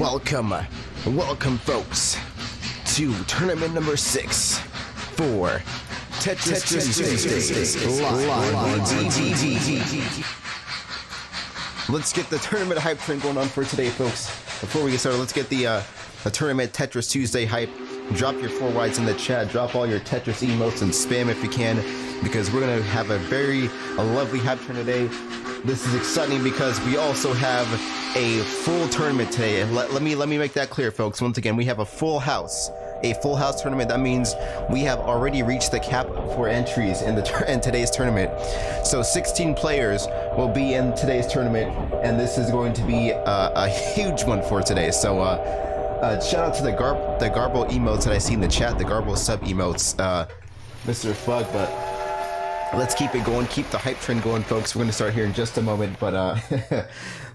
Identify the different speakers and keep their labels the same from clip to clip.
Speaker 1: Welcome folks to tournament number 6 for Tetris Tuesday live on VTV. Let's get the tournament hype train going on for today, folks. Before we get started, let's get the tournament Tetris Tuesday hype. Drop your 4 wides in the chat, drop all your Tetris emotes and spam if you can, because we're going to have a lovely hype train today. This is exciting because we also have a full tournament today. Let me make that clear, folks. Once again, we have a full house tournament. That means we have already reached the cap for entries in today's tournament. So 16 players will be in today's tournament, and this is going to be a huge one for today. So shout out to the Garble emotes that I see in the chat, the Garble sub emotes, Mr. Fug, but let's keep it going, keep the hype train going, folks. We're going to start here in just a moment, but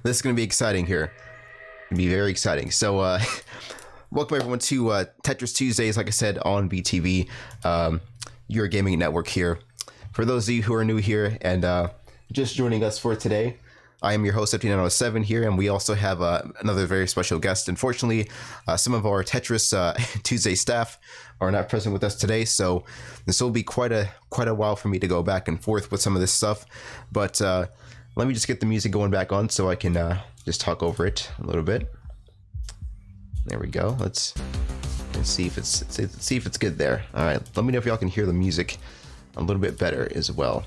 Speaker 1: this is going to be exciting here. It'll be very exciting. So welcome everyone to Tetris Tuesdays, like I said, on VTV, your gaming network here. For those of you who are new here and just joining us for today, I am your host, AnomalousAberration here, and we also have another very special guest. Unfortunately, some of our Tetris Tuesday staff are not present with us today, so this will be quite a while for me to go back and forth with some of this stuff. But let me just get the music going back on so I can just talk over it a little bit. There we go. Let's see if it's good there. All right, let me know if y'all can hear the music a little bit better as well.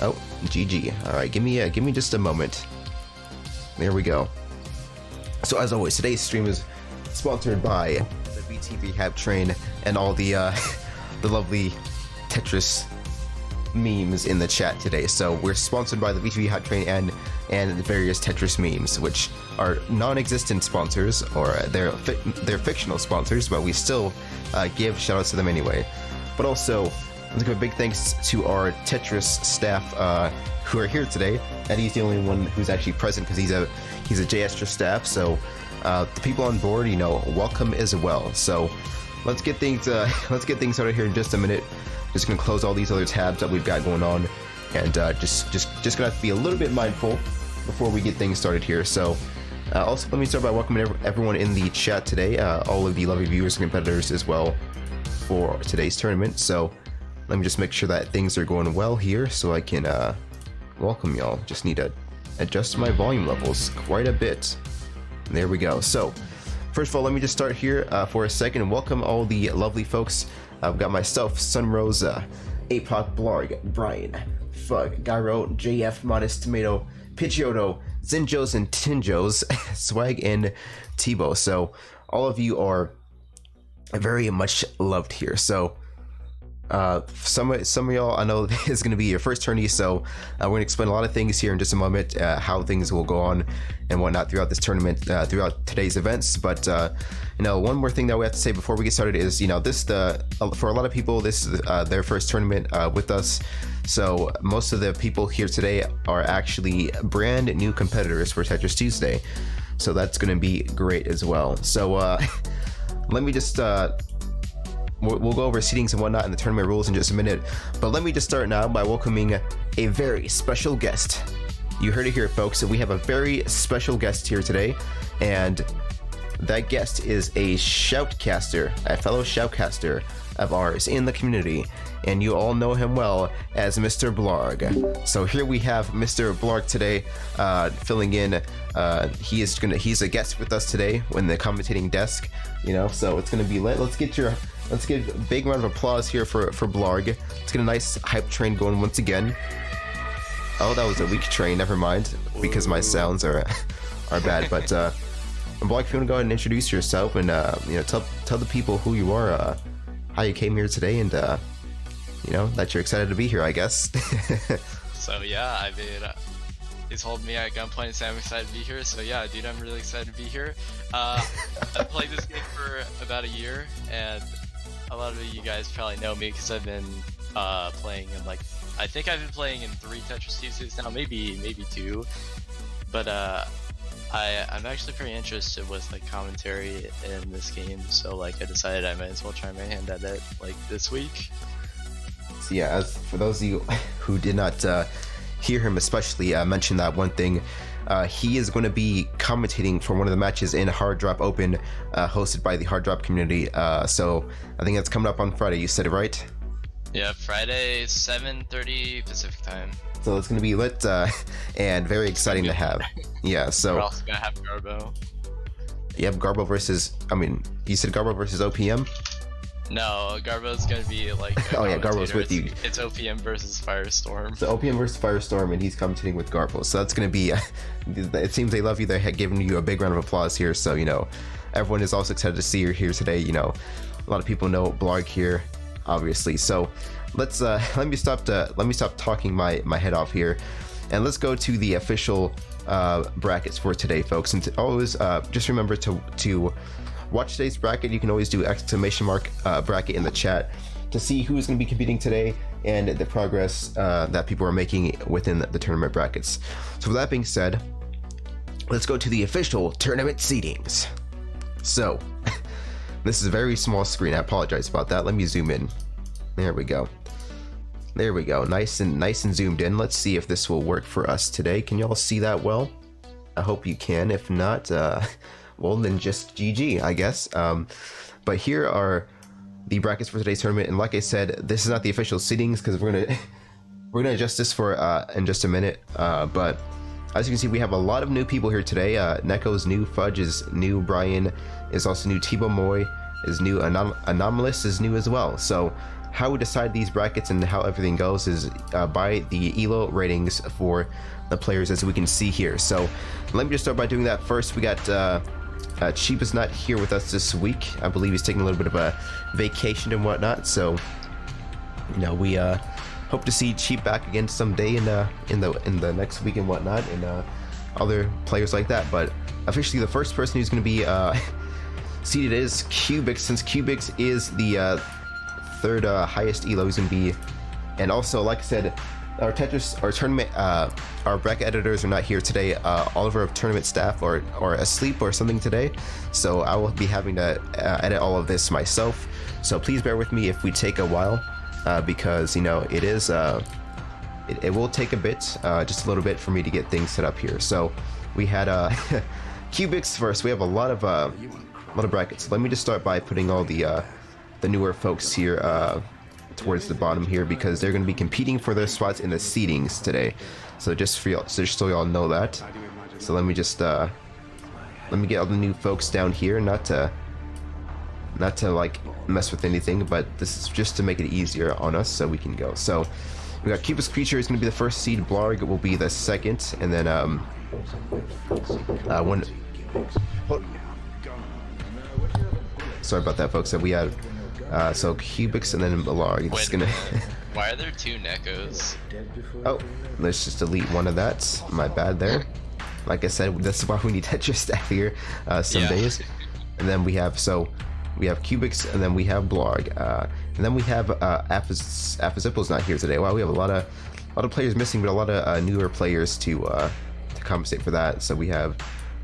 Speaker 1: Oh, GG. All right, give me just a moment. There we go. So as always, today's stream is sponsored by the VTV hype train and all the lovely Tetris memes in the chat today. So we're sponsored by the VTV hype train and the various Tetris memes, which are non-existent sponsors, or they're fictional sponsors, but we still give shout-outs to them anyway. But also, let's give a big thanks to our Tetris staff who are here today. Eddie's the only one who's actually present because he's a JStra staff. So the people on board, welcome as well. So let's get things started here in just a minute. Just gonna close all these other tabs that we've got going on, and just gonna have to be a little bit mindful before we get things started here. So also, let me start by welcoming everyone in the chat today, all of the lovely viewers and competitors as well for today's tournament. So let me just make sure that things are going well here so I can welcome y'all. Just need to adjust my volume levels quite a bit. There we go. So first of all, let me just start here for a second and welcome all the lovely folks. I've got myself, Sunrose, Apoc, Blarg, Brian, Fug, Gyro, JF, Modest Tomato, Pidgeotto, Zinjos and Tinjos, Swag, and Tebow. So all of you are very much loved here. So some of y'all, I know is going to be your first tourney, so we're going to explain a lot of things here in just a moment, how things will go on and whatnot throughout this tournament, throughout today's events. But one more thing that we have to say before we get started is, for a lot of people, this is their first tournament with us. So most of the people here today are actually brand new competitors for Tetris Tuesday. So that's going to be great as well. So let me just we'll go over seedings and whatnot and the tournament rules in just a minute, but let me just start now by welcoming a very special guest. You heard it here, folks. We have a very special guest here today, and that guest is a shoutcaster, a fellow shoutcaster of ours in the community, and you all know him well as Mr. Blarg. So here we have Mr. Blarg today, filling in. He's a guest with us today in the commentating desk, so it's gonna be lit. Let's get a big round of applause here for Blarg. Let's get a nice hype train going once again. Oh, that was a weak train. Never mind, because my sounds are bad. But Blarg, if you want to go ahead and introduce yourself and tell the people who you are, how you came here today, and that you're excited to be here, I guess.
Speaker 2: So yeah, I mean, he's holding me at gunpoint, so I'm excited to be here. So yeah, dude, I'm really excited to be here. I've played this game for about a year, and a lot of you guys probably know me because I've been playing in I think I've been playing in 3 Tetris Tuesdays now, maybe 2. But I'm actually pretty interested with commentary in this game, so I decided I might as well try my hand at it this week.
Speaker 1: So yeah, as for those of you who did not hear him especially mention that one thing, he is going to be commentating for one of the matches in Hard Drop Open, hosted by the Hard Drop community. So I think that's coming up on Friday. You said it right?
Speaker 2: Yeah, Friday 7:30 Pacific time.
Speaker 1: So it's going to be lit and very exciting to have. Yeah, so
Speaker 2: we're also gonna have Garbo.
Speaker 1: Yep, Garbo versus. I mean, you said Garbo versus OPM.
Speaker 2: No, Garbo's gonna be like.
Speaker 1: Oh yeah, Garbo's with you.
Speaker 2: It's OPM versus Firestorm.
Speaker 1: So OPM versus Firestorm, and he's commentating with Garbo. So that's gonna be. It seems they love you. They're giving you a big round of applause here. So everyone is also excited to see you here today. A lot of people know Blog here, obviously. So let's let me stop talking my head off here, and let's go to the official brackets for today, folks. And always just remember to watch today's bracket. You can always do ! Bracket in the chat to see who is going to be competing today and the progress that people are making within the tournament brackets. So with that being said, let's go to the official tournament seedings. So this is a very small screen. I apologize about that. Let me zoom in. There we go. Nice and zoomed in. Let's see if this will work for us today. Can y'all see that well? I hope you can. If not, well, then just GG, I guess. But here are the brackets for today's tournament, and like I said, this is not the official seedings because we're gonna adjust this for in just a minute. But as you can see, we have a lot of new people here today. Neko's new, Fudge is new, Brian is also new, Tebow Moy is new, Anomalous is new as well. So how we decide these brackets and how everything goes is by the ELO ratings for the players, as we can see here. So let me just start by doing that first. We got Cheap is not here with us this week. I believe he's taking a little bit of a vacation and whatnot. So we hope to see Cheap back again someday in the next week and whatnot, and other players like that. But officially, the first person who's going to be seated is Cubix, since Cubix is the third highest elo he's going to be. And also, like I said, our tournament, our bracket editors are not here today. All of our tournament staff are asleep or something today, so I will be having to edit all of this myself. So please bear with me if we take a while, because it is it will take a bit, just a little bit, for me to get things set up here. So we had Cubix first. We have a lot of brackets. Let me just start by putting all the newer folks here towards the bottom here, because they're going to be competing for their spots in the seedings today. So just so y'all know that. So let me just let me get all the new folks down here, not to like mess with anything, but this is just to make it easier on us so we can go. So we got Cubix Creature is going to be the first seed, Blarg will be the second, and then sorry about that, folks. So we had so Cubix and then Blarg. It's gonna
Speaker 2: why are there two Nekos?
Speaker 1: Oh, let's just delete one of that. My bad there. Like I said, that's why we need Tetris staff here some days. And then we have Cubix, and then we have Blarg, and then we have Appazipple's not here today. Wow, we have a lot of players missing, but a lot of newer players to compensate for that. So we have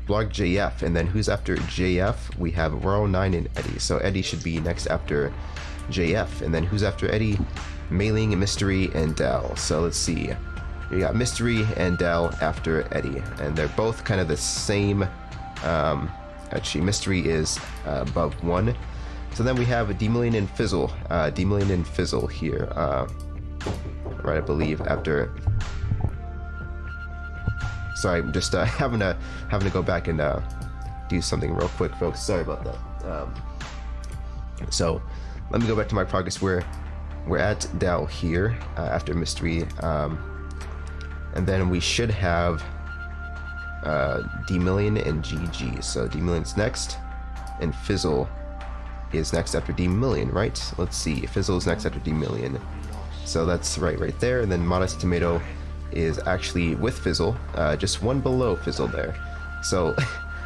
Speaker 1: Blarg, JF, and then who's after JF? We have Row9 and Eddie. So Eddie should be next after JF, and then who's after Eddie? Mailing, Mystery, and Dell. So let's see. You got Mystery and Dell after Eddie, and they're both kind of the same. Actually, Mystery is above 1. So then we have D-Million and Fizzle. D-Million and Fizzle here. Right, I believe after. Sorry, I'm just having to go back and do something real quick, folks. Sorry about that. So let me go back to my progress. We're at Dell here after Mystery, and then we should have D-Million and GG. So D-Million's next, and Fizzle is next after D-Million, right? Let's see, Fizzle is next after D-Million. So that's right there, and then Modest Tomato is actually with Fizzle, just one below Fizzle there. So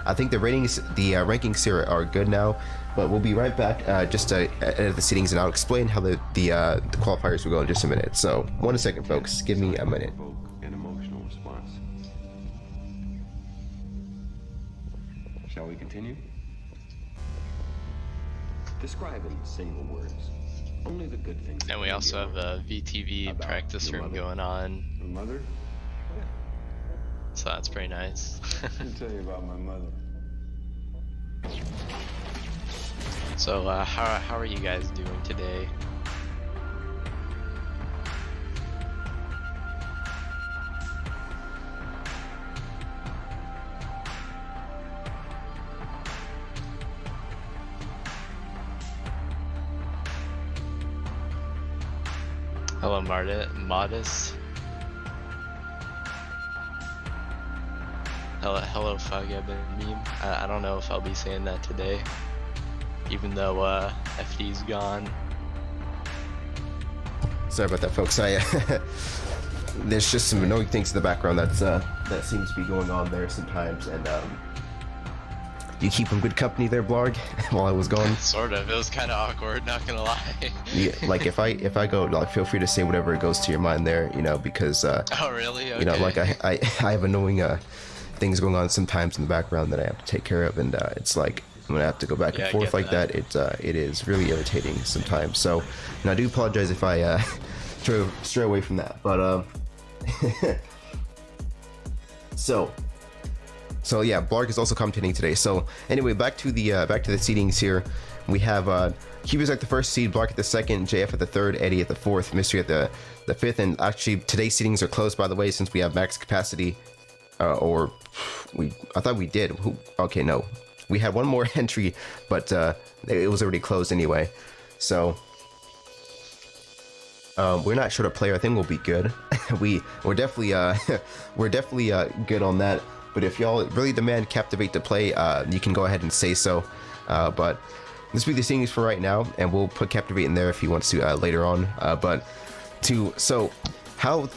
Speaker 1: I think the rankings here are good now, but we'll be right back just to edit the seedings, and I'll explain how the qualifiers will go in just a minute. So 1 second, folks, give me a minute.
Speaker 3: An emotional response. Shall we continue? Describe in single words. Only the good things.
Speaker 2: And we also have a VTV practice room going on.
Speaker 3: Mother?
Speaker 2: that's pretty nice.
Speaker 3: Let me tell you about my mother.
Speaker 2: So how are you guys doing today? Hello, Modest. Hello, Fugab Meme. I don't know if I'll be saying that today, even though FD's gone.
Speaker 1: Sorry about that, folks. There's just some annoying things in the background that seems to be going on there sometimes, and you keep in good company there, Blarg, while I was gone.
Speaker 2: Sort of. It was kind of awkward, not gonna lie.
Speaker 1: Yeah, like if I go, like, feel free to say whatever goes to your mind there, you know, because
Speaker 2: oh really? Okay.
Speaker 1: You know, like I have annoying things going on sometimes in the background that I have to take care of, and it's like when I have to go back and forth like that, it is really irritating sometimes. So, and I do apologize if I stray away from that, but So yeah, Blarg is also commentating today. So anyway, back to the seedings here. We have Cuba's at the first seed, Blarg at the second, JF at the third, Eddie at the fourth, Mystery at the fifth, and actually today's seedings are closed, by the way, since we have max capacity. I thought we did. Okay, no, we had one more entry, but it was already closed anyway. So we're not short of player. I think we'll be good. we're definitely good on that. But if y'all really demand Captivate to play, you can go ahead and say so. But this will be the seedings for right now, and we'll put Captivate in there if he wants to later on. So how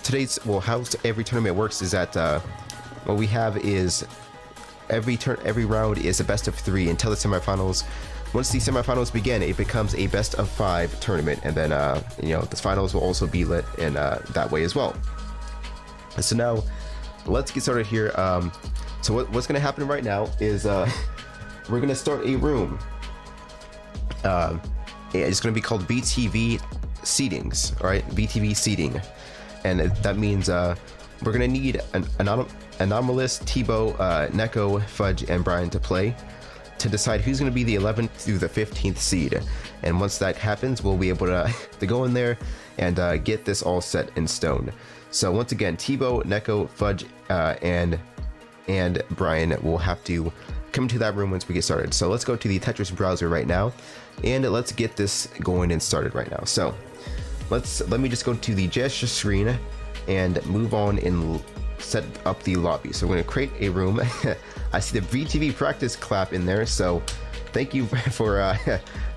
Speaker 1: every tournament works is that what we have is every round is a best of 3 until the semifinals. Once the semifinals begin, it becomes a best of 5 tournament, and then the finals will also be lit in that way as well. So now, let's get started here. So what's going to happen right now is we're going to start a room. It's going to be called VTV seedings, all right? VTV seeding, and that means we're going to need an Anomalous, Tebow, Neko, Fudge, and Brian to play to decide who's going to be the 11th through the 15th seed. And once that happens, we'll be able to go in there and get this all set in stone. So once again, Tebow, Neko, Fudge, and Brian will have to come to that room once we get started. So let's go to the Tetris browser right now, and let's get this going and started right now. So let me just go to the gesture screen and move on and set up the lobby. So we're going to create a room. I see the VTV practice clap in there, so thank you for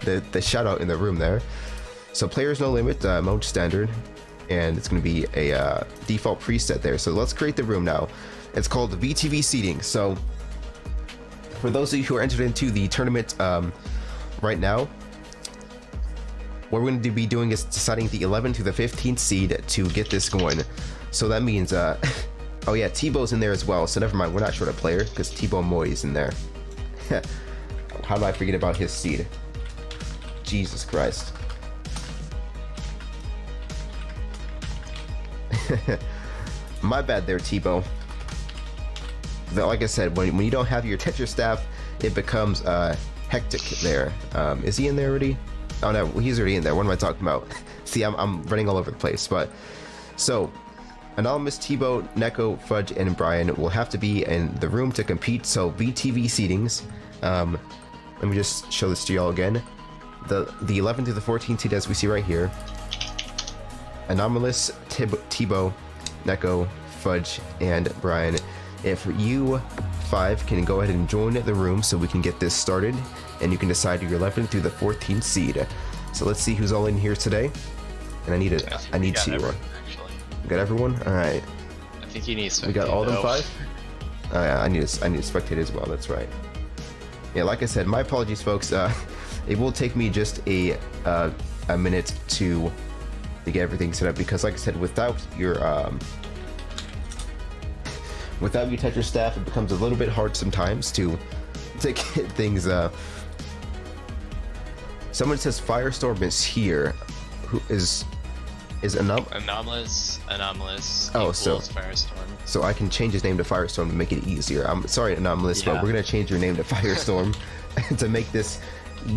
Speaker 1: the shout out in the room there. So players no limit, mode standard, and it's going to be a default preset there. So let's create the room now. It's called the VTV seating. So for those of you who are entered into the tournament right now, what we're going to be doing is deciding the 11th to the 15th seed to get this going. So that means oh yeah, Tebow's in there as well, so never mind, we're not short a player because Tebow Moy is in there. How did I forget about his seed? Jesus Christ. My bad there, Tebow. Like I said, when you don't have your Tetris staff, it becomes hectic there. Is he in there already? Oh no, he's already in there. What am I talking about? See, I'm running all over the place. But so Anonymous, Tebow, Neko, Fudge, and Brian will have to be in the room to compete. So VTV seedings. Let me just show this to y'all again. The 11th to the 14th seed, as we see right here. Anomalous, Tebow, Neko, Fudge, and Brian. If you 5 can go ahead and join the room so we can get this started, and you can decide your 11th through the 14th seed. So let's see who's all in here today. And I need to.
Speaker 2: Everyone,
Speaker 1: got everyone? All right.
Speaker 2: I think you need spectate.
Speaker 1: We got all them 5. Oh yeah, I need a spectate as well. That's right. Yeah, like I said, my apologies, folks. It will take me just a minute to get everything set up, because like I said, without your Tetris staff, it becomes a little bit hard sometimes to get things. Someone says Firestorm is here. Who is Is
Speaker 2: Anomalous
Speaker 1: Oh,
Speaker 2: equals
Speaker 1: so
Speaker 2: Firestorm.
Speaker 1: so I can change his name to Firestorm to make it easier. I'm sorry, Anomalous, but
Speaker 2: Yeah.
Speaker 1: we're gonna change your name to Firestorm to make this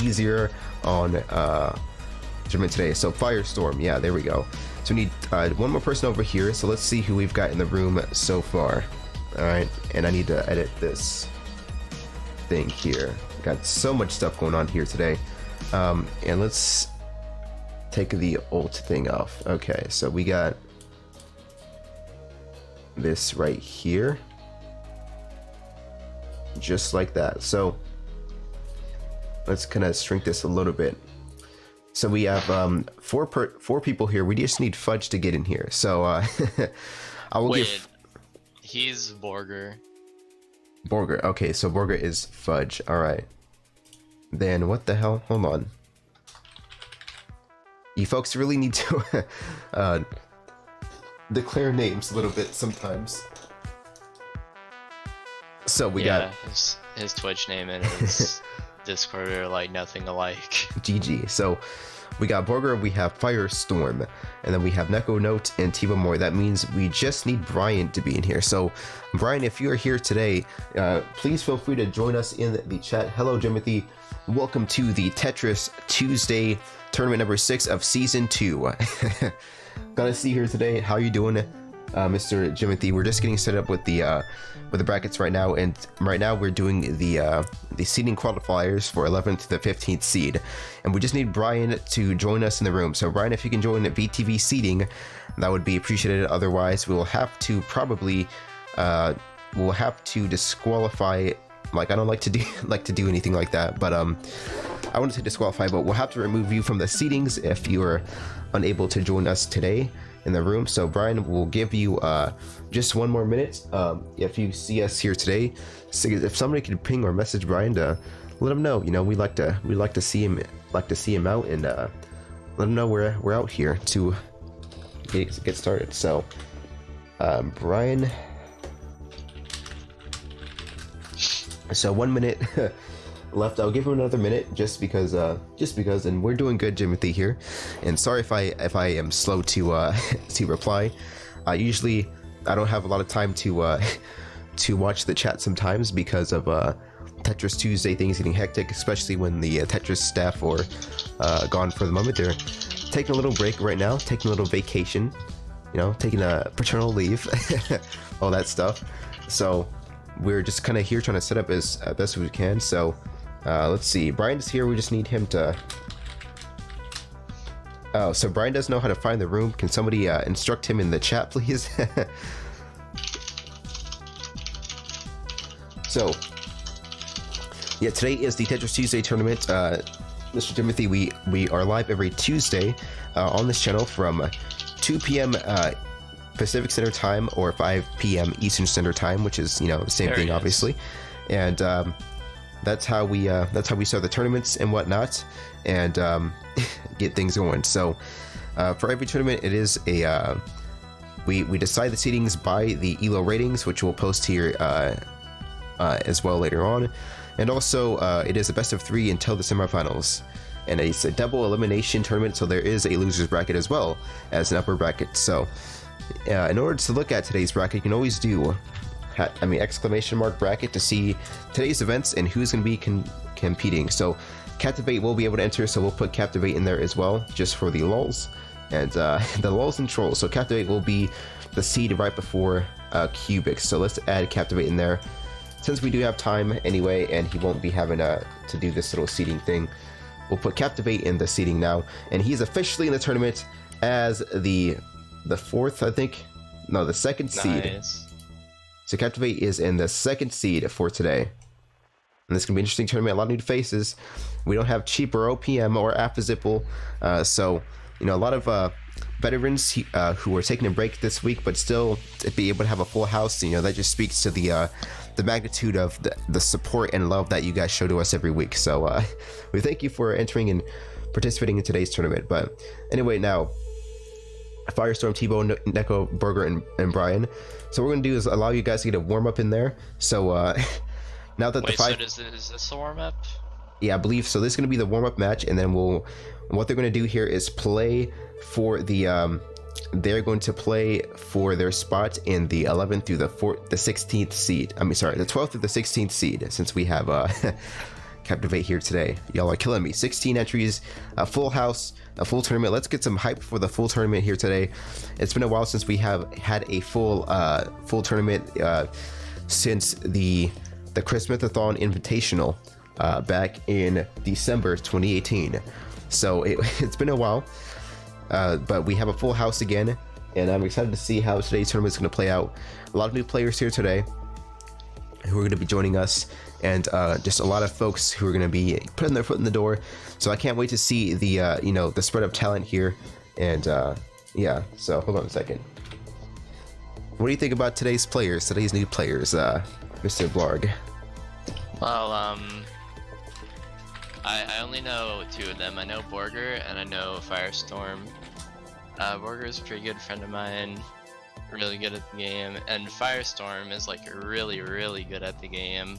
Speaker 1: easier on tournament today. So Firestorm, yeah, there we go. So we need one more person over here. So let's see who we've got in the room so far. All right, and I need to edit this thing here. Got so much stuff going on here today. And let's take the ult thing off. Okay, so we got this right here, just like that. So let's kind of shrink this a little bit. So we have four people here. We just need Fudge to get in here. So I will give
Speaker 2: He's Borger.
Speaker 1: Borger. Okay, so Borger is Fudge. All right. Then what the hell? Hold on. You folks really need to declare names a little bit sometimes. So we got
Speaker 2: his Twitch name and his Discord are like nothing alike.
Speaker 1: GG. So we got Borger, we have Firestorm, and then we have Neko Note and Tiba Moore. That means we just need Brian to be in here. So Brian, if you are here today, please feel free to join us in the chat. Hello, Jimothy. Welcome to the Tetris Tuesday tournament number 6 of season 2. Gonna see you here today. How you doing, Mr. Jimothy? We're just getting set up with the brackets right now, and right now we're doing the seeding qualifiers for 11th to the 15th seed, and we just need Brian to join us in the room. So Brian, if you can join the VTV seeding, that would be appreciated. Otherwise, we will have to probably we'll have to disqualify. Like, I don't like to do anything like that, but I wouldn't say disqualify, but we'll have to remove you from the seedings if you are unable to join us today in the room. So Brian, will give you just one more minute. If you see us here today, so if somebody could ping or message Brian to let him know, you know, we like to see him out, and let him know we're out here to get started. So Brian. So 1 minute left. I'll give him another minute just because, and we're doing good, Jimothy here. And sorry if I am slow to reply. Usually I don't have a lot of time to watch the chat sometimes because of Tetris Tuesday things getting hectic, especially when the Tetris staff are gone for the moment. They're taking a little break right now, taking a little vacation, you know, taking a paternal leave, all that stuff. So we're just kind of here trying to set up as best as we can. So let's see. Brian's here. We just need him to. Oh, so Brian doesn't know how to find the room. Can somebody instruct him in the chat, please? So, yeah, today is the Tetris Tuesday tournament. Mr. Timothy, we are live every Tuesday on this channel from 2 p.m. Pacific Standard Time or 5 p.m. Eastern Standard Time, which is, you know, the same thing, obviously. And that's how we start the tournaments and whatnot, and get things going. So for every tournament, it is a we decide the seedings by the ELO ratings, which we'll post here as well later on. And also it is a best of 3 until the semifinals, and it's a double elimination tournament, so there is a losers bracket as well as an upper bracket. So in order to look at today's bracket, you can always do exclamation mark bracket to see today's events and who's going to be competing. So Captivate will be able to enter, so we'll put Captivate in there as well, just for the lulz and the lulz and trolls. So Captivate will be the seed right before Cubic, so let's add Captivate in there since we do have time anyway, and he won't be having to do this little seeding thing. We'll put Captivate in the seeding now, and he's officially in the tournament as the 4th, I think. No, the 2nd seed. So Captivate is in the 2nd seed for today. And this is going to be an interesting tournament. A lot of new faces. We don't have Cheap or OPM or Apazipple. So, you know, a lot of veterans who are taking a break this week, but still to be able to have a full house, you know, that just speaks to the magnitude of the support and love that you guys show to us every week. So we thank you for entering and participating in today's tournament. But anyway, now Firestorm, Tebow, Neko, Burger, and Brian. So what we're gonna do is allow you guys to get a warm up in there. So now that
Speaker 2: Wait, so is this a warm up?
Speaker 1: Yeah, I believe so. This is going to be the warm-up match, and then what they're going to do here is play for the they're going to play for their spot in the 11th through the 16th seed. I mean, sorry, the 12th through the 16th seed, since we have Captivate here today. Y'all are killing me. 16 entries, a full house, a full tournament. Let's get some hype for the full tournament here today. It's been a while since we have had a full tournament since the Christmas-a-thon Invitational back in December 2018. So it's been a while, but we have a full house again, and I'm excited to see how today's tournament is going to play out. A lot of new players here today who are going to be joining us, and just a lot of folks who are going to be putting their foot in the door. So I can't wait to see the the spread of talent here. And yeah, so hold on a second. What do you think about today's new players, Mr. Blarg?
Speaker 2: Well, I only know two of them. I know Borger and I know Firestorm. Borger is a pretty good friend of mine, really good at the game, and Firestorm is like really good at the game.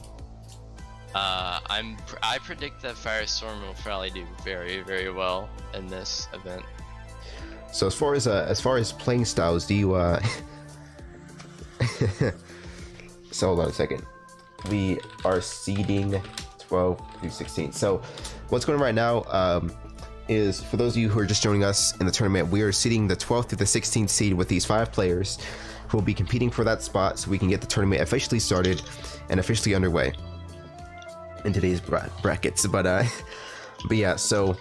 Speaker 2: I predict that Firestorm will probably do very well in this event.
Speaker 1: So as far as playing styles, do you so hold on a second. We are seeding 12 through 16. So what's going on right now is, for those of you who are just joining us in the tournament, we are seeding the 12th through the 16th seed with these 5 players who will be competing for that spot, so we can get the tournament officially started and officially underway in today's brackets. But yeah, so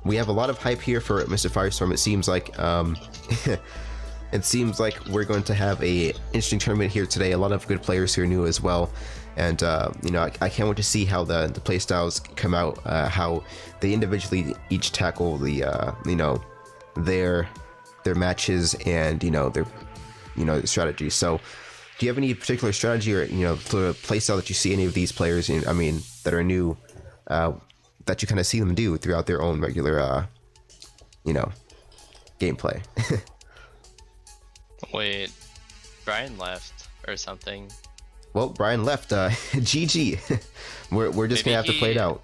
Speaker 1: we have a lot of hype here for Mr. Firestorm. It seems like it seems like we're going to have a interesting tournament here today. A lot of good players here new as well, and I can't wait to see how the play styles come out, how they individually each tackle the their matches and their strategy. So do you have any particular strategy or sort of play style that you see any of these players that are new, that you kind of see them do throughout their own regular gameplay?
Speaker 2: Wait, Brian left or something.
Speaker 1: Well, Brian left. GG. We're just gonna have to play it out.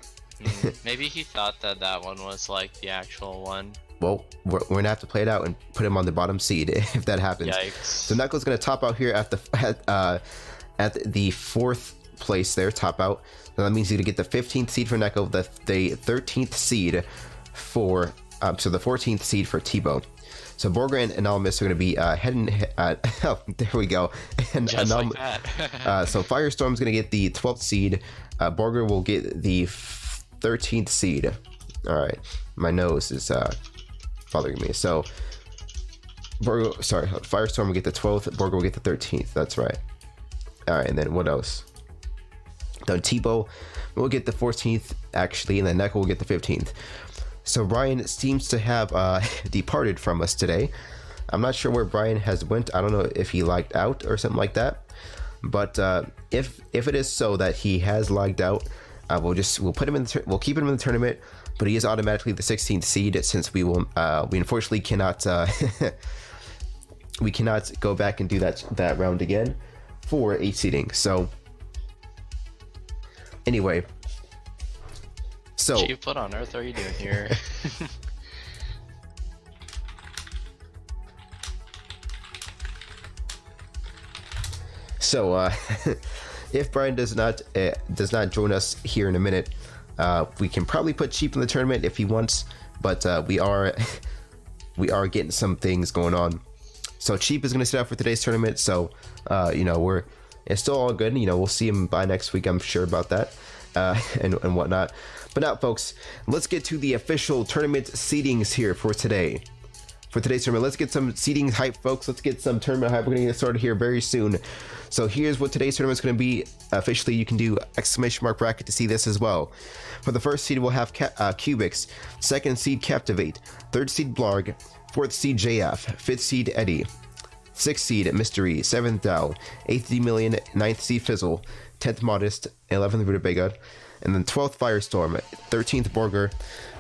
Speaker 2: Maybe he thought that one was like the actual one.
Speaker 1: Well, we're gonna have to play it out and put him on the bottom seed if that happens.
Speaker 2: Yikes. So
Speaker 1: Knuckles gonna top out here at the 4th place there, top out. So that means you're gonna get the 15th seed for Neko, the 13th seed for the 14th seed for Tebow. So Borger and Anonymous are going to be heading. Oh, there we go. And
Speaker 2: just like that.
Speaker 1: So Firestorm's going to get the 12th seed. Borger will get the 13th seed. All right, my nose is bothering me. So Firestorm will get the 12th. Borger will get the 13th. That's right. All right, and then what else? Then Tebow will get the 14th actually, and then Neko will get the 15th. So Brian seems to have departed from us today. I'm not sure where Brian has went. I don't know if he lagged out or something like that. But if it is so that he has lagged out, we'll put him in. We'll keep him in the tournament. But he is automatically the 16th seed, since we unfortunately cannot we cannot go back and do that round again for 8 seeding. So anyway. So,
Speaker 2: what on earth are you doing here?
Speaker 1: So if Brian does not join us here in a minute, we can probably put Cheap in the tournament if he wants, but we are getting some things going on. So Cheap is going to sit out for today's tournament. So it's still all good. We'll see him by next week. I'm sure about that and whatnot. But now, folks, let's get to the official tournament seedings here for today. For today's tournament, let's get some seeding hype, folks. Let's get some tournament hype. We're going to get started here very soon. So here's what today's tournament is going to be. Officially, you can do ! bracket to see this as well. For the first seed, we'll have Cubics. Second seed, Captivate. Third seed, Blarg. Fourth seed, JF. Fifth seed, Eddie. Sixth seed, Mystery. Seventh, Dow. Eighth, D-Million. Ninth seed, Fizzle. 10th, Modest. 11th, Rutabaga. And then 12th, Firestorm. 13th, Borger.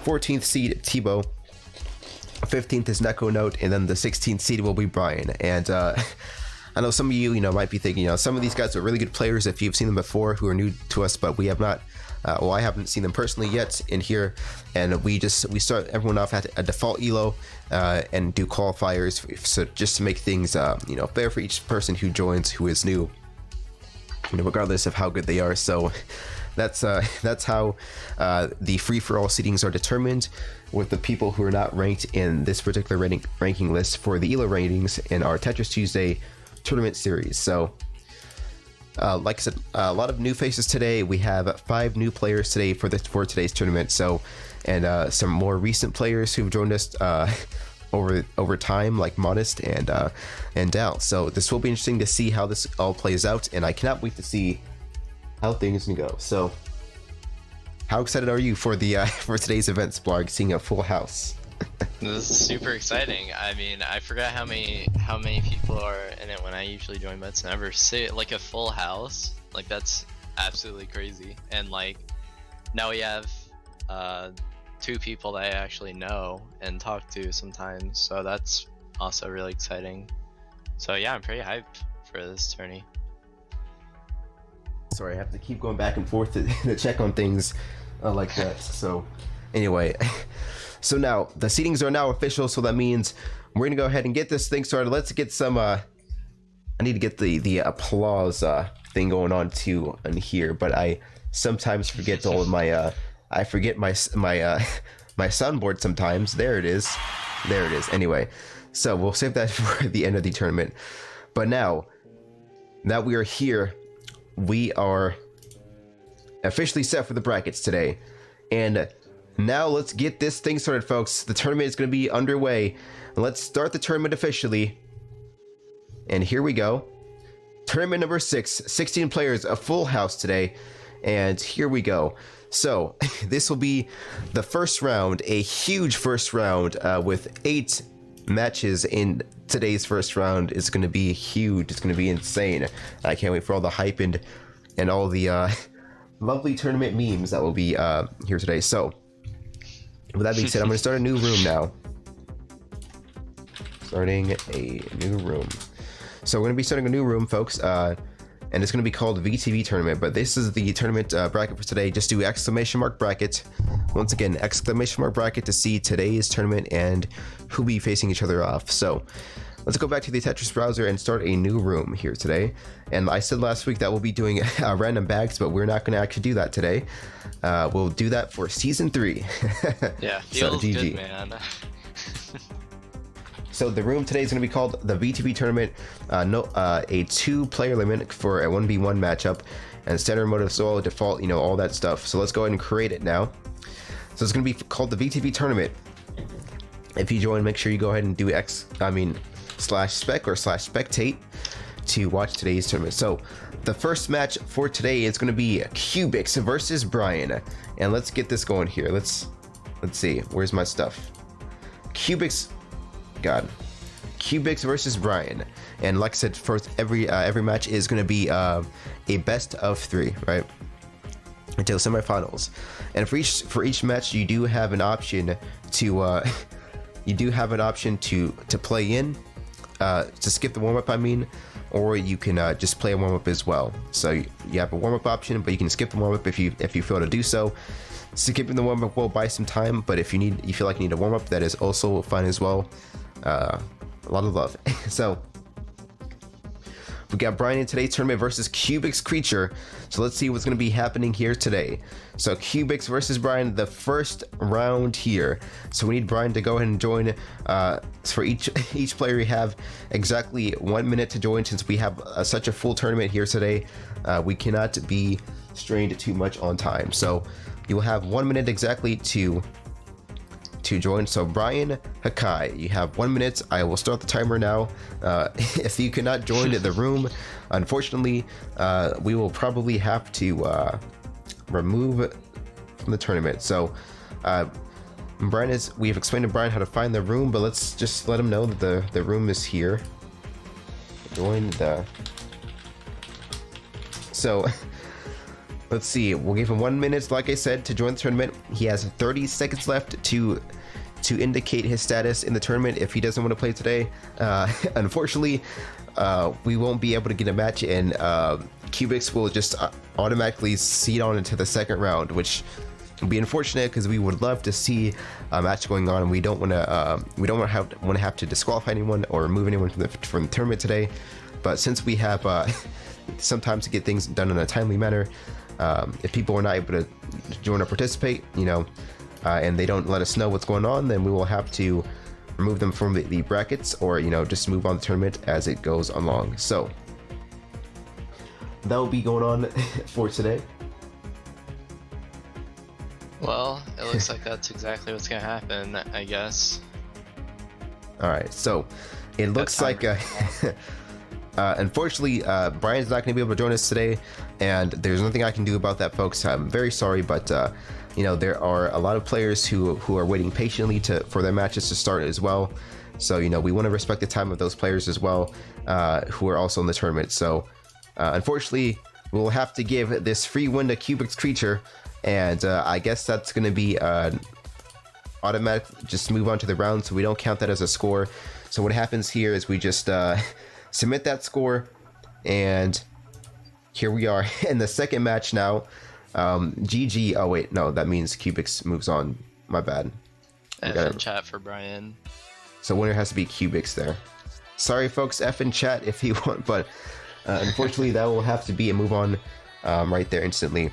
Speaker 1: 14th seed, Tebow. 15th is Neko Note. And then the 16th seed will be Brian. And I know some of you, might be thinking, some of these guys are really good players if you've seen them before who are new to us, but we have not Well, I haven't seen them personally yet in here, and we start everyone off at a default elo and do qualifiers, so just to make things fair for each person who joins who is new, regardless of how good they are. So that's how the free-for-all seedings are determined, with the people who are not ranked in this particular ranking list for the elo ratings in our Tetris Tuesday tournament series. So like I said, a lot of new faces today. We have 5 new players today for today's tournament. So, and some more recent players who've joined us over time, like Modest and Dal. So this will be interesting to see how this all plays out, and I cannot wait to see how things can go. So, how excited are you for the for today's event, Splarg, seeing a full house?
Speaker 2: This is super exciting. I mean, I forgot how many people are in it when I usually join, but it's never like a full house. Like, that's absolutely crazy. And like, now we have 2 people that I actually know and talk to sometimes, so that's also really exciting. So yeah, I'm pretty hyped for this tourney.
Speaker 1: Sorry, I have to keep going back and forth to check on things like that. So anyway, so now the seedings are now official, so that means we're gonna go ahead and get this thing started. Let's get some I need to get the applause thing going on too in here, but I sometimes forget all of my I forget my soundboard sometimes. There it is. Anyway, so we'll save that for the end of the tournament. But now that we are here, we are officially set for the brackets today, and now let's get this thing started, folks. The tournament is going to be underway. Let's start the tournament officially, and here we go. Tournament number 6, 16 players, a full house today, and here we go. So this will be the first round, a huge first round with 8 matches in today's first round. Is going to be huge. It's going to be insane. I can't wait for all the hype and all the lovely tournament memes that will be here today. So with that being said, I'm going to start a new room now. Starting a new room. So we're going to be starting a new room, folks, and it's going to be called VTV tournament. But this is the tournament bracket for today. Just do exclamation mark bracket. Once again, exclamation mark bracket to see today's tournament and who'll be facing each other off. So let's go back to the Tetris browser and start a new room here today. And I said last week that we'll be doing random bags, but we're not going to actually do that today. We'll do that for season 3.
Speaker 2: Yeah, feels
Speaker 1: so,
Speaker 2: good, man.
Speaker 1: So the room today is going to be called the VTV tournament. A 2-player limit for a 1v1 matchup, and standard mode as well, default, all that stuff. So let's go ahead and create it now. So it's going to be called the VTV tournament. If you join, make sure you go ahead and do /spec or /spectate to watch today's tournament. So the first match for today is going to be Cubics versus Brian, and let's get this going here. Let's see, where's my stuff? Cubics versus Brian, and like I said, first every match is going to be a best of 3, right, until semifinals. And for each match, you do have an option to play in, to skip the warm-up, I mean, or you can just play a warm-up as well. So you have a warm-up option, but you can skip the warm-up if you fail to do so. Skipping the warm-up will buy some time, but if you feel like you need a warm-up, that is also fine as well. A lot of love. So we got Brian in today's tournament versus Cubics Creature. So let's see what's going to be happening here today. So Cubics versus Brian, the first round here. So we need Brian to go ahead and join. For each player, we have exactly 1 minute to join, since we have such a full tournament here today. We cannot be strained too much on time. So you will have 1 minute exactly to join. So Brian Hakai, you have 1 minute. I will start the timer now. If you cannot join the room, unfortunately, we will probably have to remove from the tournament. So we've explained to Brian how to find the room, but let's just let him know that the room is here. So let's see, we'll give him 1 minute, like I said, to join the tournament. He has 30 seconds left to indicate his status in the tournament if he doesn't want to play today. Unfortunately, we won't be able to get a match in Cubics will just automatically seed on into the second round, which would be unfortunate because we would love to see a match going on. We don't want to have to disqualify anyone or remove anyone from the tournament today. But since we have sometimes to get things done in a timely manner, if people are not able to join or participate, and they don't let us know what's going on, then we will have to remove them from the brackets, or just move on the tournament as it goes along. So that will be going on for today.
Speaker 2: Well, it looks like that's exactly what's gonna happen, I guess.
Speaker 1: All right, so it looks like unfortunately Brian's not going to be able to join us today, and there's nothing I can do about that, folks. I'm very sorry, but there are a lot of players who are waiting patiently for their matches to start as well. So we want to respect the time of those players as well, who are also in the tournament. So unfortunately, we'll have to give this free win to Cubics Creature, and I guess that's going to be automatic. Just move on to the round, so we don't count that as a score. So what happens here is we just submit that score, and here we are in the second match now. GG. Oh wait, no, that means Cubics moves on. My bad.
Speaker 2: F in chat for Brian.
Speaker 1: So winner has to be Cubics there. Sorry folks, F in chat if you want, but unfortunately that will have to be a move on right there instantly.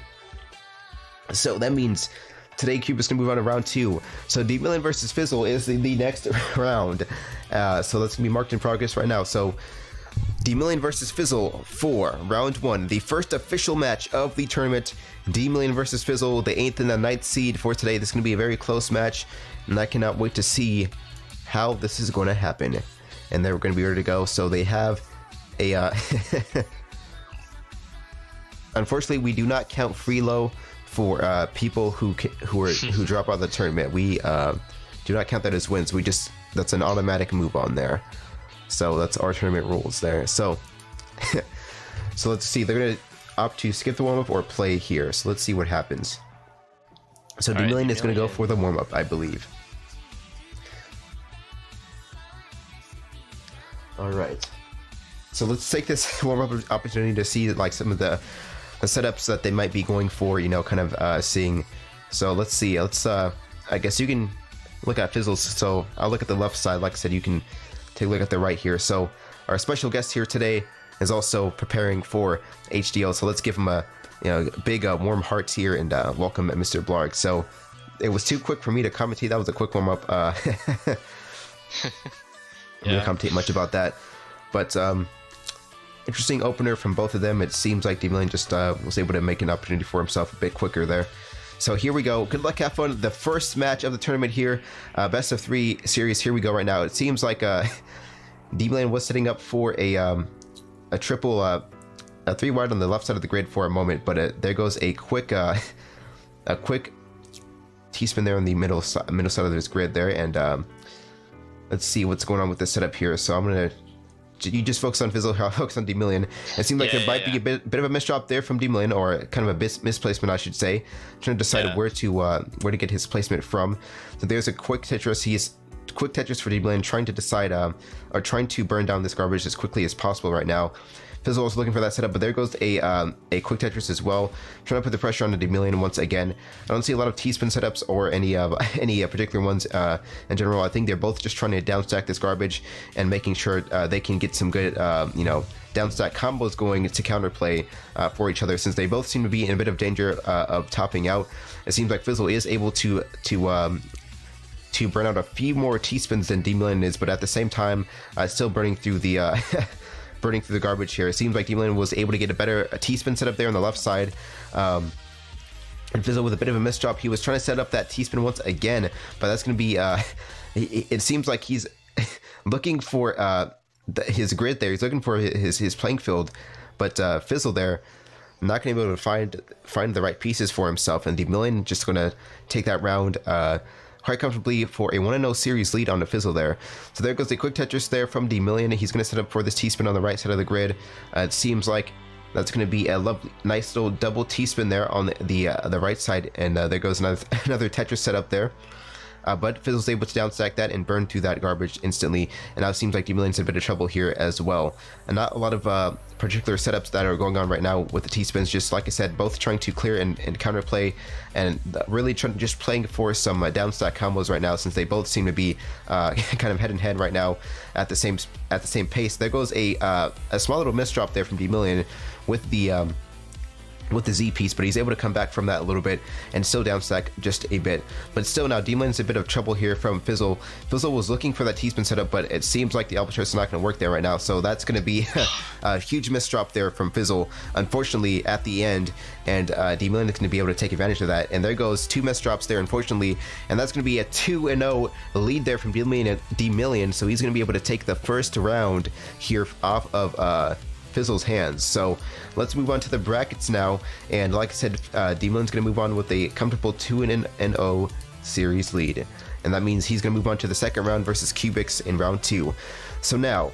Speaker 1: So that means today Cubics can move on to round 2. So D-Million versus Fizzle is the next round. So that's gonna be marked in progress right now. So D-Million versus Fizzle for round 1, the first official match of the tournament. D-Million versus Fizzle, the 8th and the 9th seed for today. This is going to be a very close match, and I cannot wait to see how this is going to happen. And they're going to be ready to go. So they have a unfortunately, we do not count freelo for people who drop out of the tournament. We do not count that as wins. That's an automatic move on there. So that's our tournament rules there. So so let's see. They're gonna opt to skip the warm-up or play here. So let's see what happens. So D-Million is gonna go for the warm-up, I believe. All right. So let's take this warm-up opportunity to see like some of the setups that they might be going for. Kind of seeing. So let's see. Let's I guess you can look at Fizzles. So I'll look at the left side. Like I said, you can take a look at the right here. So our special guest here today is also preparing for HDL. So let's give him a big warm hearts here and welcome Mr. Blarg. So it was too quick for me to commentate. That was a quick warm up. I'm gonna commentate much about that, but interesting opener from both of them. It seems like D-Million just was able to make an opportunity for himself a bit quicker there. So here we go. Good luck, have fun. The first match of the tournament here, best of 3 series. Here we go right now. It seems like D-Million was setting up for a triple, a 3 wide on the left side of the grid for a moment, but there goes a quick T-spin there on the middle side of this grid there, and let's see what's going on with this setup here. So I'm gonna. You just focus on Fizzle, I'll focus on D-Million. It seems like there might be a bit of a misdrop there from D-Million, or kind of a misplacement, I should say. Trying to decide where to get his placement from. So there's a quick Tetris. Quick Tetris for D-Million, trying to decide, or trying to burn down this garbage as quickly as possible right now. Fizzle was looking for that setup, but there goes a quick Tetris as well, trying to put the pressure on the D-Million once again. I don't see a lot of T-spin setups or any particular ones in general. I think they're both just trying to downstack this garbage and making sure they can get some good downstack combos going to counterplay for each other, since they both seem to be in a bit of danger of topping out. It seems like Fizzle is able to burn out a few more T-spins than D-Million is, but at the same time still burning through the garbage here. It seems like D-Million was able to get a better T-spin setup there on the left side, and Fizzle with a bit of a misdrop. He was trying to set up that T-spin once again, but that's going to be it seems like he's looking for his grid there. He's looking for his playing field, but Fizzle there not going to be able to find the right pieces for himself, and D-Million just going to take that round quite comfortably for a 1-0 series lead on the Fizzle there. So there goes the quick Tetris there from D-Million. He's going to set up for this T-spin on the right side of the grid. It seems like that's going to be a nice little double T-spin there on the right side, and there goes another Tetris setup there. but Fizzle's able to downstack that and burn through that garbage instantly, and now it seems like D-Million's in a bit of trouble here as well. And not a lot of particular setups that are going on right now with the T-Spins, just like I said, both trying to clear and counterplay, and really just playing for some downstack combos right now, since they both seem to be kind of head and head right now at the same pace. There goes a small little misdrop there from D-Million with the Z piece, but he's able to come back from that a little bit and still downstack just a bit. But still, now D-Million's a bit of trouble here from Fizzle. Fizzle was looking for that T-spin setup, but it seems like the Albatross is not going to work there right now, so that's going to be a huge misdrop there from Fizzle, unfortunately, at the end, and D-Million is going to be able to take advantage of that. And there goes 2 misdrops there, unfortunately, and that's going to be a 2-0 lead there from D-Million, so he's going to be able to take the first round here off of Fizzle's hands. So let's move on to the brackets now, and like I said, D-Million's going to move on with a comfortable 2-0 series lead, and that means he's going to move on to the second round versus Cubics in round 2. So now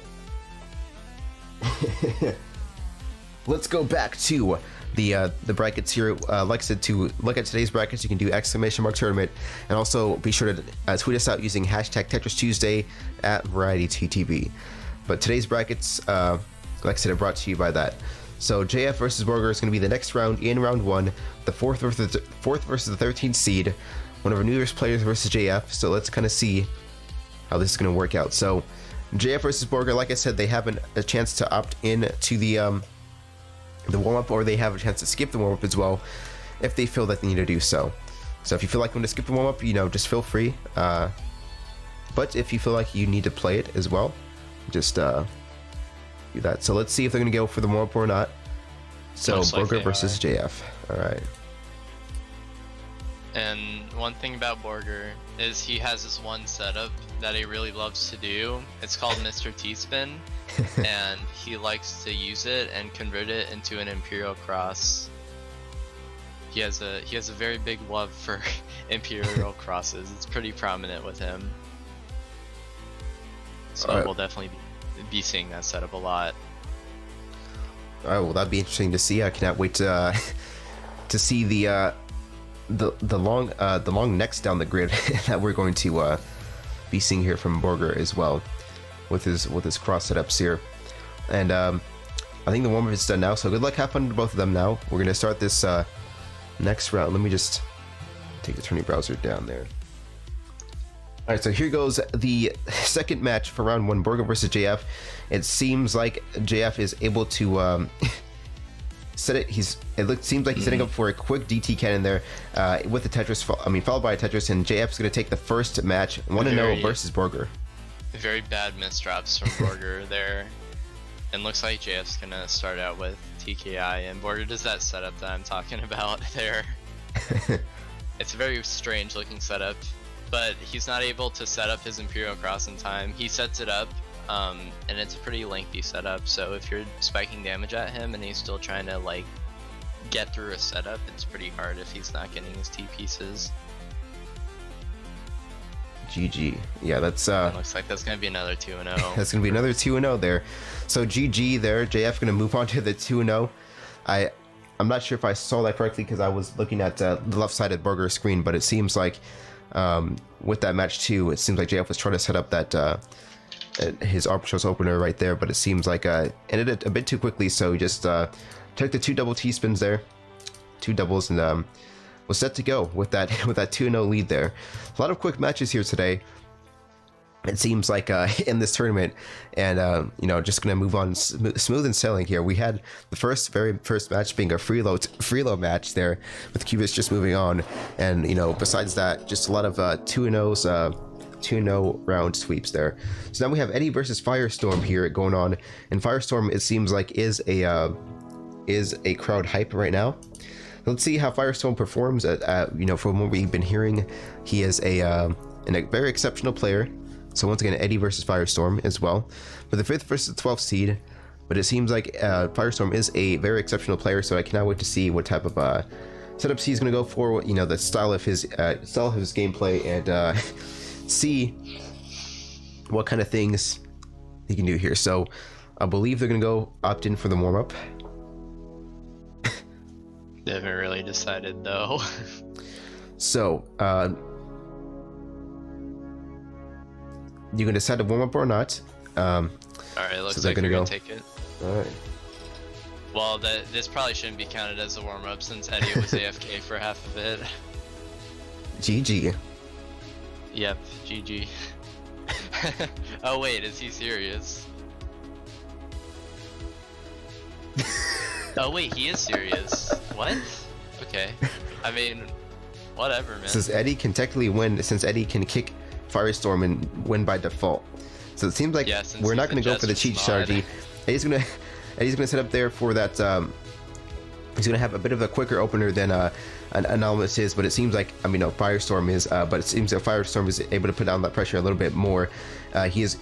Speaker 1: let's go back to the brackets here. Like I said, to look at today's brackets, you can do !tournament, and also be sure to tweet us out using hashtag Tetris Tuesday at VTV. But today's brackets, like I said, are brought to you by that. So JF versus Borger is going to be the next round in round 1, the fourth versus the 13th seed, one of our New Year's players versus JF. So let's kind of see how this is going to work out. So JF versus Borger, like I said, they have a chance to opt in to the warm-up, or they have a chance to skip the warm-up as well if they feel that they need to do so. So if you feel like you want to skip the warm-up, just feel free. But if you feel like you need to play it as well, just do that. So let's see if they're going to go for the warm-up or not. So Borger versus JF. All right.
Speaker 2: And one thing about Borger is he has this one setup that he really loves to do. It's called Mr. T-Spin, and he likes to use it and convert it into an Imperial Cross. He has a very big love for Imperial Crosses. It's pretty prominent with him. So we'll definitely be seeing that setup a lot.
Speaker 1: All right, well, that'd be interesting to see. I cannot wait to see the long necks down the grid that we're going to be seeing here from Borger as well, with his cross setups here. And I think the warm-up is done now, so good luck, have fun to both of them now. We're gonna start this next round. Let me just take the tourney browser down there. Alright, so here goes the second match for round 1, Borger versus JF. It seems like JF is able to set it. Seems like he's setting up for a quick DT cannon there with the Tetris, followed by a Tetris, and JF's going to take the first match, 1-0 versus Borger.
Speaker 2: Very bad misdrops from Borger there. And looks like JF's going to start out with TKI, and Borger does that setup that I'm talking about there. It's a very strange looking setup. But he's not able to set up his Imperial Cross in time. He sets it up, and it's a pretty lengthy setup, so if you're spiking damage at him and he's still trying to get through a setup, it's pretty hard if he's not getting his T pieces.
Speaker 1: GG. Yeah, that's
Speaker 2: looks like that's gonna be another 2-0.
Speaker 1: That's gonna be another 2-0 there. So GG there. JF gonna move on to the 2-0. I'm not sure if I saw that correctly because I was looking at the left side of Borger's screen, but it seems like with that match too, it seems like JF was trying to set up that his Albatross opener right there, but it seems like ended it a bit too quickly, so he just took the 2 double T-spins there, 2 doubles, and was set to go with that 2-0 lead there. A lot of quick matches here today, it seems like, in this tournament, and just gonna move on smooth and sailing here. We had the very first match being a freelo match there, with Cubis just moving on, and besides that, just a lot of 2-0s, 2-0 round sweeps there. So now we have Eddie versus Firestorm here going on, and Firestorm, it seems like, is a crowd hype right now. Let's see how Firestorm performs. From what we've been hearing, he is a very exceptional player. So once again, Eddie versus Firestorm as well, for the 5th versus the 12th seed. But it seems like Firestorm is a very exceptional player, so I cannot wait to see what type of setups he's going to go for. The style of his gameplay, and see what kind of things he can do here. So I believe they're going to go opt in for the warm up.
Speaker 2: They haven't really decided though.
Speaker 1: So you can decide to warm up or not.
Speaker 2: Alright, looks
Speaker 1: so they're
Speaker 2: like
Speaker 1: gonna
Speaker 2: we're gonna
Speaker 1: go.
Speaker 2: take it.
Speaker 1: All right.
Speaker 2: Well, this probably shouldn't be counted as a warm-up since Eddie was AFK for half of it.
Speaker 1: GG.
Speaker 2: Yep, GG. Oh wait, is he serious? Oh wait, he is serious. What? Okay. I mean, whatever, man.
Speaker 1: Since Eddie can technically win, since Eddie can kick Firestorm and win by default, so it seems like we're not going to go for the cheat strategy. Eddie's gonna set up there for that. He's gonna have a bit of a quicker opener than an Anomalous is, but it seems like, I mean, no, Firestorm is, but it seems that Firestorm is able to put down that pressure a little bit more. He is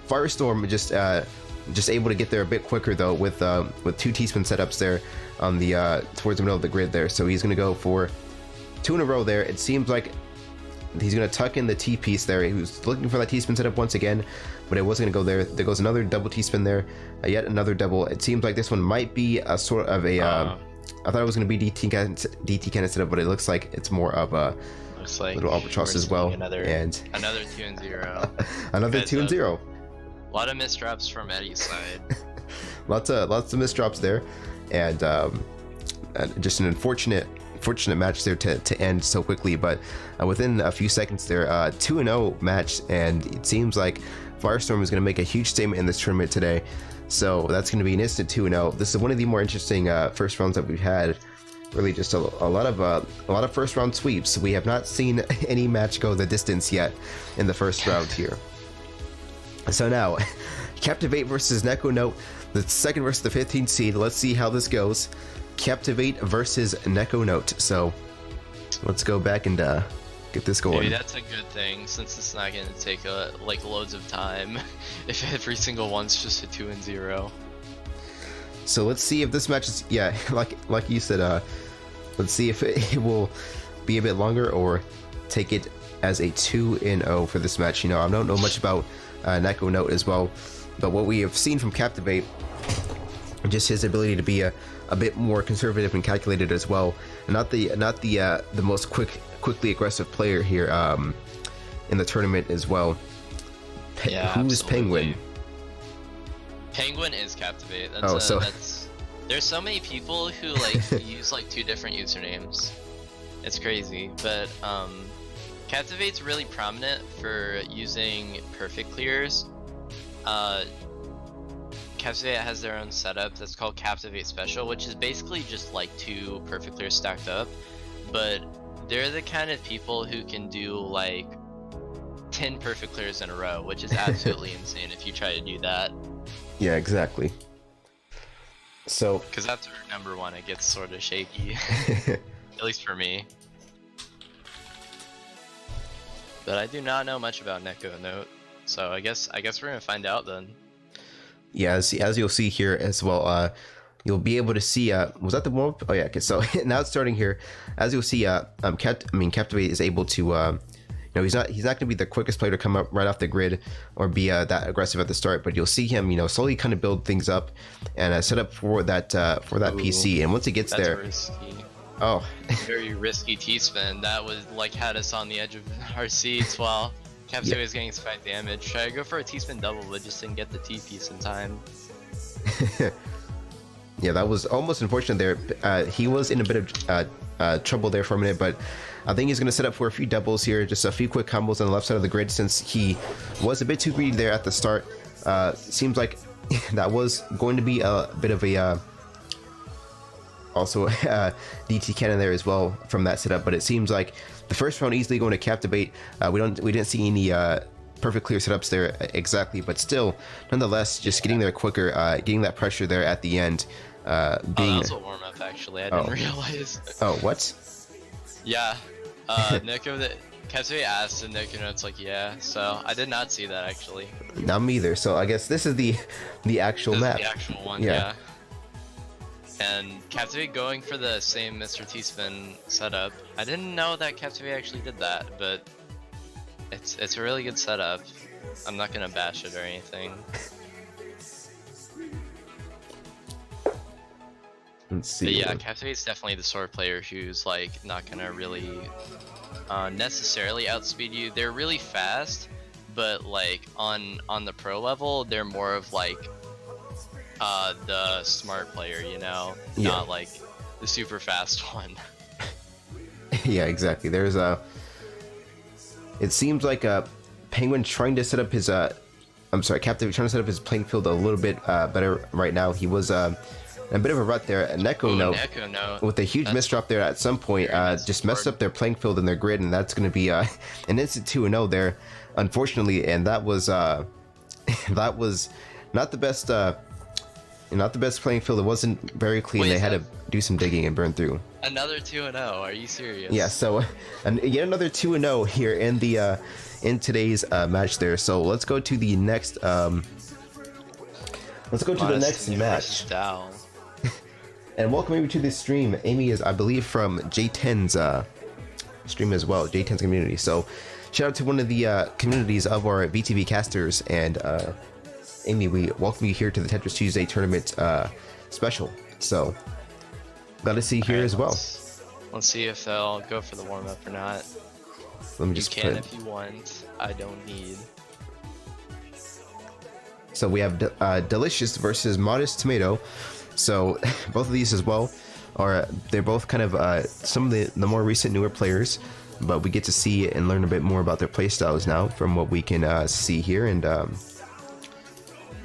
Speaker 1: Firestorm just able to get there a bit quicker though, with 2 T-spin setups there on the towards the middle of the grid there. So he's gonna go for 2 in a row there. It seems like he's gonna tuck in the T piece there. He was looking for that T-spin setup once again, but it wasn't gonna go there. There goes another double T-spin there, yet another double. It seems like this one might be a sort of a. I thought it was gonna be DT cannon setup, but it looks like it's more of a.
Speaker 2: Looks like
Speaker 1: little albatross as well, and
Speaker 2: another 2 and 0.
Speaker 1: Another 2 and 0.
Speaker 2: A lot of misdrops from Eddie's side.
Speaker 1: lots of misdrops there, and just an unfortunate match there to end so quickly. But within a few seconds there, 2-0 match, and it seems like Firestorm is going to make a huge statement in this tournament today. So that's going to be an instant 2-0. This is one of the more interesting first rounds that we've had. Really, just a lot of first round sweeps. We have not seen any match go the distance yet in the first round here. So now, Captivate versus Neko Note, the second versus the 15th seed. Let's see how this goes. Captivate versus Neko Note. So let's go back and get this going.
Speaker 2: Maybe that's a good thing, since it's not going to take like loads of time if every single one's just a 2 and 0.
Speaker 1: So let's see if this match is, yeah, like you said, let's see if it will be a bit longer or take it as a 2-0 for this match. You know, I don't know much about Neko Note as well, but what we have seen from Captivate, just his ability to be a bit more conservative and calculated as well, and not the most quickly aggressive player here in the tournament as well.
Speaker 2: Yeah,
Speaker 1: who's
Speaker 2: absolutely.
Speaker 1: Penguin?
Speaker 2: Penguin is Captivate. There's so many people who like use like 2 different usernames. It's crazy, but Captivate's really prominent for using perfect clears. Captivate has their own setup that's called Captivate Special, which is basically just like 2 perfect clears stacked up, but they're the kind of people who can do like 10 perfect clears in a row, which is absolutely insane if you try to do that.
Speaker 1: Yeah, exactly. So,
Speaker 2: because after number 1, it gets sort of shaky, at least for me. But I do not know much about Neko Note, so I guess we're gonna find out then.
Speaker 1: Yeah, as you'll see here as well, you'll be able to see. Was that the warm up? Oh yeah. Okay, so now it's starting here. As you'll see, Captivate is able to. You know, he's not going to be the quickest player to come up right off the grid or be that aggressive at the start, but you'll see him, you know, slowly kind of build things up and set up for that PC. And once he gets there,
Speaker 2: risky.
Speaker 1: Oh,
Speaker 2: very risky T-spin. That was like had us on the edge of our seats while Captivate was getting 5 damage. Try to go for a T-spin double, but just didn't get the T piece in time.
Speaker 1: Yeah, that was almost unfortunate there. He was in a bit of trouble there for a minute, but I think he's going to set up for a few doubles here, just a few quick combos on the left side of the grid, since he was a bit too greedy there at the start. Seems like that was going to be a bit of a also DT cannon there as well from that setup, but it seems like the first round easily going to Captivate. We didn't see any perfect clear setups there exactly, but still, nonetheless, just getting there quicker, getting that pressure there at the end.
Speaker 2: That was a warm up actually. I didn't realize.
Speaker 1: Oh, what?
Speaker 2: Yeah, Captivate asked and Neko Note's like, yeah. So I did not see that actually.
Speaker 1: Not me either. So I guess this is the actual map.
Speaker 2: The actual one, yeah. And Captivate going for the same Mr. T-spin setup. I didn't know that Captivate actually did that, but it's a really good setup. I'm not gonna bash it or anything.
Speaker 1: Let's see.
Speaker 2: But yeah, Captivate's definitely the sort of player who's like not gonna really necessarily outspeed you. They're really fast, but like on the pro level, they're more of like the smart player, you know, not like the super fast one.
Speaker 1: Yeah, exactly. There's it seems like Penguin trying to set up his Captain trying to set up his playing field a little bit better right now. He was in a bit of a rut there. Neko no with a huge misdrop there at some point just messed up their playing field and their grid, and that's going to be an instant 2-0 there, unfortunately. And that was that was not the best playing field. It wasn't very clean. They had to do some digging and burn through. Another
Speaker 2: 2-0. Are you serious?
Speaker 1: Yeah. So, yet another 2-0 here in the in today's match there. So let's go to the next. Let's go to the next match. And welcome Amy to this stream. Amy is, I believe, from J10's stream as well. J10's community. So shout out to one of the communities of our VTV casters, and Amy, we welcome you here to the Tetris Tuesday tournament special. So, glad to see you here as well.
Speaker 2: Let's see if they'll go for the warm up or not.
Speaker 1: Let me just
Speaker 2: you can if you want. I don't need.
Speaker 1: So we have Delicious versus Modest Tomato. So both of these as well they're both kind of some of the more recent newer players, but we get to see and learn a bit more about their play styles now from what we can see here. And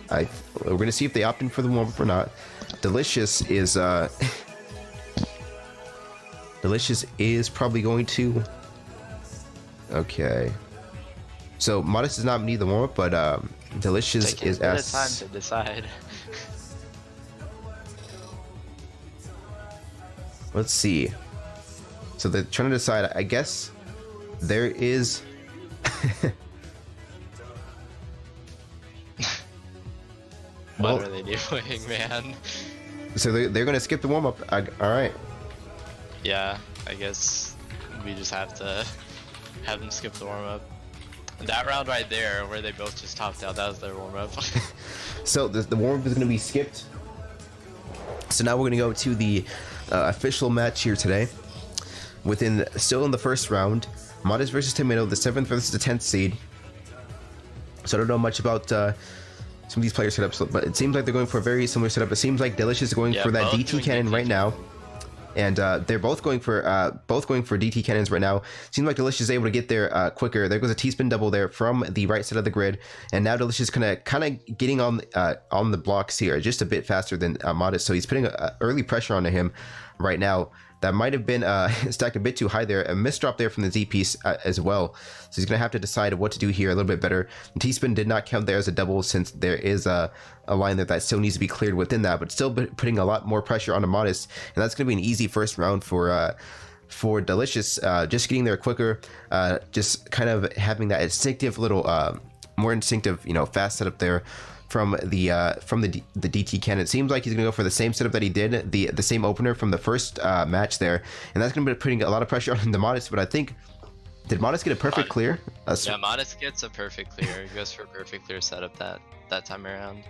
Speaker 1: we're gonna see if they opt in for the warm up or not. Delicious is probably going to. Okay. So Modest does not need the warm up, but Delicious is
Speaker 2: as time to decide.
Speaker 1: Let's see. So they're trying to decide. I guess there is.
Speaker 2: What are they doing, man?
Speaker 1: So they're gonna skip the warm up. All right.
Speaker 2: Yeah, I guess we just have to have them skip the warm up. That round right there, where they both just topped out, that was their warm up.
Speaker 1: So the warm up is gonna be skipped. So now we're gonna go to the official match here today. Still in the first round, Modest versus Tomato, the 7th versus the 10th seed. So I don't know much about some of these player setups, but it seems like they're going for a very similar setup. It seems like Delicious is going for that DT cannon right now, and they're both going for DT cannons right now. Seems like Delicious is able to get there quicker. There goes a T-spin double there from the right side of the grid, and now Delicious kind of getting on the blocks here just a bit faster than Modest. So he's putting early pressure onto him right now. That might have been stacked a bit too high there. A misdrop there from the Z piece as well. So he's going to have to decide what to do here a little bit better. The T-spin did not count there as a double, since there is a line that still needs to be cleared within that, but still putting a lot more pressure on a Modest. And that's going to be an easy first round for Delicious. Just getting there quicker, just kind of having that instinctive little, more instinctive, fast setup there from the DT cannon. It seems like he's gonna go for the same setup that he did, the same opener from the first match there, and that's gonna be putting a lot of pressure on the Modest. But I think, did Modest get a perfect clear?
Speaker 2: Yeah, Modest gets a perfect clear. He goes for a perfect clear setup that time around.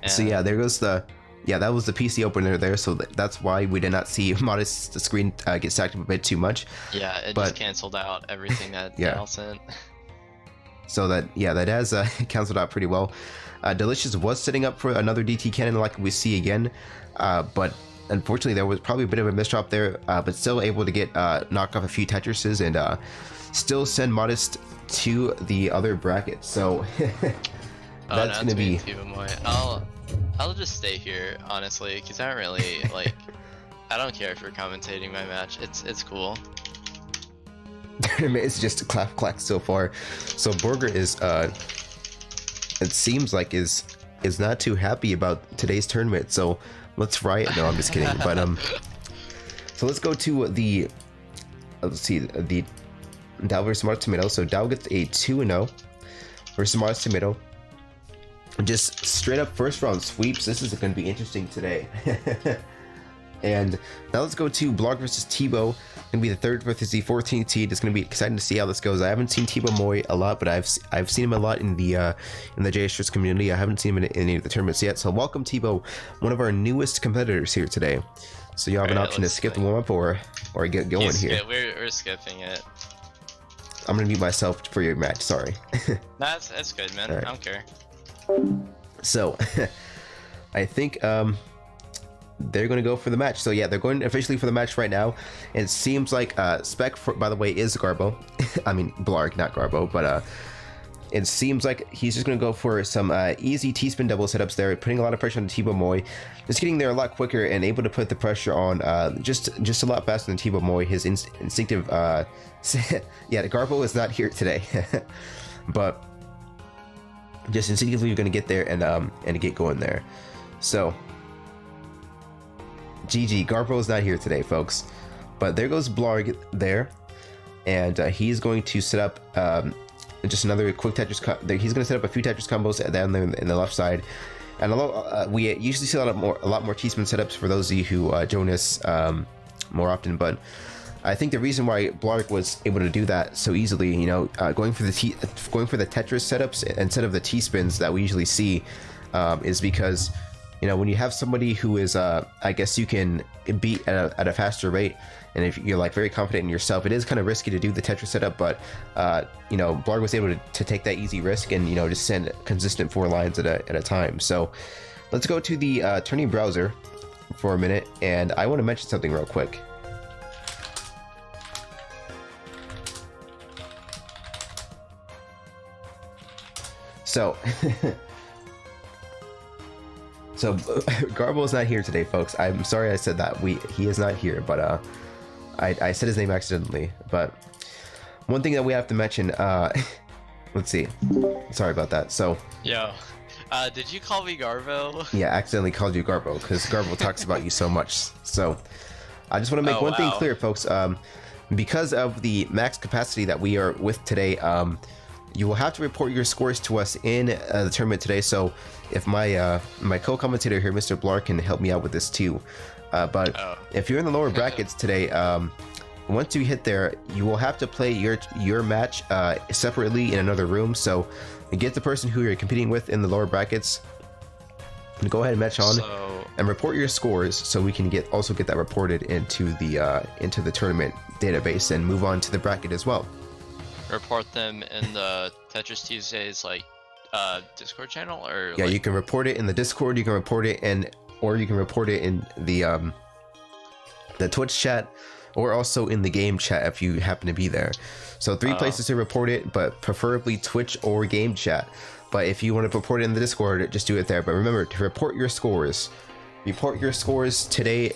Speaker 2: And
Speaker 1: so yeah, there goes that was the PC opener there. So that's why we did not see Modest's screen get stacked up a bit too much.
Speaker 2: Yeah, just canceled out everything that Dal sent.
Speaker 1: So that has canceled out pretty well. Delicious was setting up for another DT cannon like we see again, but unfortunately there was probably a bit of a misdrop there, but still able to get knock off a few Tetrises and still send Modest to the other bracket. So that's going to be...
Speaker 2: I'll just stay here, honestly, because I don't really, I don't care for commentating my match. It's cool.
Speaker 1: It's just a clack so far. So Borger is it seems like is not too happy about today's tournament, so let's riot. No, I'm just kidding. But so let's go to the Dal versus Modest Tomato. So Dal gets a 2-0 versus Modest Tomato. Just straight up first round sweeps. This is going to be interesting today. And now let's go to Blog versus Tebow. Gonna be the 3rd versus the 14th seed. It's gonna be exciting to see how this goes. I haven't seen Tebow Moy a lot, but I've seen him a lot in the JSRS community. I haven't seen him in any of the tournaments yet. So welcome Tebow, one of our newest competitors here today. So you have an option to skip the warm up or get going here.
Speaker 2: We're skipping it.
Speaker 1: I'm gonna mute myself for your match. Sorry.
Speaker 2: That's good, man.
Speaker 1: Right.
Speaker 2: I don't care.
Speaker 1: So, I think they're going to go for the match. So yeah, they're going officially for the match right now. And it seems like Spec, by the way, is Garbo. I mean, Blarg, not Garbo, but it seems like he's just going to go for some easy T-spin double setups there, putting a lot of pressure on T-Bow Moy, just getting there a lot quicker and able to put the pressure on just a lot faster than T-Bow Moy. His instinctive, yeah, Garbo is not here today, but just instinctively you're going to get there and get going there. So GG, Garbo is not here today, folks, but there goes Blarg there, and he's going to set up just another quick Tetris. He's going to set up a few Tetris combos down there in the left side, and although we usually see a lot more T-spin setups for those of you who join us more often, but I think the reason why Blarg was able to do that so easily, you know, going for the Tetris setups instead of the T-spins that we usually see, is because, you know, when you have somebody who is, I guess you can beat at a faster rate, and if you're like very confident in yourself, it is kind of risky to do the Tetris setup, but you know, Blarg was able to take that easy risk and, you know, just send consistent 4 lines at a time. So let's go to the tourney browser for a minute, and I want to mention something real quick. So so Garbo is not here today, folks. I'm sorry I said that. He is not here, but I said his name accidentally. But one thing that we have to mention, let's see. Sorry about that. So
Speaker 2: Yo, did you call me Garbo?
Speaker 1: yeah, I accidentally called you Garbo because Garbo talks about you so much. So I just want to make one thing clear, folks. Because of the max capacity that we are with today, you will have to report your scores to us in the tournament today. So if my co-commentator here, Mr. Blarg, can help me out with this too. But if you're in the lower brackets today, once you hit there, you will have to play your match separately in another room. So get the person who you're competing with in the lower brackets and go ahead and match on and report your scores, so we can also get that reported into the tournament database and move on to the bracket as well.
Speaker 2: Report them in the Tetris Tuesdays Discord channel, or
Speaker 1: yeah, you can report it in the Discord. You can report it or you can report it in the Twitch chat, or also in the game chat if you happen to be there. So 3 places to report it, but preferably Twitch or game chat. But if you want to report it in the Discord, just do it there. But remember to report your scores. Report your scores today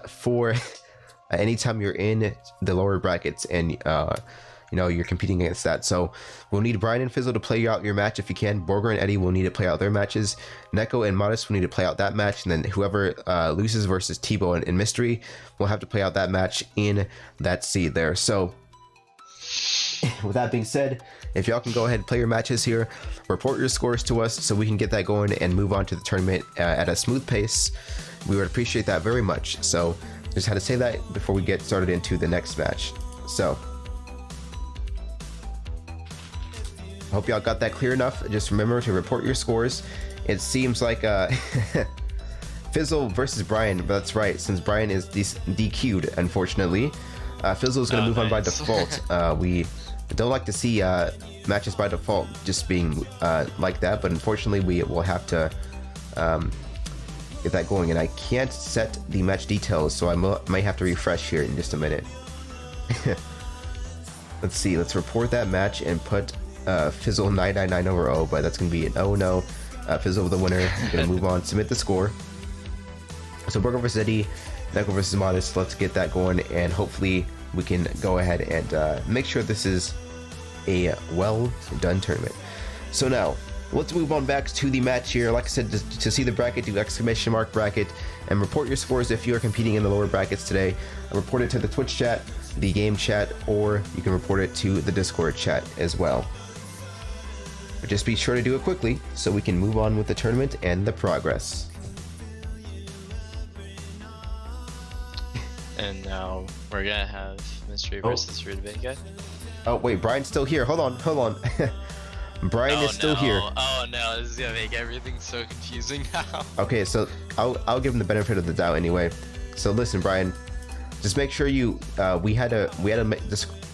Speaker 1: for anytime you're in the lower brackets and you know, you're competing against that. So we'll need Brian and Fizzle to play out your match if you can. Borger and Eddie will need to play out their matches. Neko and Modest will need to play out that match. And then whoever loses versus T-Bow and Mystery will have to play out that match in that seed there. So with that being said, if y'all can go ahead and play your matches here, report your scores to us so we can get that going and move on to the tournament at a smooth pace. We would appreciate that very much. So just had to say that before we get started into the next match. So hope y'all got that clear enough. Just remember to report your scores. It seems like Fizzle versus Brian, but that's right, since Brian is DQ'd, unfortunately. Fizzle is going to move on by default. We don't like to see matches by default just being like that, but unfortunately we will have to get that going, and I can't set the match details, so I might have to refresh here in just a minute. Let's see, let's report that match and put Fizzle 999 over O, but that's going to be an oh no. Fizzle the winner. Going to move on, submit the score. So Burger versus Eddie, Neko versus Modest. Let's get that going, and hopefully we can go ahead and make sure this is a well done tournament. So now let's move on back to the match here. Like I said, to see the bracket, do exclamation mark bracket and report your scores if you are competing in the lower brackets today. Report it to the Twitch chat, the game chat, or you can report it to the Discord chat as well. But just be sure to do it quickly so we can move on with the tournament and the progress.
Speaker 2: And now we're gonna have Mystery versus Rutabaga.
Speaker 1: Oh wait, Brian's still here. Hold on. Brian is still here.
Speaker 2: Oh no, this is gonna make everything so confusing now.
Speaker 1: Okay, so I'll give him the benefit of the doubt anyway. So listen, Brian, just make sure you we had to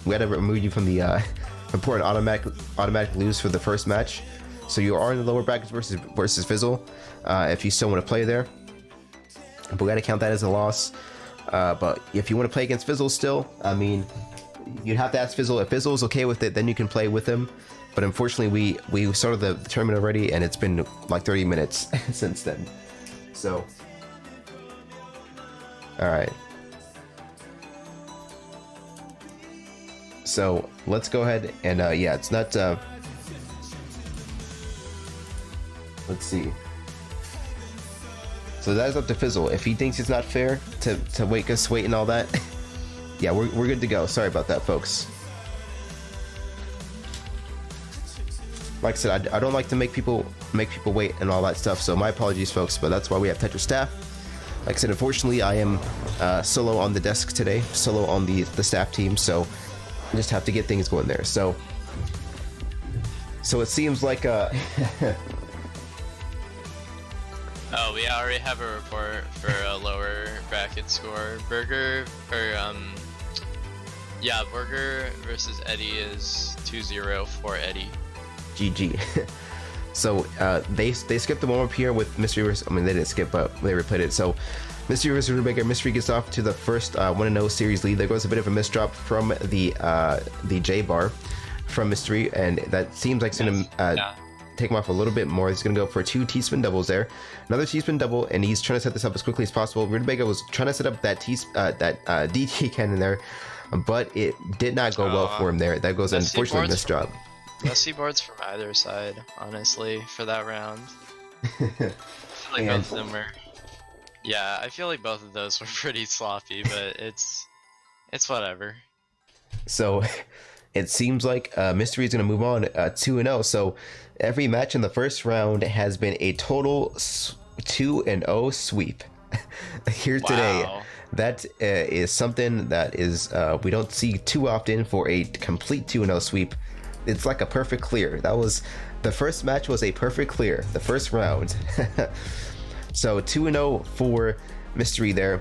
Speaker 1: remove you from the report an automatic lose for the first match. So you are in the lower brackets versus Fizzle, if you still want to play there. But we got to count that as a loss. But if you want to play against Fizzle still, I mean, you'd have to ask Fizzle. If Fizzle is okay with it, then you can play with him. But unfortunately, we started the tournament already, and it's been like 30 minutes since then. So, all right. So let's go ahead and yeah, it's not. Let's see. So that's up to Fizzle. If he thinks it's not fair to make us wait and all that, yeah, we're good to go. Sorry about that, folks. Like I said, I don't like to make people wait and all that stuff. So my apologies, folks. But that's why we have Tetris staff. Like I said, unfortunately, I am solo on the desk today, solo on the staff team. So I just have to get things going there. So it seems like
Speaker 2: Oh, we already have a report for a lower bracket score. Burger versus Eddie is 2-0 for Eddie.
Speaker 1: GG. So they skipped the warm up here with Mystery versus, I mean, they didn't skip, but they replayed it. So Mystery versus Rutabaga. Mystery gets off to the first 1-0 series lead. There goes a bit of a misdrop from the J bar from Mystery, and that seems like it's gonna take him off a little bit more. He's gonna go for 2 T-spin doubles there, another T-spin double, and he's trying to set this up as quickly as possible. Rutabaga was trying to set up that DT cannon there, but it did not go well for him there. That goes unfortunately misdrop.
Speaker 2: Messy boards from either side, honestly, for that round. I feel like both of them were. Yeah, I feel like both of those were pretty sloppy, but it's whatever. So
Speaker 1: it seems like Mystery is going to move on 2-0. So every match in the first round has been a total 2-0 sweep here today. That is something that is we don't see too often for a complete 2-0 sweep. It's like a perfect clear. That was the first match, was a perfect clear, the first round. So 2-0 for Mystery there,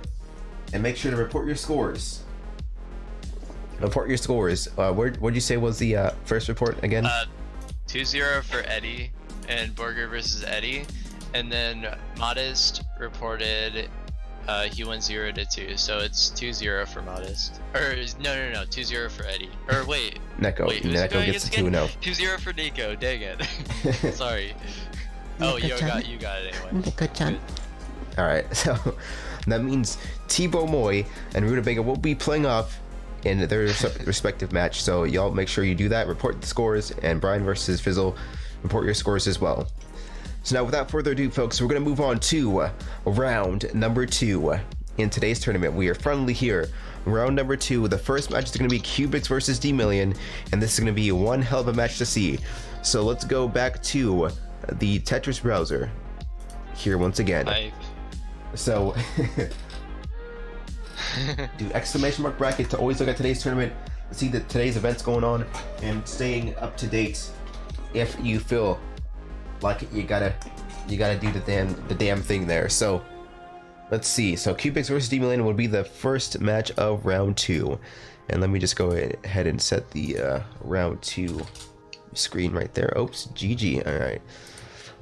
Speaker 1: and make sure to report your scores. Report your scores. What'd you say was the first report again?
Speaker 2: 2-0 for Eddie and Burger versus Eddie, and then Modest reported he went 0-2, so it's 2-0 for Modest. Or no, 2-0 for Eddie. Or wait,
Speaker 1: Neko gets the 2-0.
Speaker 2: 2-0 for Nico. Dang it. Sorry. Oh, you got it anyway.
Speaker 4: Nico-chan.
Speaker 1: All right, so that means T-Bo Moy and Rutabaga will be playing off in their respective match. So y'all make sure you do that. Report the scores, and Brian versus Fizzle, report your scores as well. So now, without further ado, folks, we're going to move on to round number 2 in today's tournament. We are finally here. Round number 2. The first match is going to be Cubics versus D-Million, and this is going to be one hell of a match to see. So let's go back to the Tetris browser here once again. So do exclamation mark bracket to always look at today's tournament, see that today's events going on, and staying up to date if you feel like you gotta do the damn thing there. So let's see. So Cubics versus D-Million would be the first match of round 2, and let me just go ahead and set the round 2 screen right there. Oops, GG. All right.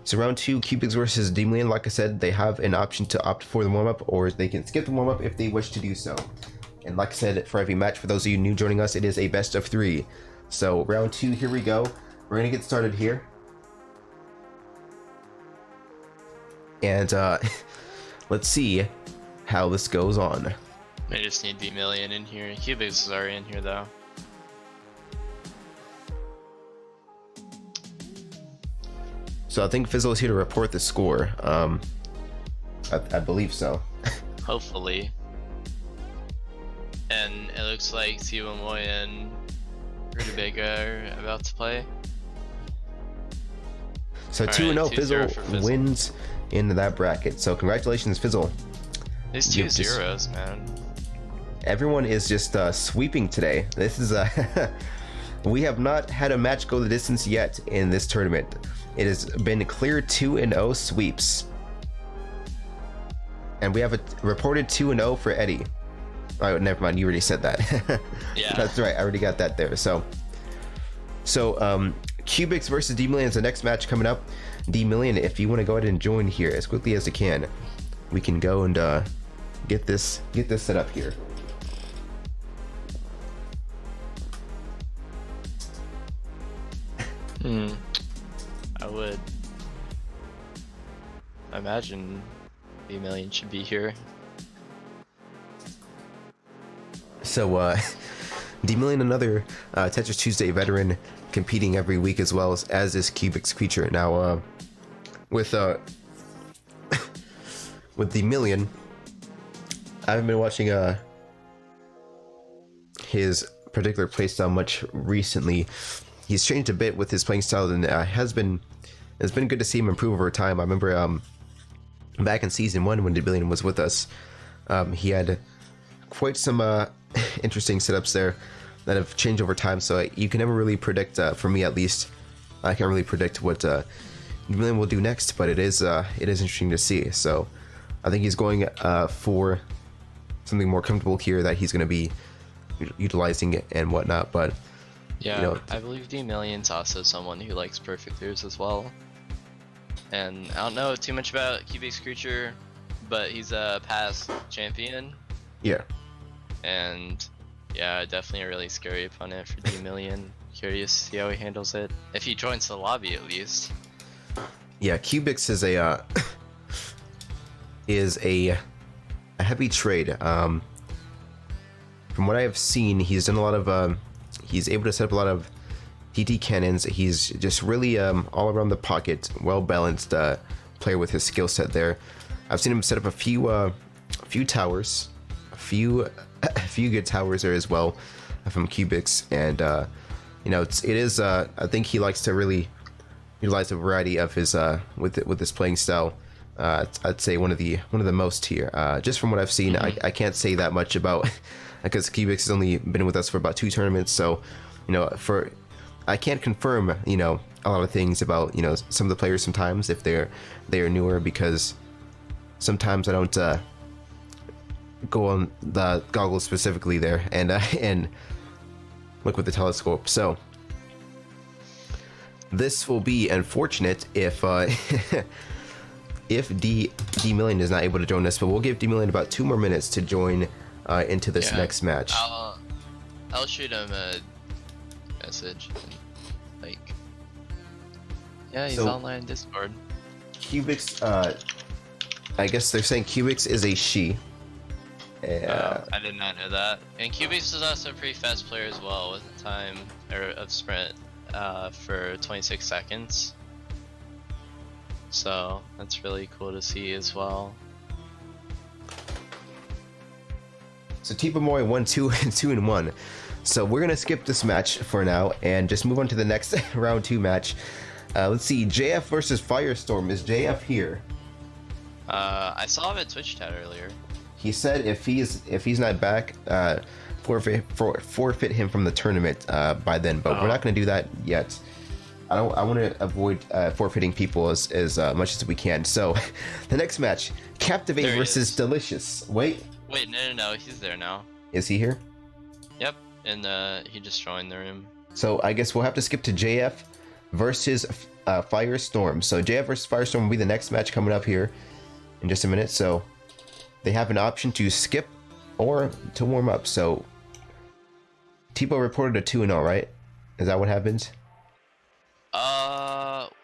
Speaker 1: So round 2, Cubics versus D-Million. Like I said, they have an option to opt for the warm-up, or they can skip the warm-up if they wish to do so. And like I said, for every match, for those of you new joining us, it is a best of 3. So round 2, here we go. We're gonna get started here. And let's see how this goes on.
Speaker 2: I just need D-Million in here. Cubics is already in here though.
Speaker 1: So I think Fizzle is here to report the score. I believe so.
Speaker 2: Hopefully. And it looks like T-Bo Moy and Rutabaga are about to play.
Speaker 1: So 2-0, Fizzle wins into that bracket. So congratulations, Fizzle.
Speaker 2: There's 2 zeros, man.
Speaker 1: Everyone is just sweeping today. This is we have not had a match go the distance yet in this tournament. It has been clear 2-0 sweeps. And we have a reported 2-0 for Eddie. Oh, never mind. You already said that.
Speaker 2: Yeah.
Speaker 1: That's right. I already got that there. So So Cubics versus D-Million is the next match coming up. D-Million, if you want to go ahead and join here as quickly as you can, we can go and get this set up here.
Speaker 2: I would imagine D-Million should be here.
Speaker 1: So D-Million, another Tetris Tuesday veteran, competing every week as well as this Cubics creature. Now with D-Million, I haven't been watching his particular playstyle much recently. He's changed a bit with his playing style, and it's been good to see him improve over time. I remember back in season 1 when D-Million was with us, he had quite some interesting setups there that have changed over time. So you can never really predict, for me at least, I can't really predict what D-Million will do next. But it is interesting to see. So I think he's going for something more comfortable here that he's going to be utilizing and whatnot. But
Speaker 2: yeah,
Speaker 1: you know,
Speaker 2: I believe D-Million's also someone who likes perfect clears as well. And I don't know too much about Cubics creature, but he's a past champion.
Speaker 1: Yeah.
Speaker 2: And yeah, definitely a really scary opponent for D-Million. Curious to see how he handles it. If he joins the lobby at least.
Speaker 1: Yeah, Cubics is a heavy trade. From what I have seen, he's done a lot of he's able to set up a lot of DT cannons. He's just really all around the pocket, well balanced player with his skill set there. I've seen him set up a few towers, a few good towers there as well from Cubics, and you know, it is I think he likes to really utilize a variety of his with his playing style. I'd say one of the most here, just from what I've seen. I can't say that much about because Cubics has only been with us for about 2 tournaments, so you know, I can't confirm, you know, a lot of things about, you know, some of the players sometimes if they are newer, because sometimes I don't go on the goggles specifically there and look with the telescope. So this will be unfortunate if if D-Million is not able to join us, but we'll give D-Million about 2 more minutes to join into this next match.
Speaker 2: I'll shoot him a message. Like, yeah, he's online in Discord.
Speaker 1: Cubics, I guess they're saying Cubics is a she.
Speaker 2: I did not know that. And Cubics is also a pretty fast player as well, with a time of sprint for 26 seconds. So that's really cool to see as well.
Speaker 1: So Tipa Moy 1-2 and 2-1. So we're gonna skip this match for now and just move on to the next round 2 match. Let's see, JF versus Firestorm. Is JF here?
Speaker 2: I saw him at Twitch chat earlier.
Speaker 1: He said if he's not back, forfeit him from the tournament by then. But we're not gonna do that yet. I want to avoid forfeiting people as much as we can. So the next match, Captivate versus Delicious. Wait,
Speaker 2: no, he's there now.
Speaker 1: Is he here?
Speaker 2: Yep, and he just joined the room.
Speaker 1: So I guess we'll have to skip to JF versus Firestorm. So JF versus Firestorm will be the next match coming up here in just a minute. So they have an option to skip or to warm up. So Tipo reported a 2-0, right? Is that what happens?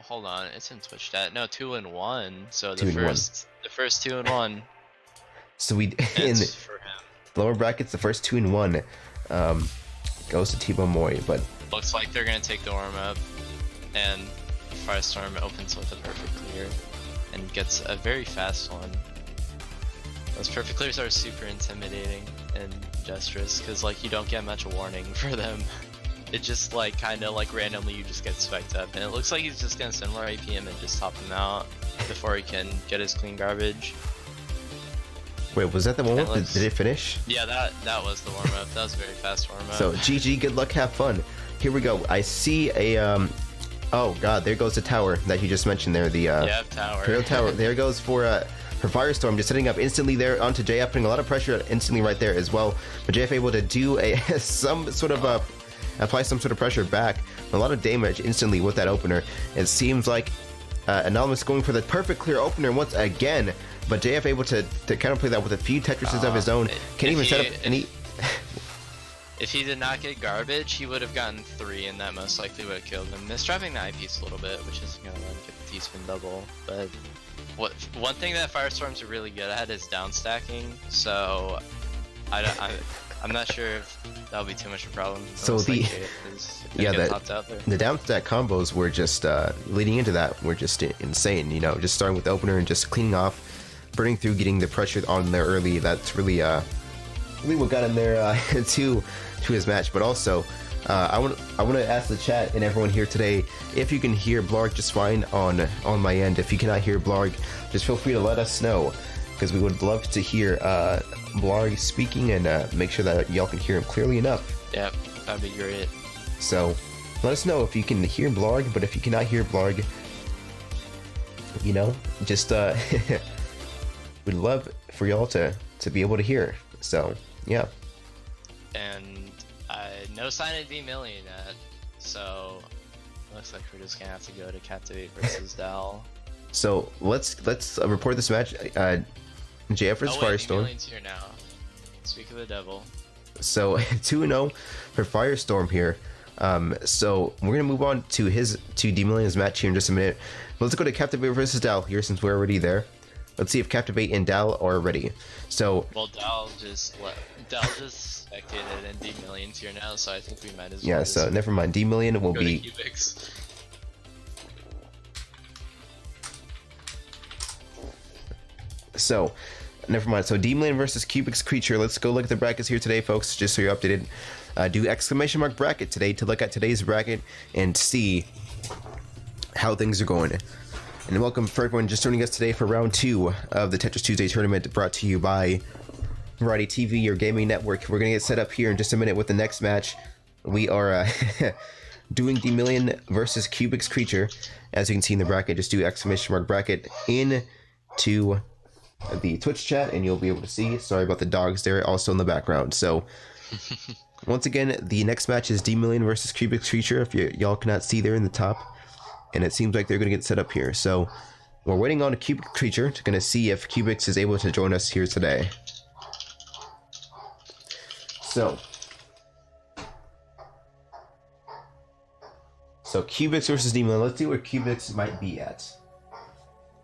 Speaker 2: Hold on, it's in Twitch chat. No, 2-1. So the
Speaker 1: 2-1.
Speaker 2: the first 2-1.
Speaker 1: So we in the
Speaker 2: for him.
Speaker 1: lower brackets, the first 2-1 goes to Tibo Moy, but
Speaker 2: Looks like they're gonna take the warm up, and Firestorm opens with a perfect clear and gets a very fast one. Those perfect clears are super intimidating and gestureous because like you don't get much warning for them. It just like kind of like randomly you just get spiked up, and it looks like he's just gonna similar APM and just top him out before he can get his clean garbage.
Speaker 1: wait, was that the warm up? Did it finish?
Speaker 2: Yeah, that was the warm up. That was a very fast warm up.
Speaker 1: So GG, good luck, have fun. Here we go. I see a oh god, there goes the tower that you just mentioned there. The
Speaker 2: tower.
Speaker 1: Imperial tower. There goes for Firestorm, just setting up instantly there onto JF, putting a lot of pressure instantly right there as well. But JF able to do some sort of apply some sort of pressure back. A lot of damage instantly with that opener. It seems like Anomalous going for the perfect clear opener once again, but JF able to kind of play that with a few Tetrises of his own. Can't even set up any...
Speaker 2: If he did not get garbage, he would have gotten 3, and that most likely would have killed him. Misdropping the eyepiece a little bit, which isn't going to let him get the T-spin double. But one thing that Firestorms are really good at is down stacking, so I'm not sure if that'll be too much of a problem.
Speaker 1: So the down stack combos were just leading into that were just insane. You know, just starting with the opener and just cleaning off, burning through, getting the pressure on there early. That's really what got him there to his match. But also, I want to ask the chat and everyone here today if you can hear Blarg just fine on my end. If you cannot hear Blarg, just feel free to let us know, because we would love to hear Blarg speaking and make sure that y'all can hear him clearly enough.
Speaker 2: Yep, that'd be great.
Speaker 1: So let us know if you can hear Blarg, but if you cannot hear Blarg, you know, just we'd love for y'all to be able to hear. So yeah.
Speaker 2: And no sign of D-Million yet, so looks like we're just gonna have to go to Captivate versus Dal.
Speaker 1: So let's report this match. JF versus Firestorm.
Speaker 2: D-Million's here now. Speak of the devil.
Speaker 1: So 2-0 for Firestorm here. So we're gonna move on to D-Million's match here in just a minute. Let's go to Captivate versus Dal here, since we're already there. Let's see if Captivate and Dal are ready. So
Speaker 2: well, Dal just spectated, and D-Million's here now, so I think we might as well.
Speaker 1: Yeah, so never mind. D-Million will be.
Speaker 2: Cubics.
Speaker 1: So, never mind. So D-Million versus Cubics Creature. Let's go look at the brackets here today, folks, just so you're updated. Do exclamation mark bracket today to look at today's bracket and see how things are going. And welcome for everyone just joining us today for round 2 of the Tetris Tuesday tournament, brought to you by Variety TV, your gaming network. We're going to get set up here in just a minute with the next match. We are doing D-Million versus Cubics Creature. As you can see in the bracket, just do exclamation mark bracket into the Twitch chat and you'll be able to see. Sorry about the dogs there also in the background. So once again, the next match is D-Million versus Cubics Creature, if y'all cannot see there in the top. And it seems like they're going to get set up here. So we're waiting on a Cubic Creature to to see if Cubics is able to join us here today. So Cubics versus D-Million. Let's see where Cubics might be at.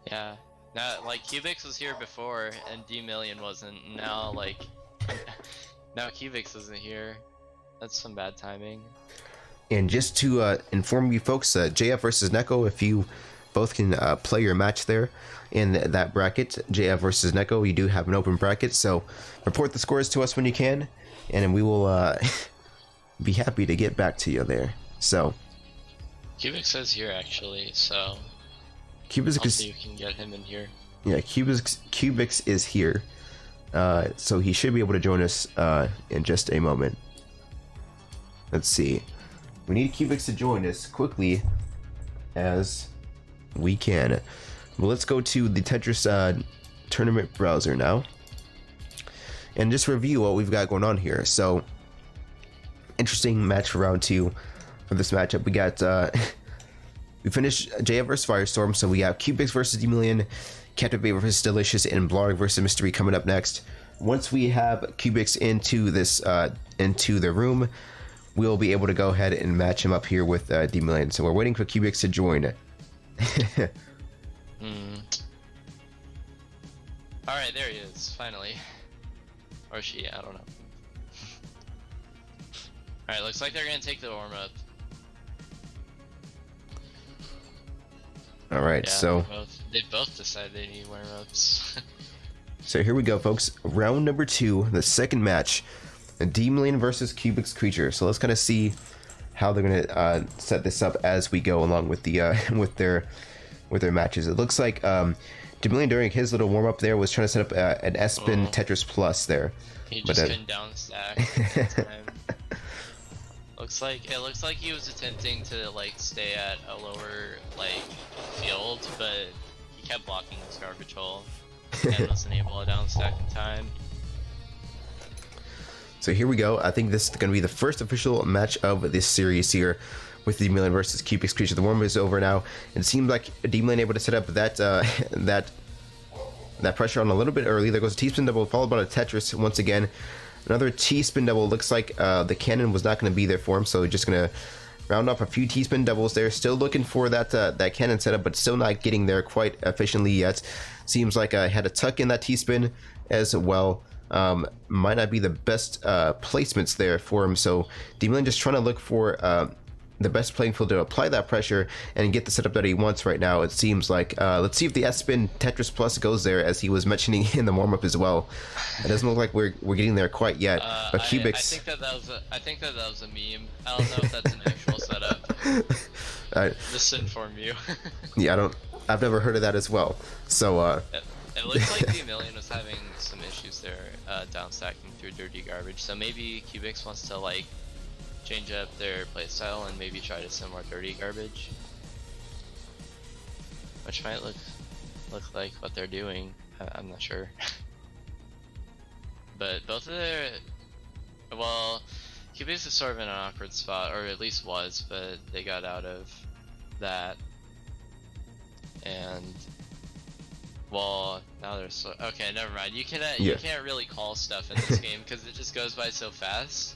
Speaker 2: Yeah. Now, like, Cubics was here before, and D-Million wasn't. Now, like, now Cubics isn't here. That's some bad timing.
Speaker 1: And just to inform you folks, JF versus Neko, if you both can play your match there in that bracket, JF versus Neko, you do have an open bracket, so report the scores to us when you can, and we will be happy to get back to you there. So
Speaker 2: Cubics is here actually, so
Speaker 1: Cubics,
Speaker 2: you can get him in here.
Speaker 1: Yeah, Cubics is here, so he should be able to join us in just a moment. Let's see. We need Cubics to join us quickly as we can. Well, let's go to the Tetris tournament browser now and just review what we've got going on here. So, interesting match for round 2 for this matchup. We got we finished JF versus Firestorm, so we have Cubics versus D-Million, Captivate versus Delicious, and Blarg versus Mystery coming up next. Once we have Cubics into this into the room, we'll be able to go ahead and match him up here with D-Million. So we're waiting for Cubics to join.
Speaker 2: Alright, there he is, finally. Or she, I don't know. Alright, looks like they're gonna take the warm-up.
Speaker 1: Alright,
Speaker 2: yeah,
Speaker 1: so
Speaker 2: they both decide they need warm-ups.
Speaker 1: So here we go, folks. Round number 2, the second match. D-Million versus Cubics Creature. So let's kind of see how they're gonna set this up as we go along with the with their matches. It looks like D-Million during his little warm up there was trying to set up an S-Spin Tetris Plus there.
Speaker 2: He just couldn't down stack. It looks like he was attempting to like stay at a lower like field, but he kept blocking this garbage hole and wasn't able to down stack in time.
Speaker 1: So here we go. I think this is going to be the first official match of this series here with D-Million versus Cubix Creature. The warm is over now. It seems like D-Million able to set up that that pressure on a little bit early. There goes a T-spin double followed by a Tetris once again. Another T-spin double. Looks like the cannon was not going to be there for him, so just going to round off a few T-spin doubles there. Still looking for that cannon setup, but still not getting there quite efficiently yet. Seems like I had to tuck in that T-spin as well. Might not be the best placements there for him, so D-Million just trying to look for the best playing field to apply that pressure and get the setup that he wants right now. It seems like let's see if the S-spin Tetris Plus goes there, as he was mentioning in the warm-up as well. It doesn't look like we're getting there quite yet, but Cubix...
Speaker 2: I think that was a meme. I don't know if that's an actual setup. Just to inform you.
Speaker 1: Yeah, I've never heard of that as well, so
Speaker 2: it looks like D-Million was having some issues there, down stacking through dirty garbage, so maybe Cubix wants to like change up their playstyle and maybe try to send more dirty garbage, which might look like what they're doing. I'm not sure. But both of their, well, Cubix is sort of in an awkward spot, or at least was, but they got out of that, and well, now they're so okay. Never mind. You can't really call stuff in this game because it just goes by so fast.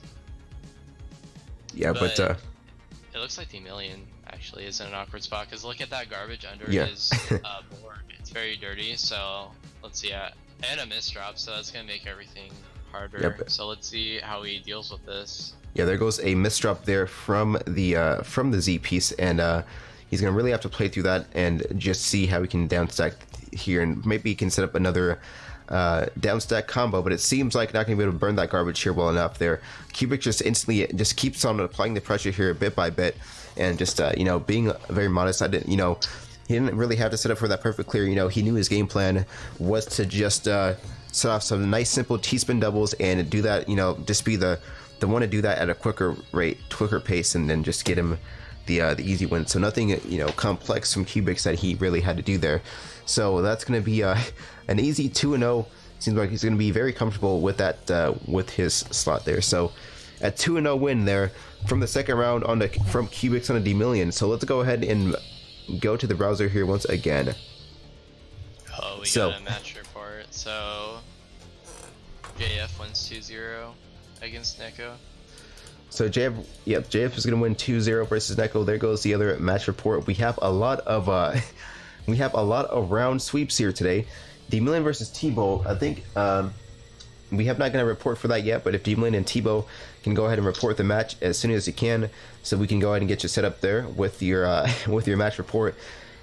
Speaker 1: Yeah, but
Speaker 2: it looks like D-Million actually is in an awkward spot because look at that garbage under his board. It's very dirty. So let's see, and a misdrop, so that's gonna make everything harder. Yep. So let's see how he deals with this.
Speaker 1: Yeah, there goes a misdrop there from the Z piece, and he's gonna really have to play through that and just see how he can downstack here, and maybe he can set up another downstack combo, but it seems like not going to be able to burn that garbage here well enough there. Cubix just instantly just keeps on applying the pressure here bit by bit, and just being very modest. He didn't really have to set up for that perfect clear. He knew his game plan was to just set off some nice simple T-spin doubles and do that, just be the one to do that at a quicker pace, and then just get him the easy win. So nothing complex from Cubix that he really had to do there. So that's going to be an easy 2-0. Seems like he's going to be very comfortable with that with his slot there. So a 2-0 win there from the second round from Cubix on a D-Million. So let's go ahead and go to the browser here once again.
Speaker 2: Oh, we got a match report. So JF wins 2-0 against Neko.
Speaker 1: So JF is going to win 2-0 versus Neko. There goes the other match report. We have a lot of round sweeps here today. D-Million versus T-Bow. I think we have not going to report for that yet, but if D-Million and T-Bow can go ahead and report the match as soon as you can, so we can go ahead and get you set up there with your match report,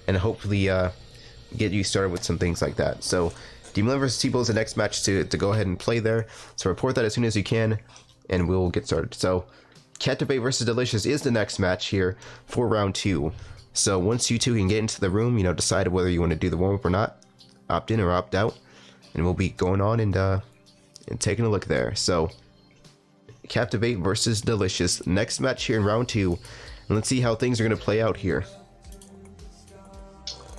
Speaker 1: and hopefully get you started with some things like that. So D-Million versus T-Bow is the next match to go ahead and play there. So report that as soon as you can, and we'll get started. So Captivate versus Delicious is the next match here for round 2. So once you two can get into the room, decide whether you want to do the warm-up or not, opt in or opt out, and we'll be going on and taking a look there. So Captivate versus Delicious, next match here in round 2, and let's see how things are going to play out here.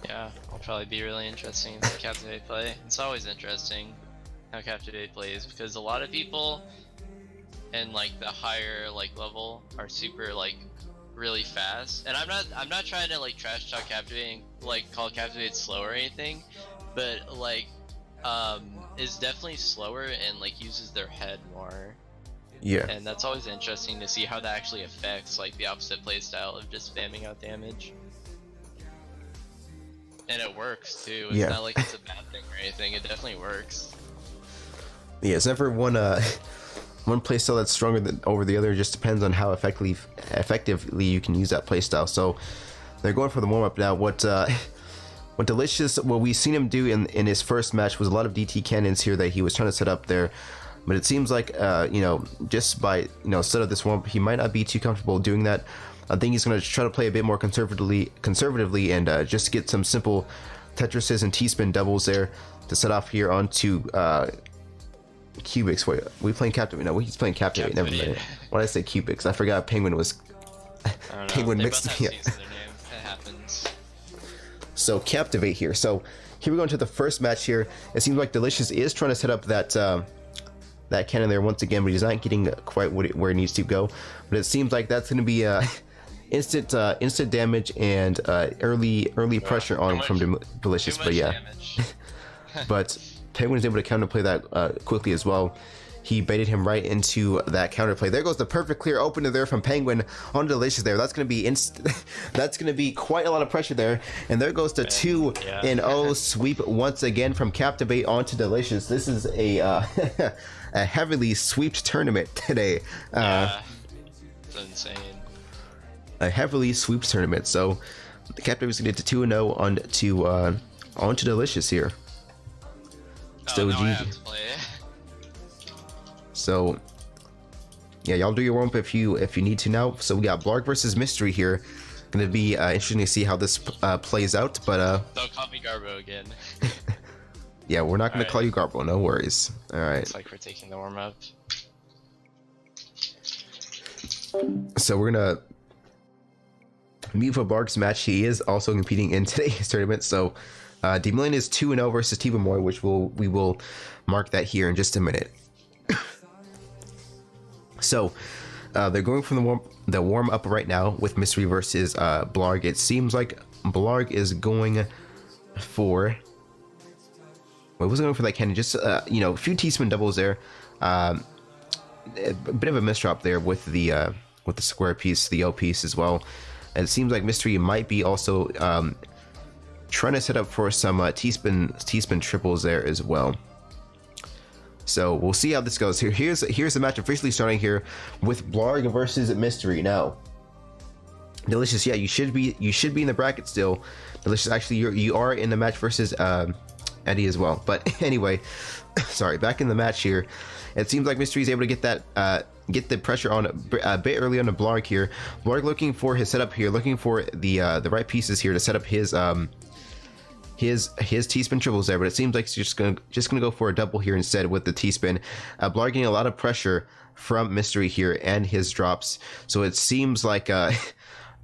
Speaker 2: Yeah, it'll probably be really interesting to Captivate play. It's always interesting how Captivate plays because a lot of people in like the higher level are super really fast, and I'm not trying to trash talk Captivate and call Captivate slow or anything, but is definitely slower and uses their head more.
Speaker 1: Yeah,
Speaker 2: and that's always interesting to see how that actually affects the opposite playstyle of just spamming out damage. And it works too. It's not like it's a bad thing or anything. It definitely works.
Speaker 1: Yeah, it's never one playstyle that's stronger than over the other. It just depends on how effectively you can use that playstyle. So they're going for the warm-up now. What Delicious, what we've seen him do in his first match was a lot of DT cannons here that he was trying to set up there. But it seems like just by set up this warm-up, he might not be too comfortable doing that. I think he's going to try to play a bit more conservatively and just get some simple Tetrises and T-spin doubles there to set off here onto Cubix. Wait, are we playing Captivate? No, he's playing Captivate. Never mind. Why did I say Cubix? I forgot Penguin was. Penguin mixed me up.
Speaker 2: It happens.
Speaker 1: So Captivate here. So here we go into the first match here. It seems like Delicious is trying to set up that that cannon there once again, but he's not getting quite where it needs to go. But it seems like that's going to be instant damage and early pressure on from Delicious. But yeah, but Penguin is able to counterplay that quickly as well. He baited him right into that counterplay. There goes the perfect clear opener there from Penguin on Delicious there. That's going to be that's going to be quite a lot of pressure there. And there goes the 2-0 sweep once again from Captivate onto Delicious. This is a a heavily sweeped tournament today.
Speaker 2: It's insane.
Speaker 1: A heavily sweeped tournament. So the Captivate is going to get to 2-0 onto Delicious here. So GG. So yeah, y'all do your warm up if you need to now. So we got Blarg versus Mystery here. Gonna be interesting to see how this plays out. But
Speaker 2: don't call me Garbo again.
Speaker 1: Yeah, we're not gonna call you Garbo. No worries. All right.
Speaker 2: It's like we're taking the warm up.
Speaker 1: So we're gonna mute for Blarg's match. He is also competing in today's tournament. So D-Million is 2-0 versus Tiba Moy, which we will mark that here in just a minute. So they're going from the warm up right now with Mystery versus Blarg. It seems like Blarg is going for wasn't going for that cannon, just a few T-spin doubles there. A bit of a misdrop there with the square piece, the L piece as well. And it seems like Mystery might be also trying to set up for some T-spin triples there as well. So we'll see how this goes. Here's the match officially starting here with Blarg versus Mystery. Now, Delicious, yeah, you should be in the bracket still. Delicious, actually, you are in the match versus Eddie as well. But anyway, sorry, back in the match here. It seems like Mystery is able to get that get the pressure on a bit early on the Blarg here. Blarg looking for his setup here, looking for the right pieces here to set up his T-spin triples there, but it seems like he's just gonna go for a double here instead with the T-spin. Blarg getting a lot of pressure from Mystery here and his drops, so it seems like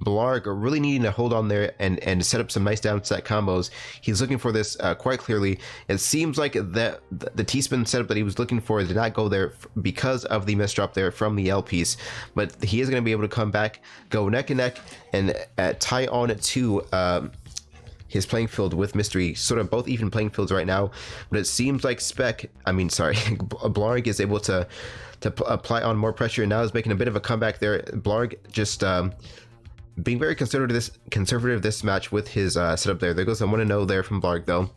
Speaker 1: Blarg really needing to hold on there and set up some nice down set combos. He's looking for this quite clearly. It seems like the T-spin setup that he was looking for did not go there because of the misdrop there from the L piece, but he is going to be able to come back, go neck and neck, and tie on to his playing field with Mystery, sort of both even playing fields right now. But it seems like Blarg is able to apply on more pressure, and now is making a bit of a comeback there. Blarg just being very conservative this match with his setup there. There goes a 1-0 there from Blarg though.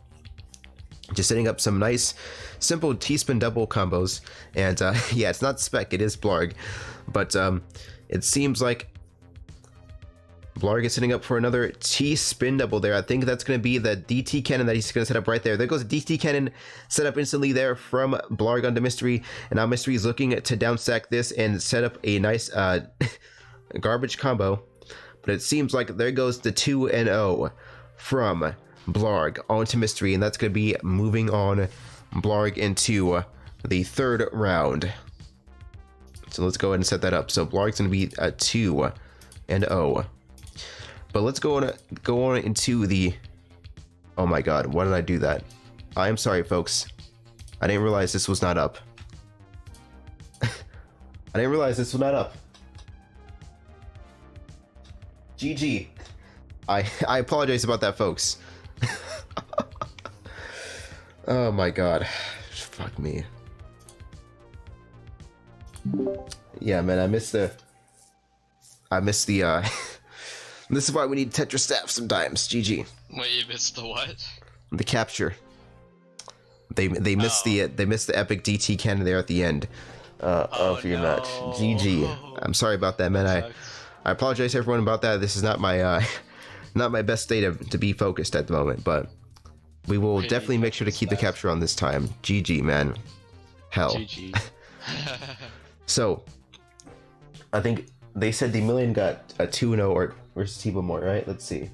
Speaker 1: Just setting up some nice simple T-spin double combos, and yeah, it's not Spec, it is Blarg, but it seems like Blarg is setting up for another T-spin double there. I think that's going to be the DT cannon that he's going to set up right there. There goes the DT cannon set up instantly there from Blarg onto Mystery. And now Mystery is looking to downstack this and set up a nice garbage combo. But it seems like there goes the 2-0 from Blarg onto Mystery. And that's going to be moving on Blarg into the third round. So let's go ahead and set that up. So Blarg's going to be a 2-0. But let's go on into the... Oh my god, why did I do that? I am sorry, folks. I didn't realize this was not up. I didn't realize this was not up. GG. I apologize about that, folks. Oh my god. Fuck me. Yeah, man, I missed the this is why we need Tetris staff sometimes. GG.
Speaker 2: Wait, you missed the what?
Speaker 1: The capture. They missed the epic DT cannon there at the end of your match. GG. I'm sorry about that, man. I apologize to everyone about that. This is not my not my best state to be focused at the moment, but we will definitely make sure to keep the capture on this time. GG, man. Hell.
Speaker 2: GG.
Speaker 1: So, I think they said D-Million got a 2-0 or versus Tebow more, right? Let's see.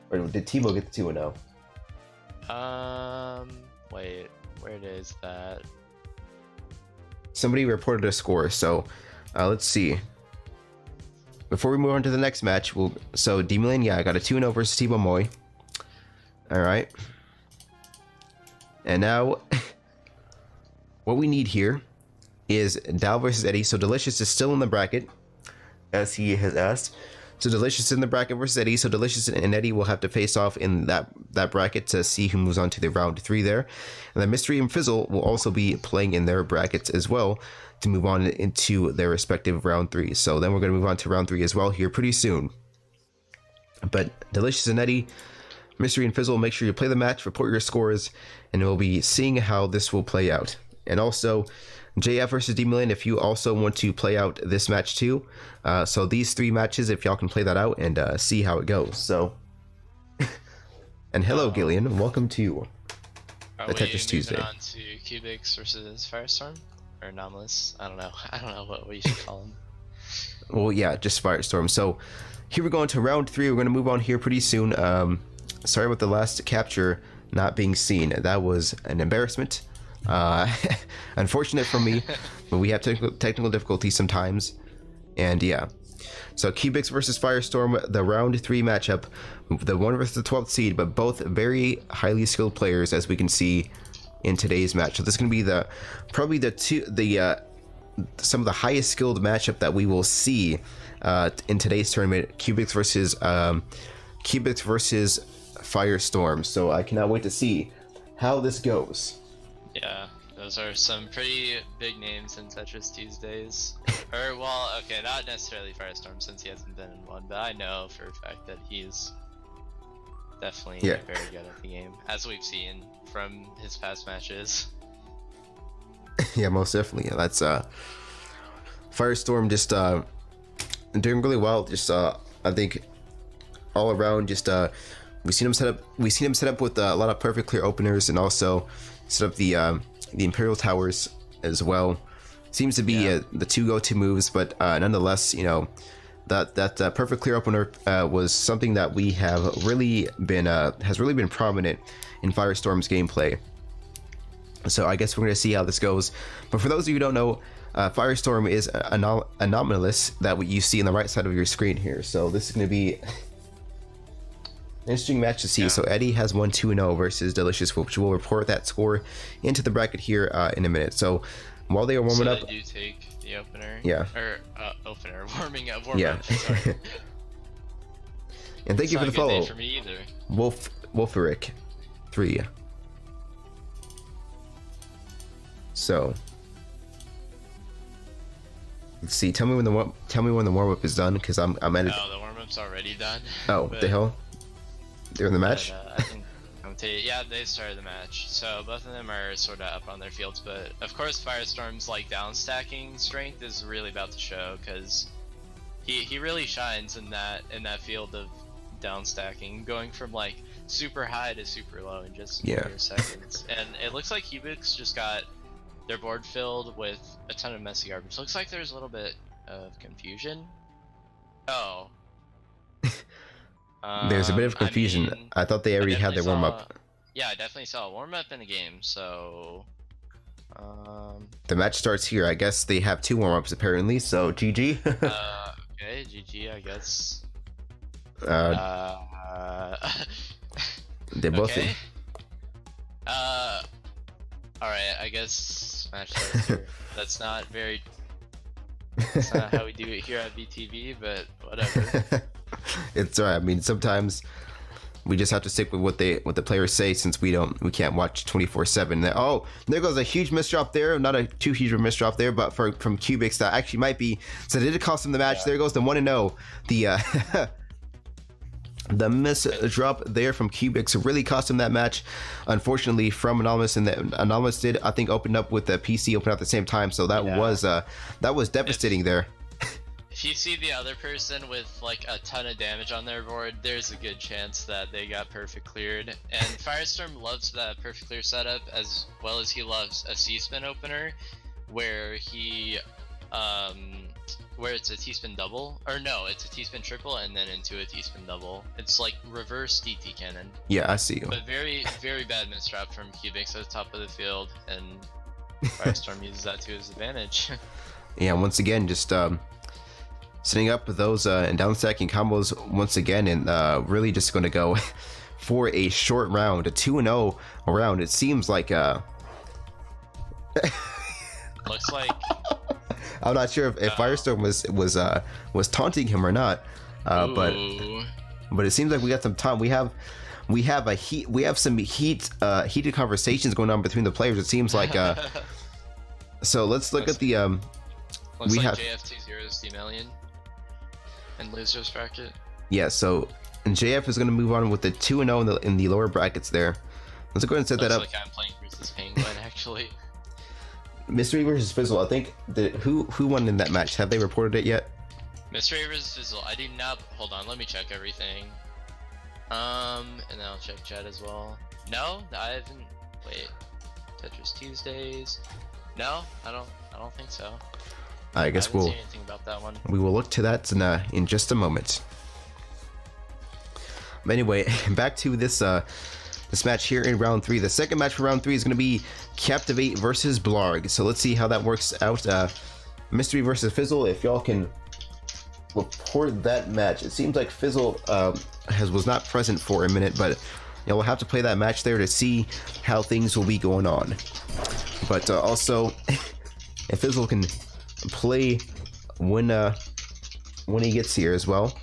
Speaker 1: Or did Tebow get the 2-0?
Speaker 2: Wait, where is that?
Speaker 1: Somebody reported a score, so let's see. Before we move on to the next match, so D-Million, yeah, I got a 2-0 versus Tebow Moy. All right. And now what we need here is Dal versus Eddie. So Delicious is still in the bracket, as he has asked. So Delicious in the bracket versus Eddie. So Delicious and Eddie will have to face off in that bracket to see who moves on to the round 3 there. And then Mystery and Fizzle will also be playing in their brackets as well to move on into their respective round 3. So then we're going to move on to round 3 as well here pretty soon. But Delicious and Eddie, Mystery and Fizzle, make sure you play the match, report your scores, and we'll be seeing how this will play out. And also JF versus D-Million, if you also want to play out this match too. So these 3 matches, if y'all can play that out and see how it goes. So, and hello Gillian, welcome to the Tetris Tuesday.
Speaker 2: On to Cubics versus Firestorm or Anomalous. I don't know what we should call them.
Speaker 1: Well, yeah, just Firestorm. So here we're going to round 3. We're going to move on here pretty soon. Sorry about the last capture not being seen. That was an embarrassment. Unfortunate for me, but we have technical difficulties sometimes. And yeah, so Cubics versus Firestorm, the round 3 matchup, the 1 versus the 12th seed, but both very highly skilled players, as we can see in today's match. So this is going to be probably some of the highest skilled matchup that we will see in today's tournament. Cubics versus Firestorm. So I cannot wait to see how this goes.
Speaker 2: Yeah, those are some pretty big names in Tetris Tuesdays. Or, well, okay, not necessarily Firestorm since he hasn't been in one, but I know for a fact that he's definitely very good at the game, as we've seen from his past matches.
Speaker 1: Yeah, most definitely. That's Firestorm just doing really well. Just I think all around, just we've seen him set up with a lot of perfect clear openers, and also set up the Imperial Towers as well. Seems to be the 2 go-to moves, but nonetheless, you know, that perfect clear opener was something that we have really been has really been prominent in Firestorm's gameplay. So I guess we're going to see how this goes. But for those of you who don't know, Firestorm is anomalous that what you see on the right side of your screen here. So this is going to be interesting match to see. So Eddie has 1-2-0 versus Delicious, which will report that score into the bracket here in a minute. So while they are warming up,
Speaker 2: they do take the opener.
Speaker 1: Yeah.
Speaker 2: Or warming up.
Speaker 1: Sorry. And thank you for the follow.
Speaker 2: For me either.
Speaker 1: Wolferic 3. So let's see. Tell me when the warm up is done, because I'm at it.
Speaker 2: Oh, the warm up's already done.
Speaker 1: Oh, what the hell? They're in the match?
Speaker 2: I think yeah, they started the match. So both of them are sort of up on their fields, but of course Firestorm's like down stacking strength is really about to show, because he really shines in that field of down stacking, going from like super high to super low in just mere seconds. And it looks like Cubics just got their board filled with a ton of messy garbage. Looks like there's a little bit of confusion. Oh.
Speaker 1: There's a bit of confusion.
Speaker 2: I mean,
Speaker 1: I thought they already had their warm up.
Speaker 2: Yeah, I definitely saw a warm up in the game. So,
Speaker 1: the match starts here. I guess they have 2 warm ups apparently. So GG.
Speaker 2: Okay, GG. I guess.
Speaker 1: They both.
Speaker 2: Okay. All right. I guess match starts here. That's not how we do it here at VTV, but whatever.
Speaker 1: It's alright. I mean, sometimes we just have to stick with what the players say, since we can't watch 24/7. Oh, there goes a huge misdrop there. Not a too huge of a misdrop there, but from Cubics that actually might be. So did it cost him the match? Yeah. There goes the 1-0. The misdrop there from Cubics really cost him that match, unfortunately, from Anomalous. And Anomalous did, I think, open up with the PC open at the same time, so that was devastating there.
Speaker 2: If you see the other person with like a ton of damage on their board, there's a good chance that they got perfect cleared. And Firestorm loves that perfect clear setup, as well as he loves a C-spin opener, where where it's a T-spin double, or no, it's a T-spin triple and then into a T-spin double. It's like reverse DT cannon.
Speaker 1: Yeah, I see you.
Speaker 2: But very, very bad misdrop from Cubics at the top of the field, and Firestorm uses that to his advantage.
Speaker 1: Yeah, once again, just setting up those and downstacking combos once again, and really just going to go for a short round, a 2-0 round. It seems like
Speaker 2: Looks like
Speaker 4: I'm not sure if Firestorm was taunting him or not, but it seems like we got some time. We have some heated conversations going on between the players. It seems like so let's look at the
Speaker 2: looks like JF20 is the million and losers bracket.
Speaker 4: Yeah, so and JF is going to move on with the 2-0 in the lower brackets there. Let's go ahead and set that up.
Speaker 2: Looks like I'm playing versus Penguin actually.
Speaker 4: Mystery versus Fizzle. I think who won in that match? Have they reported it yet?
Speaker 2: Mystery versus Fizzle. I do not. Hold on, let me check everything. And then I'll check chat as well. No, I haven't. Wait, Tetris Tuesdays. No, I don't think so.
Speaker 4: I guess we'll.
Speaker 2: See anything about that one.
Speaker 4: We will look to that in just a moment. But anyway, back to this match here in round 3. The second match for round 3 is going to be Captivate versus Blarg. So let's see how that works out. Mystery versus Fizzle. If y'all can report that match. It seems like Fizzle was not present for a minute, but we'll have to play that match there to see how things will be going on. But also, if Fizzle can play when he gets here as well,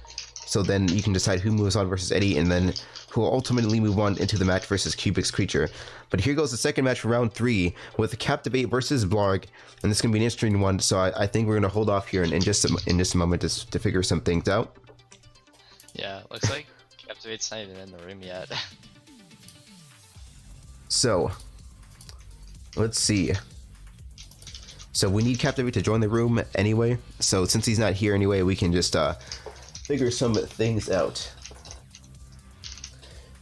Speaker 4: so then you can decide who moves on versus Eddie, and then who will ultimately move on into the match versus Cubix Creature. But here goes the second match for round 3 with Captivate versus Blarg, and this is gonna be an interesting one. So I think we're gonna hold off here in just a moment to figure some things out.
Speaker 2: Yeah, looks like Captivate's not even in the room yet.
Speaker 4: So let's see. So we need Captivate to join the room anyway. So since he's not here anyway, we can just figure some things out.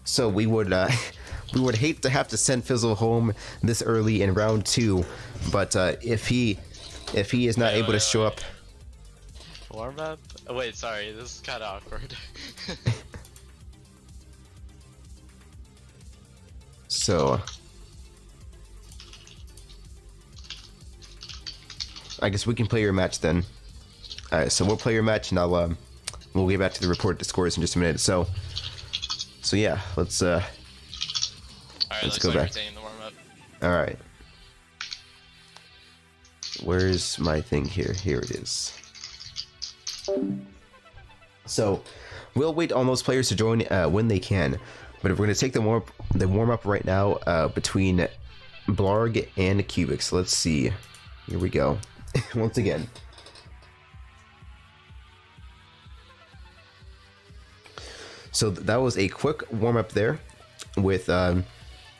Speaker 4: So we would hate to have to send Fizzle home this early in round 2, but if he is not able to show up.
Speaker 2: Warm up? Oh, wait, sorry, this is kind of awkward.
Speaker 4: So I guess we can play your match then. Alright, so we'll play your match, and we'll get back to the report the scores in just a minute. So yeah, let's
Speaker 2: Alright,
Speaker 4: let's go back.
Speaker 2: In the warm up.
Speaker 4: Alright. Where's my thing here? Here it is. So we'll wait on those players to join when they can. But if we're going to take the warm up right now between Blarg and Cubix. Let's see. Here we go. Once again. So that was a quick warm up there with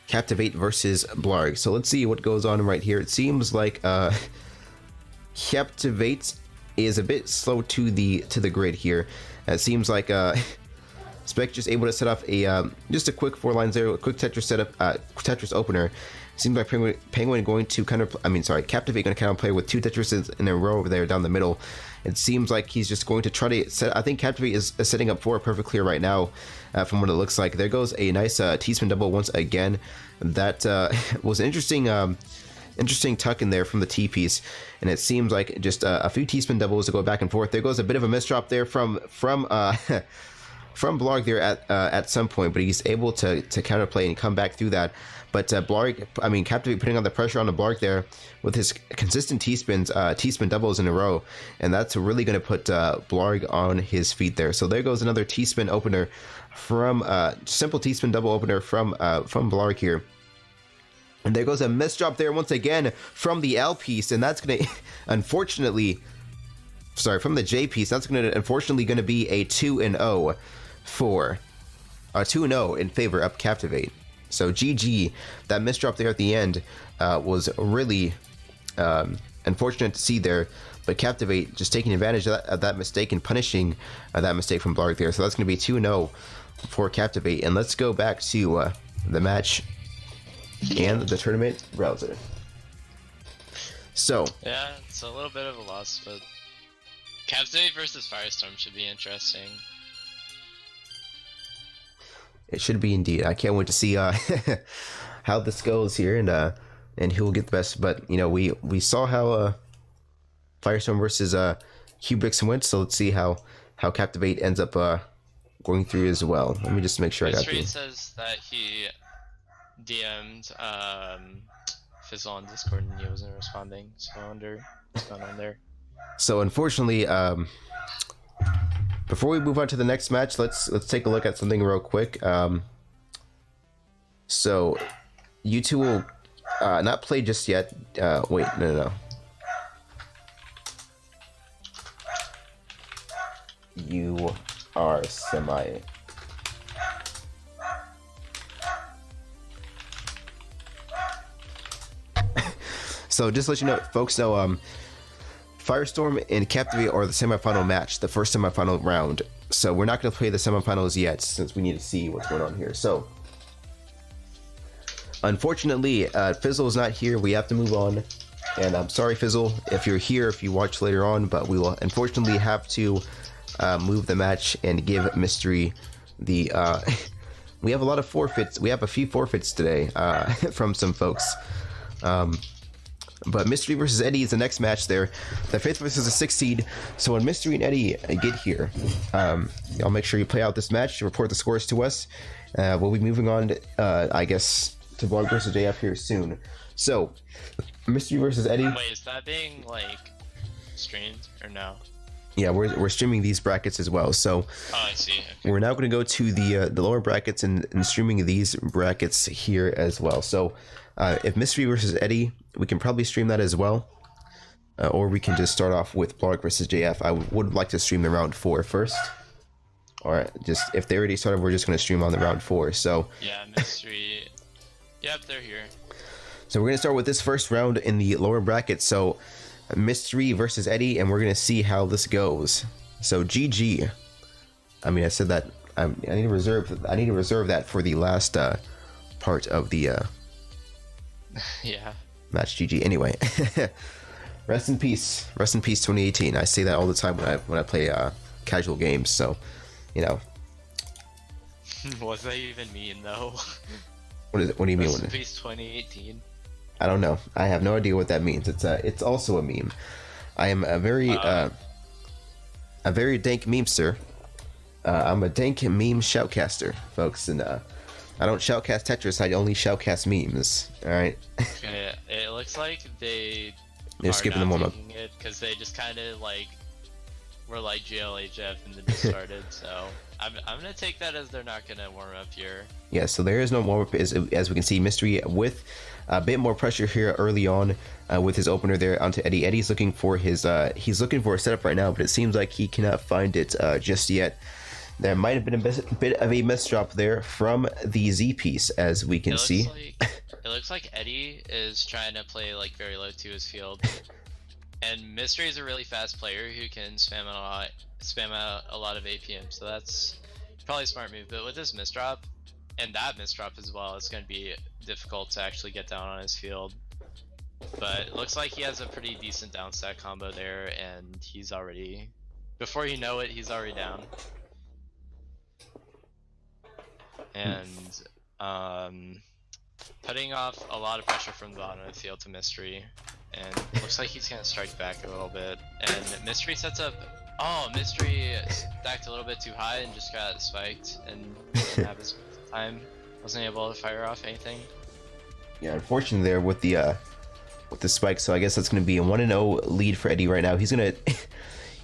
Speaker 4: Captivate versus Blarg. So let's see what goes on right here. It seems like Captivate is a bit slow to the grid here. It seems like Spec just able to set off a just a quick 4 lines there, a quick Tetris setup, Tetris opener. Seems like Penguin going to Captivate going to counter play with 2 Tetrises in a row over there down the middle. It seems like he's just going to try to set. I think Captivate is setting up for a perfect clear right now, from what it looks like. There goes a nice T-spin double once again. That was an interesting tuck in there from the T piece, and it seems like just a few T-spin doubles to go back and forth. There goes a bit of a misdrop there from Blarg there at some point, but he's able to counterplay and come back through that. But Captivate putting on the pressure on the Blarg there with his consistent T-spin doubles in a row, and that's really going to put Blarg on his feet there. So there goes another T-spin opener from simple T-spin double opener from Blarg here. And there goes a misdrop there once again from the L piece, and that's going to unfortunately, from the J piece, that's going to unfortunately going to be a 2-0 for 2-0 in favor of Captivate. So GG, that misdrop there at the end was really unfortunate to see there, but Captivate just taking advantage of that mistake and punishing that mistake from Blarg there. So that's going to be 2-0 for Captivate. And let's go back to the match and the tournament browser. So
Speaker 2: yeah, it's a little bit of a loss, but Captivate versus Firestorm should be interesting.
Speaker 4: It should be indeed. I can't wait to see how this goes here and who will get the best. But we saw how Firestorm versus Cubix went, so let's see how Captivate ends up going through as well. Let me just make sure I got
Speaker 2: Mystery
Speaker 4: the.
Speaker 2: says that he DM'd Fizzle on Discord and he wasn't responding, so I wonder what's going on there.
Speaker 4: So unfortunately, before we move on to the next match, let's take a look at something real quick. So you two will not play just yet. Wait, no. You are semi. So just to let you know, folks know, Firestorm and Captivate are the semifinal match, the first semifinal round. So we're not going to play the semifinals yet, since we need to see what's going on here. So unfortunately, Fizzle is not here. We have to move on. And I'm sorry, Fizzle, if you're here, if you watch later on, but we will unfortunately have to move the match and give Mystery the... we have a lot of forfeits. We have a few forfeits today from some folks. But Mystery versus Eddie is the next match there. The 5th versus the 6th seed. So when Mystery and Eddie get here, I'll make sure you play out this match, report the scores to us. We'll be moving on, I guess, to Vlog versus JF here soon. So, Mystery versus Eddie.
Speaker 2: Wait, is that being, like, streamed or no?
Speaker 4: Yeah, we're streaming these brackets as well. So,
Speaker 2: oh, I see. Okay.
Speaker 4: We're now going to go to the lower brackets and streaming these brackets here as well. So, if Mystery versus Eddie, we can probably stream that as well. Or we can just start off with Blog versus JF. I would like to stream the round 4 first. Or just, if they already started, we're just going to stream on the round 4. So,
Speaker 2: yeah, Mystery. Yep, they're here.
Speaker 4: So we're going to start with this first round in the lower bracket. So Mystery versus Eddie, and we're going to see how this goes. So GG. I mean, I said that I need to reserve that for the last part of the
Speaker 2: yeah,
Speaker 4: match. GG. Anyway, rest in peace. Rest in peace 2018. I say that all the time when I play casual games. So, you know.
Speaker 2: What does that even mean, though?
Speaker 4: What is it? What do you mean?
Speaker 2: Rest in peace 2018.
Speaker 4: I don't know. I have no idea what that means. It's also a meme. I am a very dank memester. I'm a dank meme shoutcaster, folks, and I don't shoutcast Tetris. I only shoutcast memes. All right.
Speaker 2: Okay, it looks like they're
Speaker 4: skipping the warm up
Speaker 2: because they just kind of like were like GLHF and then just started. So I'm gonna take that as they're not gonna warm up here. Yeah. So there is no warm up, as we can see. Mystery with a bit more pressure here early on with his opener there onto Eddie. Eddie's looking for his he's looking for a setup right now, but it seems like he cannot find it just yet. There might have been a bit of a miss drop there from the Z piece, as we can see. It looks like Eddie is trying to play like very low to his field, and Mystery is a really fast player who can spam out a lot of APM. So that's probably a smart move. But with this misdrop and that misdrop as well, it's going to be difficult to actually get down on his field. But it looks like he has a pretty decent down stack combo there, and he's already, before you know it, he's already down. And putting off a lot of pressure from the bottom of the field to Mystery, and looks like he's gonna strike back a little bit. And Mystery sets up. Oh, Mystery stacked a little bit too high and just got spiked, and didn't have his time. Wasn't able to fire off anything.
Speaker 4: Yeah, unfortunately there with the spike. So I guess that's gonna be a 1-0 lead for Eddie right now. He's gonna.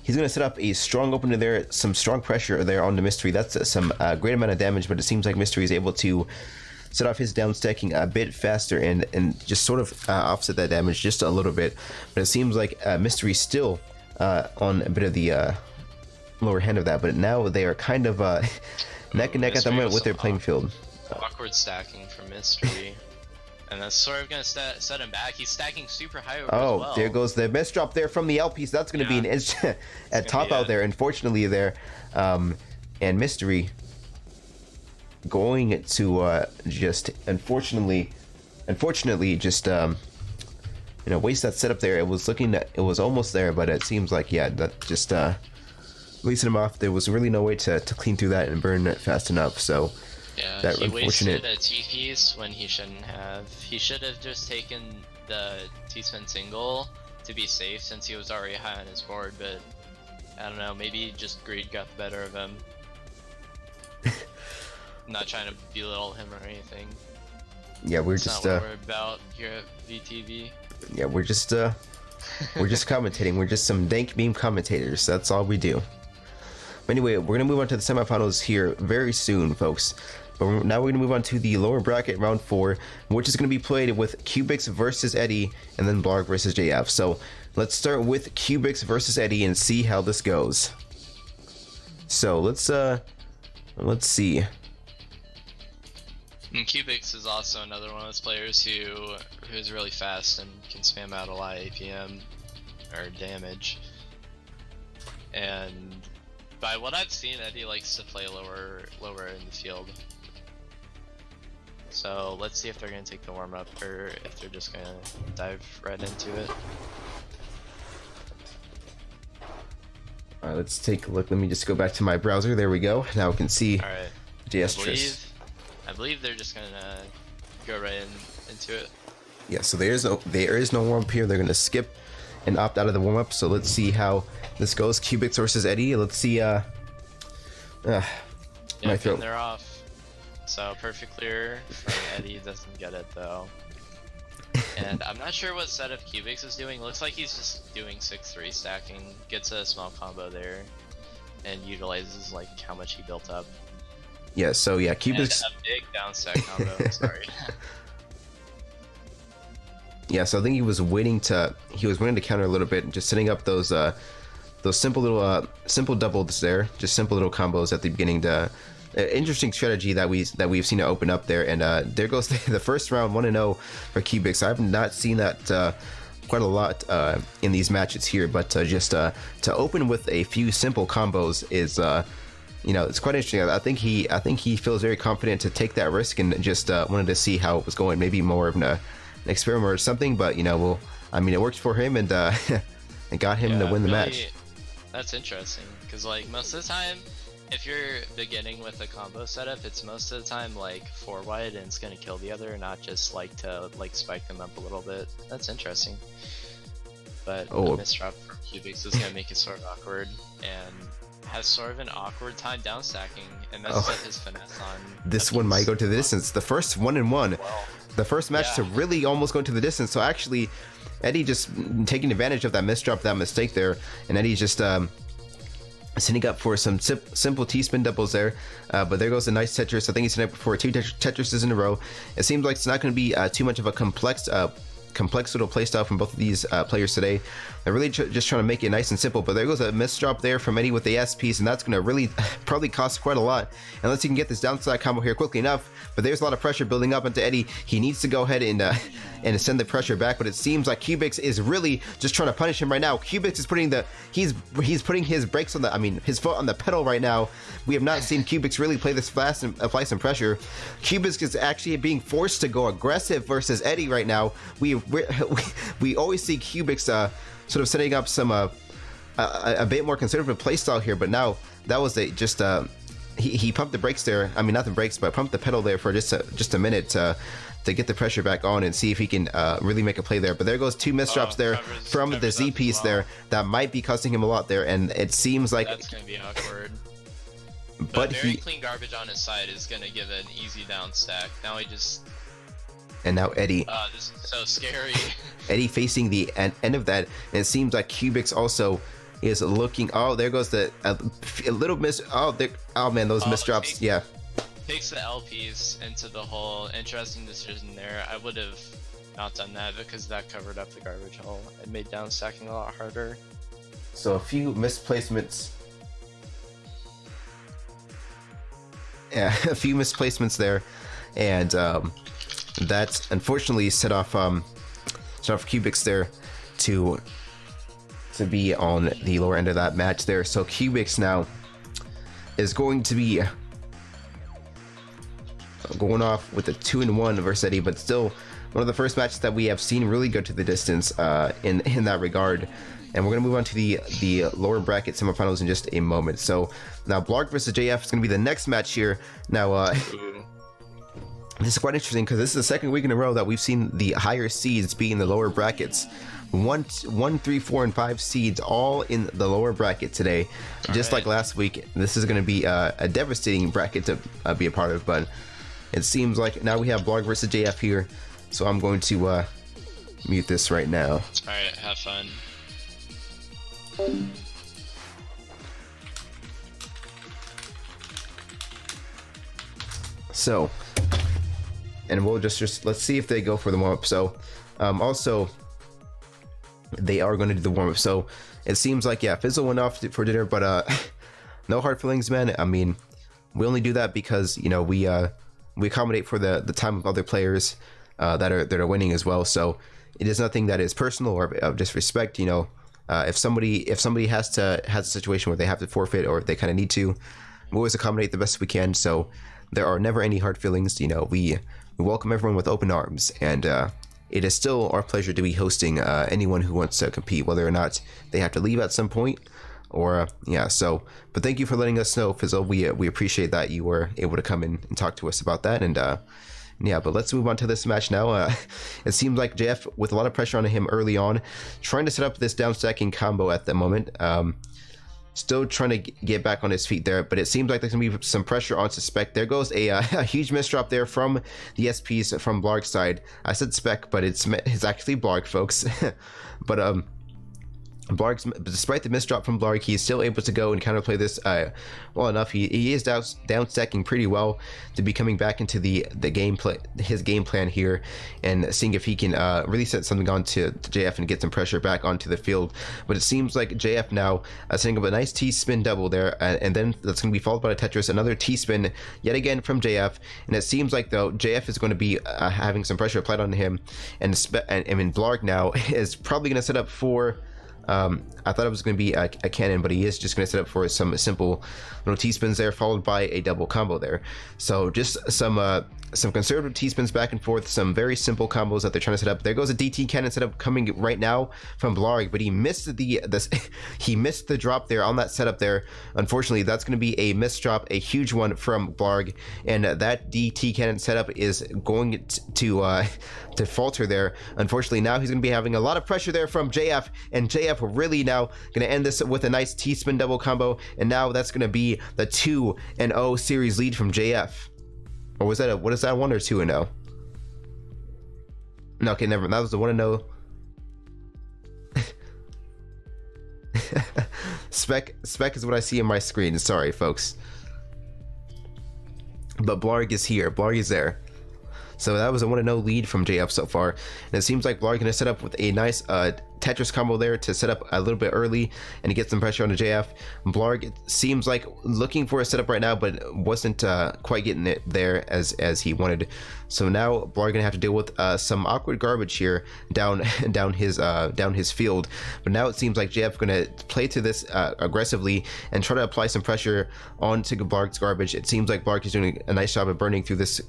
Speaker 4: He's going to set up a strong opener there, some strong pressure there on the Mystery. That's some great amount of damage, but it seems like Mystery is able to set off his down stacking a bit faster and just sort of offset that damage just a little bit. But it seems like Mystery still on a bit of the lower hand of that, but now they are kind of neck and neck at the moment with their playing field.
Speaker 2: Awkward stacking from Mystery. And that's sort of going to set him back. He's stacking super high over as well.
Speaker 4: There goes the miss drop there from the L piece. That's going to be an edge at top out there. Unfortunately there. And Mystery going to just, unfortunately just, waste that setup there. It was almost there, but it seems like, yeah, that just leasing him off. There was really no way to clean through that and burn it fast enough. So,
Speaker 2: yeah,
Speaker 4: that
Speaker 2: he
Speaker 4: unfortunate.
Speaker 2: wasted a T-piece when he shouldn't have. He should have just taken the T-spin single to be safe since he was already high on his board, but I don't know, maybe just greed got the better of him. I'm not trying to belittle him or anything.
Speaker 4: Yeah, we're
Speaker 2: It's
Speaker 4: just
Speaker 2: not what we're about here at VTV.
Speaker 4: yeah, we're just commentating. We're just some dank meme commentators. That's all we do. But anyway, we're gonna move on to the semifinals here very soon, folks. But now we're gonna move on to the lower bracket round 4, which is gonna be played with Cubics versus Eddie, and then Blarg versus JF. So let's start with Cubics versus Eddie and see how this goes. So let's see.
Speaker 2: And Cubics is also another one of those players who's really fast and can spam out a lot of APM or damage. And by what I've seen, Eddie likes to play lower in the field. So let's see if they're gonna take the warm up or if they're just gonna dive right into it.
Speaker 4: Alright, let's take a look. Let me just go back to my browser. There we go. Now we can see
Speaker 2: Alright.
Speaker 4: Tetris.
Speaker 2: I believe they're just gonna go right into it.
Speaker 4: Yeah, so there is no warm up here. They're gonna skip and opt out of the warm up. So let's see how this goes. Cubics versus Eddie. Let's see.
Speaker 2: Yeah,
Speaker 4: my throat.
Speaker 2: they're off. So perfect clear from Eddie, doesn't get it though. And I'm not sure what setup Cubics is doing. Looks like he's just doing 6-3 stacking, gets a small combo there, and utilizes like how much he built up.
Speaker 4: Yeah, so yeah, Cubics.
Speaker 2: And a big down stack combo. Sorry.
Speaker 4: Yeah, so I think he was waiting to counter a little bit, just setting up those simple little simple doubles there, just simple little combos at the beginning. Interesting strategy that we've seen to open up there, and there goes the first round 1-0 for Cubics. I've not seen that quite a lot in these matches here, but just to open with a few simple combos is it's quite interesting. I think he feels very confident to take that risk, and just wanted to see how it was going. Maybe more of an experiment or something, but it worked for him, and it got him to win the match.
Speaker 2: That's interesting, because like most of the time, if you're beginning with a combo setup, it's most of the time like 4 wide and it's gonna kill the other, not just like to spike them up a little bit. That's interesting. But a misdrop from Cubics is gonna make it sort of awkward, and has sort of an awkward time down stacking, and messes up his finesse on.
Speaker 4: This one might go to the distance. The first 1-1. The first match to really almost go to the distance. So actually, Eddie just taking advantage of that misdrop, that mistake there, and Eddie's just setting up for some simple T-spin doubles there, but there goes a nice Tetris. I think he's setting up for 2 Tetrises in a row. It seems like it's not going to be too much of a complex little playstyle from both of these players today. They're really just trying to make it nice and simple, but there goes a misdrop there from Eddie with the S piece, and that's going to really probably cost quite a lot unless he can get this downside combo here quickly enough. But there's a lot of pressure building up into Eddie. He needs to go ahead and send the pressure back, but it seems like Cubics is really just trying to punish him right now. Cubics is putting he's putting his brakes on his foot on the pedal right now. We have not seen Cubics really play this fast and apply some pressure. Cubics is actually being forced to go aggressive versus Eddie right now. We always see Cubics sort of setting up some a bit more conservative playstyle here, but now that was he pumped the brakes there. I mean, not the brakes, but pumped the pedal there for just a minute to get the pressure back on and see if he can really make a play there. But there goes 2 misdrops there from the Z piece there that might be costing him a lot there, and it seems like
Speaker 2: that's gonna be awkward. But very clean garbage on his side is gonna give an easy down stack. Now
Speaker 4: and now Eddie.
Speaker 2: This is so scary.
Speaker 4: Eddie facing the end of that, and it seems like Cubics also is looking. Oh, there goes a little miss. Oh, man, those misdrops. Yeah.
Speaker 2: Takes the L piece into the hole. Interesting decision there. I would have not done that because that covered up the garbage hole. It made down stacking a lot harder.
Speaker 4: So a few misplacements. Yeah, a few misplacements there, and that unfortunately set off Cubics there to be on the lower end of that match there. So Cubics now is going to be going off with a 2-1 versus Eddie, but still one of the first matches that we have seen really go to the distance in that regard. And we're going to move on to the lower bracket semifinals in just a moment. So now Blarg versus JF is going to be the next match here. Now this is quite interesting because this is the second week in a row that we've seen the higher seeds be in the lower brackets. 1, 3, 4, and 5 seeds all in the lower bracket today. Just like last week, this is going to be a devastating bracket to be a part of. But it seems like now we have Blarg versus JF here, so I'm going to mute this right now.
Speaker 2: Alright, have fun.
Speaker 4: So, and we'll just let's see if they go for the warm-up. So, also, they are going to do the warm-up. So, it seems like, yeah, Fizzle went off for dinner, but no hard feelings, man. I mean, we only do that because, you know, we accommodate for the time of other players that are winning as well. So, it is nothing that is personal or of disrespect. You know, if somebody has a situation where they have to forfeit or they kind of need to, we always accommodate the best we can. So, there are never any hard feelings. You know, we welcome everyone with open arms, and it is still our pleasure to be hosting anyone who wants to compete, whether or not they have to leave at some point, or yeah. So, but thank you for letting us know, Fizzle. We appreciate that you were able to come in and talk to us about that, and yeah. But let's move on to this match now. It seems like JF, with a lot of pressure on him early on, trying to set up this down stacking combo at the moment. Still trying to get back on his feet there, but it seems like there's gonna be some pressure on Spec. There goes a huge misdrop there from the SPs from Blarg's side. I said Spec, but it's actually Blarg, folks. But despite the misdrop from Blarg, he's still able to go and counterplay this well enough. He is down stacking pretty well to be coming back into the his game plan here, and seeing if he can really set something on to JF and get some pressure back onto the field. But it seems like JF now setting up a nice T-spin double there, and then that's going to be followed by a Tetris, another T-spin yet again from JF. And it seems like, though, JF is going to be having some pressure applied on him, and Blarg now is probably going to set up for I thought it was going to be a cannon, but he is just going to set up for some simple little T-spins there, followed by a double combo there. So just some conservative T-spins back and forth, some very simple combos that they're trying to set up. There goes a DT cannon setup coming right now from Blarg, but he missed he missed the drop there on that setup there. Unfortunately, that's going to be a missed drop, a huge one from Blarg, and that DT cannon setup is going to falter there. Unfortunately, now he's going to be having a lot of pressure there from JF, and JF really now going to end this with a nice T-spin double combo, and now that's going to be the 2-0 series lead from JF. Or was that what is that, 1 or 2-0? No, okay, never. That was the 1-0. Spec is what I see on my screen. Sorry, folks. But Blarg is here. Blarg is there. So that was a 1-0 lead from JF so far. And it seems like Blarg going to set up with a nice Tetris combo there to set up a little bit early and get some pressure on the JF. Blarg seems like looking for a setup right now, but wasn't quite getting it there as he wanted. So now Blarg gonna have to deal with some awkward garbage here down his field. But now it seems like JF gonna play to this aggressively and try to apply some pressure onto Blarg's garbage. It seems like Blarg is doing a nice job of burning through this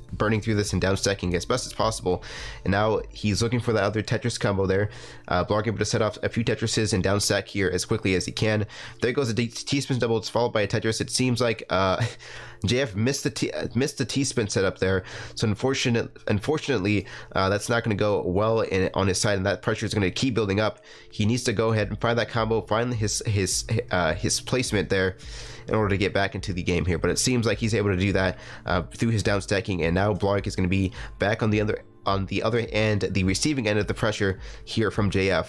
Speaker 4: and down stacking as best as possible. And now he's looking for the other Tetris combo there. Blarg able to set off a few Tetrises and down stack here as quickly as he can. There goes a T-spin double. It's followed by a Tetris. It seems like JF missed the T-spin setup there. So unfortunately, that's not going to go well on his side, and that pressure is going to keep building up. He needs to go ahead and find that combo, find his placement there in order to get back into the game here. But it seems like he's able to do that through his down stacking, and now Blarg is going to be back on the other end, the receiving end of the pressure here from JF.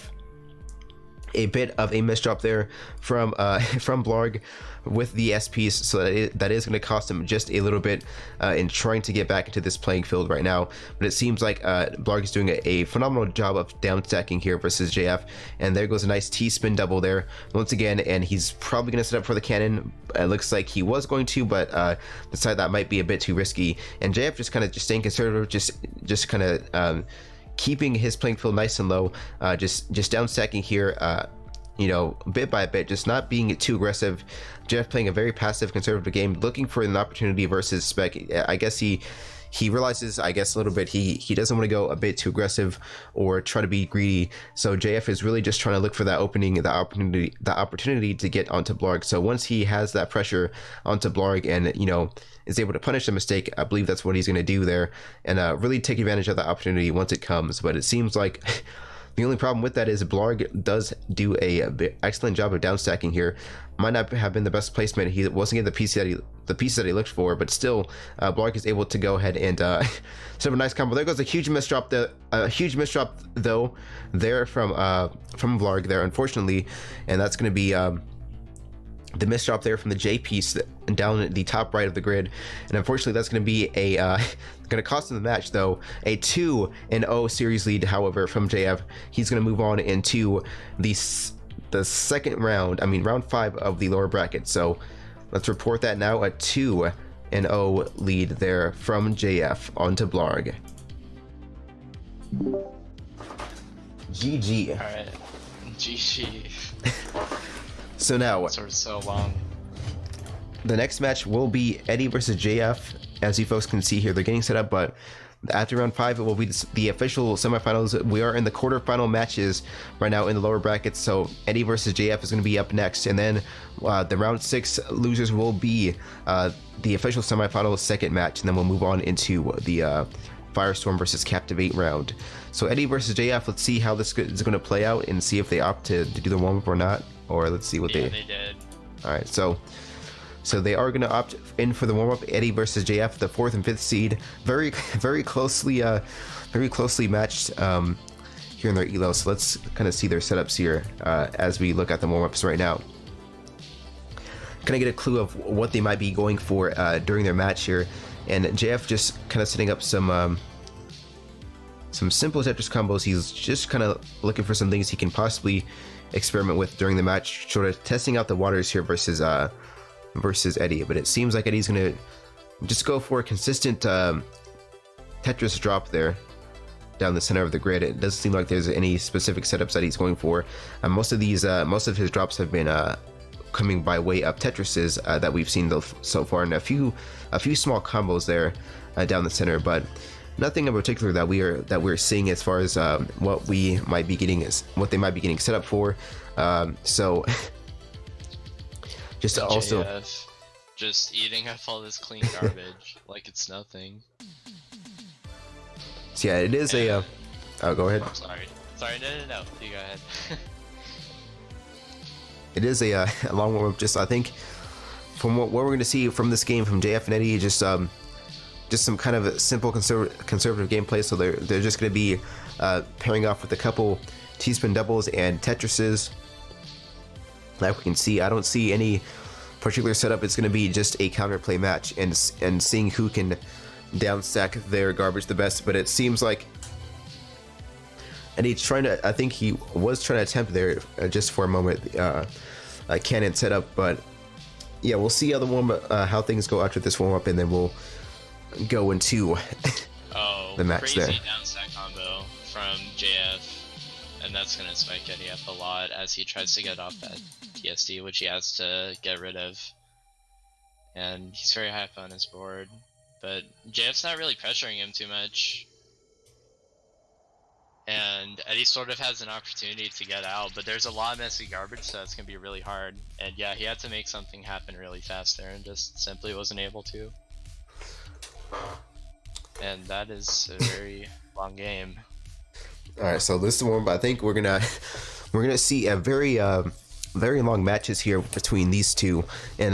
Speaker 4: A bit of a misdrop there from Blarg with the SPs, so that is going to cost him just a little bit in trying to get back into this playing field right now. But it seems like Blarg is doing a phenomenal job of down stacking here versus JF, and there goes a nice T-spin double there once again, and he's probably going to set up for the cannon. It looks like he was going to, but decided that might be a bit too risky, and JF just staying conservative, just kind of keeping his playing field nice and low, just down stacking here, bit by bit, just not being too aggressive. Jeff playing a very passive, conservative game, looking for an opportunity versus Spec. I guess he realizes, I guess, a little bit he doesn't want to go a bit too aggressive or try to be greedy. So JF is really just trying to look for that opening, the opportunity to get onto Blarg. So once he has that pressure onto Blarg and is able to punish the mistake, I believe that's what he's going to do there, and really take advantage of the opportunity once it comes. But it seems like The only problem with that is Blarg does do a excellent job of down stacking here. Might not have been the best placement. He wasn't getting the pieces that he looked for, but still, Blarg is able to go ahead and set up a nice combo. There goes a huge misdrop. A huge misdrop though there from Blarg there, unfortunately, and that's going to be the misdrop there from the J piece down the top right of the grid, and unfortunately that's going to be a going to cost him the match though. A 2-0 series lead, however, from JF. He's going to move on into the second round. I mean, round 5 of the lower bracket. So let's report that now. A 2-0 lead there from JF onto Blarg. GG.
Speaker 2: All right, GG.
Speaker 4: So now,
Speaker 2: Sort of so long.
Speaker 4: the next match will be Eddie versus JF. As you folks can see here, they're getting set up, but after round 5, it will be the official semifinals. We are in the quarterfinal matches right now in the lower brackets, so Eddie versus JF is going to be up next, and then the round 6 losers will be the official semifinal second match, and then we'll move on into the Firestorm versus Captivate round. So Eddie versus JF, let's see how this is going to play out and see if they opt to do the warm-up or not, or let's see what
Speaker 2: they did.
Speaker 4: All right, so they are going to opt in for the warm-up. Eddie versus JF, the 4th and 5th seed, very closely matched here in their elo. So let's kind of see their setups here as we look at the warm-ups right now. Kind of get a clue of what they might be going for during their match here, and JF just kind of setting up some simple Tetris combos. He's just kind of looking for some things he can possibly experiment with during the match, sort of testing out the waters here versus Eddie. But it seems like Eddie's gonna just go for a consistent Tetris drop there down the center of the grid. It doesn't seem like there's any specific setups that he's going for. Most of his drops have been coming by way of Tetrises that we've seen so far, and a few small combos there down the center, but nothing in particular that we're seeing as far as what they might be getting set up for. So just also
Speaker 2: JF just eating up all this clean garbage like it's nothing.
Speaker 4: so yeah, it is a oh, go ahead.
Speaker 2: Sorry, no, you go ahead.
Speaker 4: It is a long warm-up. Just I think from what we're going to see from this game from JF and Eddie, just some kind of a simple conservative gameplay. So they're just going to be pairing off with a couple T-spin doubles and Tetrises. Like we can see, I don't see any particular setup. It's going to be just a counterplay match and seeing who can downstack their garbage the best. But it seems like Eddie's trying to. I think he was trying to attempt there just for a moment a cannon setup. But yeah, we'll see how things go after this warm up, and then we'll go into the match
Speaker 2: crazy
Speaker 4: there.
Speaker 2: Downstack combo from JF, and that's gonna spike Eddie up a lot as he tries to get off that TSD, which he has to get rid of. And he's very high up on his board, but JF's not really pressuring him too much. And Eddie sort of has an opportunity to get out, but there's a lot of messy garbage, so it's going to be really hard. And yeah, he had to make something happen really fast there and just simply wasn't able to. And that is a very long game.
Speaker 4: All right, so this is one, but I think we're gonna see a very long matches here between these two, and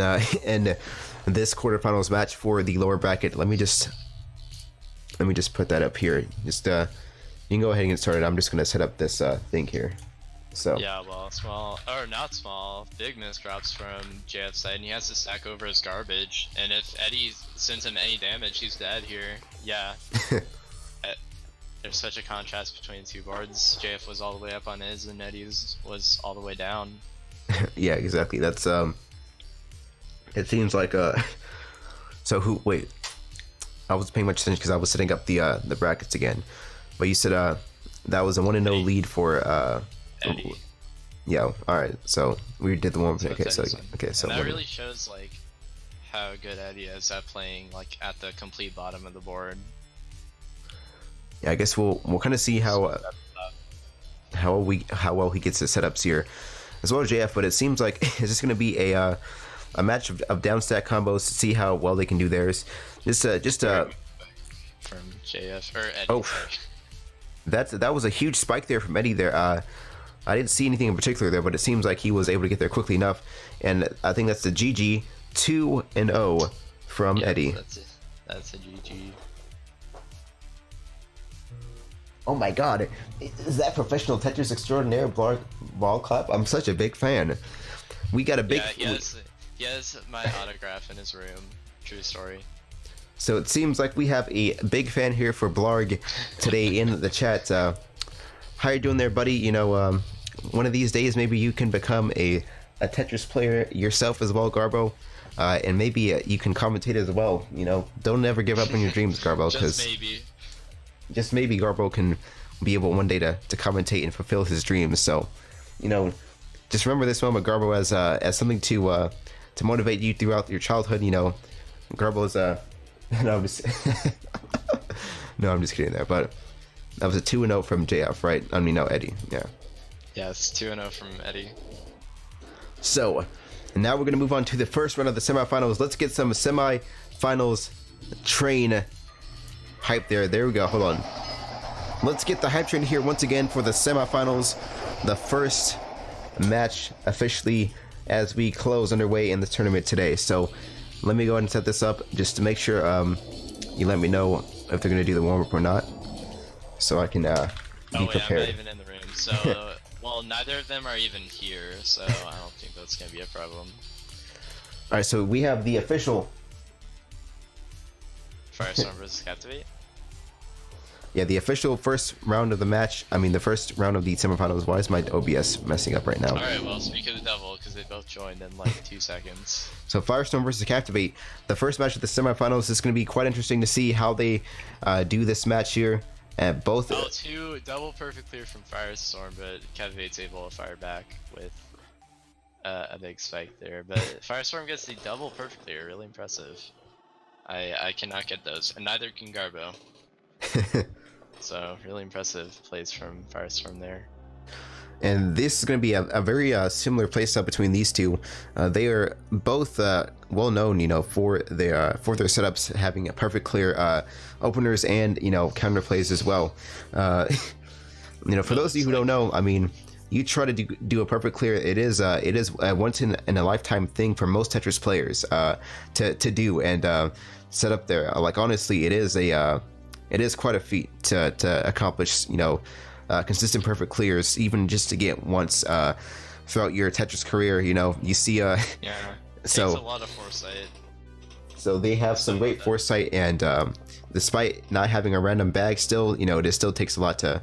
Speaker 4: this quarterfinals match for the lower bracket. Let me just put that up here. Just you can go ahead and get started. I'm just gonna set up this thing here. So
Speaker 2: yeah, well, small or not small, big misdrops from JF's side, and he has to stack over his garbage. And if Eddie sends him any damage, he's dead here. Yeah. There's such a contrast between the two boards. JF was all the way up on his, and Eddie's was all the way down.
Speaker 4: Yeah, exactly. That's it seems like so who? Wait, I was paying much attention because I was setting up the brackets again. But you said that was a 1-0 lead for
Speaker 2: Eddie.
Speaker 4: Yeah. All right. So we did the one.
Speaker 2: So
Speaker 4: Okay. So
Speaker 2: and that really shows like how good Eddie is at playing like at the complete bottom of the board.
Speaker 4: Yeah, I guess we'll kind of see how well he gets his setups here, as well as JF. But it seems like it's just going to be a match of downstack combos to see how well they can do theirs. Just
Speaker 2: from JF or Eddie.
Speaker 4: Oh,
Speaker 2: sorry.
Speaker 4: That was a huge spike there from Eddie there. I didn't see anything in particular there, but it seems like he was able to get there quickly enough. And I think that's the GG 2-0 from Eddie.
Speaker 2: That's a GG.
Speaker 4: Oh my god, is that professional Tetris extraordinaire ball clap? I'm such a big fan. We got a big...
Speaker 2: Yeah, he has my autograph in his room. True story.
Speaker 4: So it seems like we have a big fan here for Blarg today in the chat. How you doing there, buddy? You know, one of these days maybe you can become a Tetris player yourself as well, Garbo. And maybe you can commentate as well. You know, don't ever give up on your dreams, Garbo. Just maybe Garbo can be able one day to commentate and fulfill his dreams. So, you know, just remember this moment, Garbo, as something to motivate you throughout your childhood. You know, Garbo's no, I'm just no, I'm just kidding there. But that was a 2-0 from JF, right? I mean, no, Eddie. Yeah.
Speaker 2: Yeah, it's 2-0 from Eddie.
Speaker 4: So, now we're gonna move on to the first round of the semifinals. Let's get some semifinals train hype there. There we go. Hold on. Let's get the hype train here once again for the semifinals. The first match officially as we close underway in the tournament today. So let me go ahead and set this up just to make sure you let me know if they're going to do the warm-up or not. So I can be prepared.
Speaker 2: I'm not even in the room. So, well, neither of them are even here. So I don't think that's going to be a problem.
Speaker 4: Alright, so we have the official...
Speaker 2: Firestorm versus Captivate?
Speaker 4: Yeah, the official first round of the match. I mean, the first round of the semifinals. Why is my OBS messing up right now?
Speaker 2: Alright, well, speak of the devil, because they both joined in like 2 seconds.
Speaker 4: So Firestorm versus Captivate. The first match of the semifinals is going to be quite interesting to see how they do this match here. And both...
Speaker 2: Oh, 2 double perfect clear from Firestorm, but Captivate's able to fire back with a big spike there. But Firestorm gets the double perfect clear. Really impressive. I cannot get those, and neither can Garbo. So, really impressive plays from Firestorm there.
Speaker 4: And this is going to be a very similar play style between these two. They are both well known, you know, for their setups having a perfect clear openers and, you know, counter plays as well. You know, for those of you who don't know, I mean, you try to do a perfect clear. It is a once in a lifetime thing for most Tetris players to do and set up there. Like honestly, it is quite a feat to accomplish. You know. Consistent perfect clears, even just to get once throughout your Tetris career. You know, you see
Speaker 2: yeah,
Speaker 4: so
Speaker 2: takes a lot of foresight.
Speaker 4: So they have some great foresight, and despite not having a random bag, still, you know, it still takes a lot to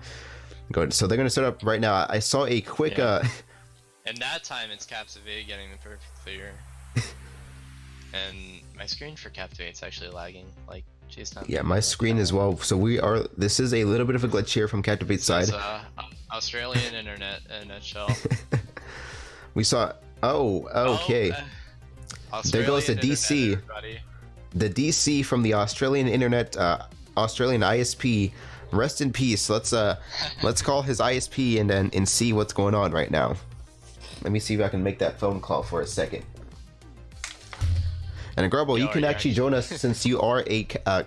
Speaker 4: go. So they're gonna start up right now. I saw a quick
Speaker 2: and that time it's Captivate getting the perfect clear. And my screen for Captivate's actually lagging, like.
Speaker 4: Yeah, my screen as well. So this is a little bit of a glitch here from Captivate's side.
Speaker 2: Australian internet in a nutshell.
Speaker 4: We saw. Oh, okay. There goes the DC.
Speaker 2: Everybody.
Speaker 4: The DC from the Australian internet, Australian ISP. Rest in peace. Let's call his ISP and see what's going on right now. Let me see if I can make that phone call for a second. And Garbo, you can actually join us since you are a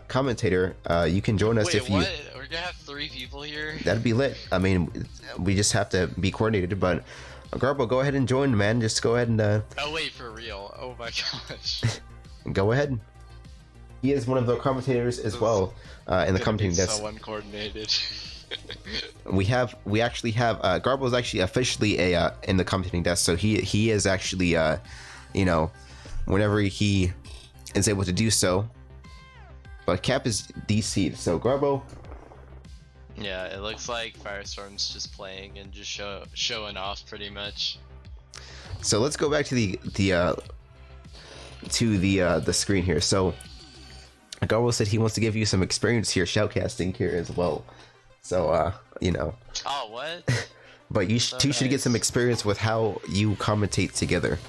Speaker 4: commentator. You can join us.
Speaker 2: Wait,
Speaker 4: if you.
Speaker 2: What? We're gonna have 3 people here.
Speaker 4: That'd be lit. I mean, we just have to be coordinated. But Garbo, go ahead and join, man. Just go ahead and.
Speaker 2: Oh wait, for real? Oh my gosh.
Speaker 4: Go ahead. He is one of the commentators as well in the commentating desk.
Speaker 2: So uncoordinated.
Speaker 4: we actually have Garbo is actually officially a in the commentating desk, so he is actually you know, whenever he is able to do so. But Cap is DC'd, so Garbo.
Speaker 2: Yeah, it looks like Firestorm's just playing and just showing off pretty much.
Speaker 4: So let's go back to the screen here. So Garbo said he wants to give you some experience here shoutcasting here as well. So you know.
Speaker 2: Oh, what?
Speaker 4: But you two should get some experience with how you commentate together.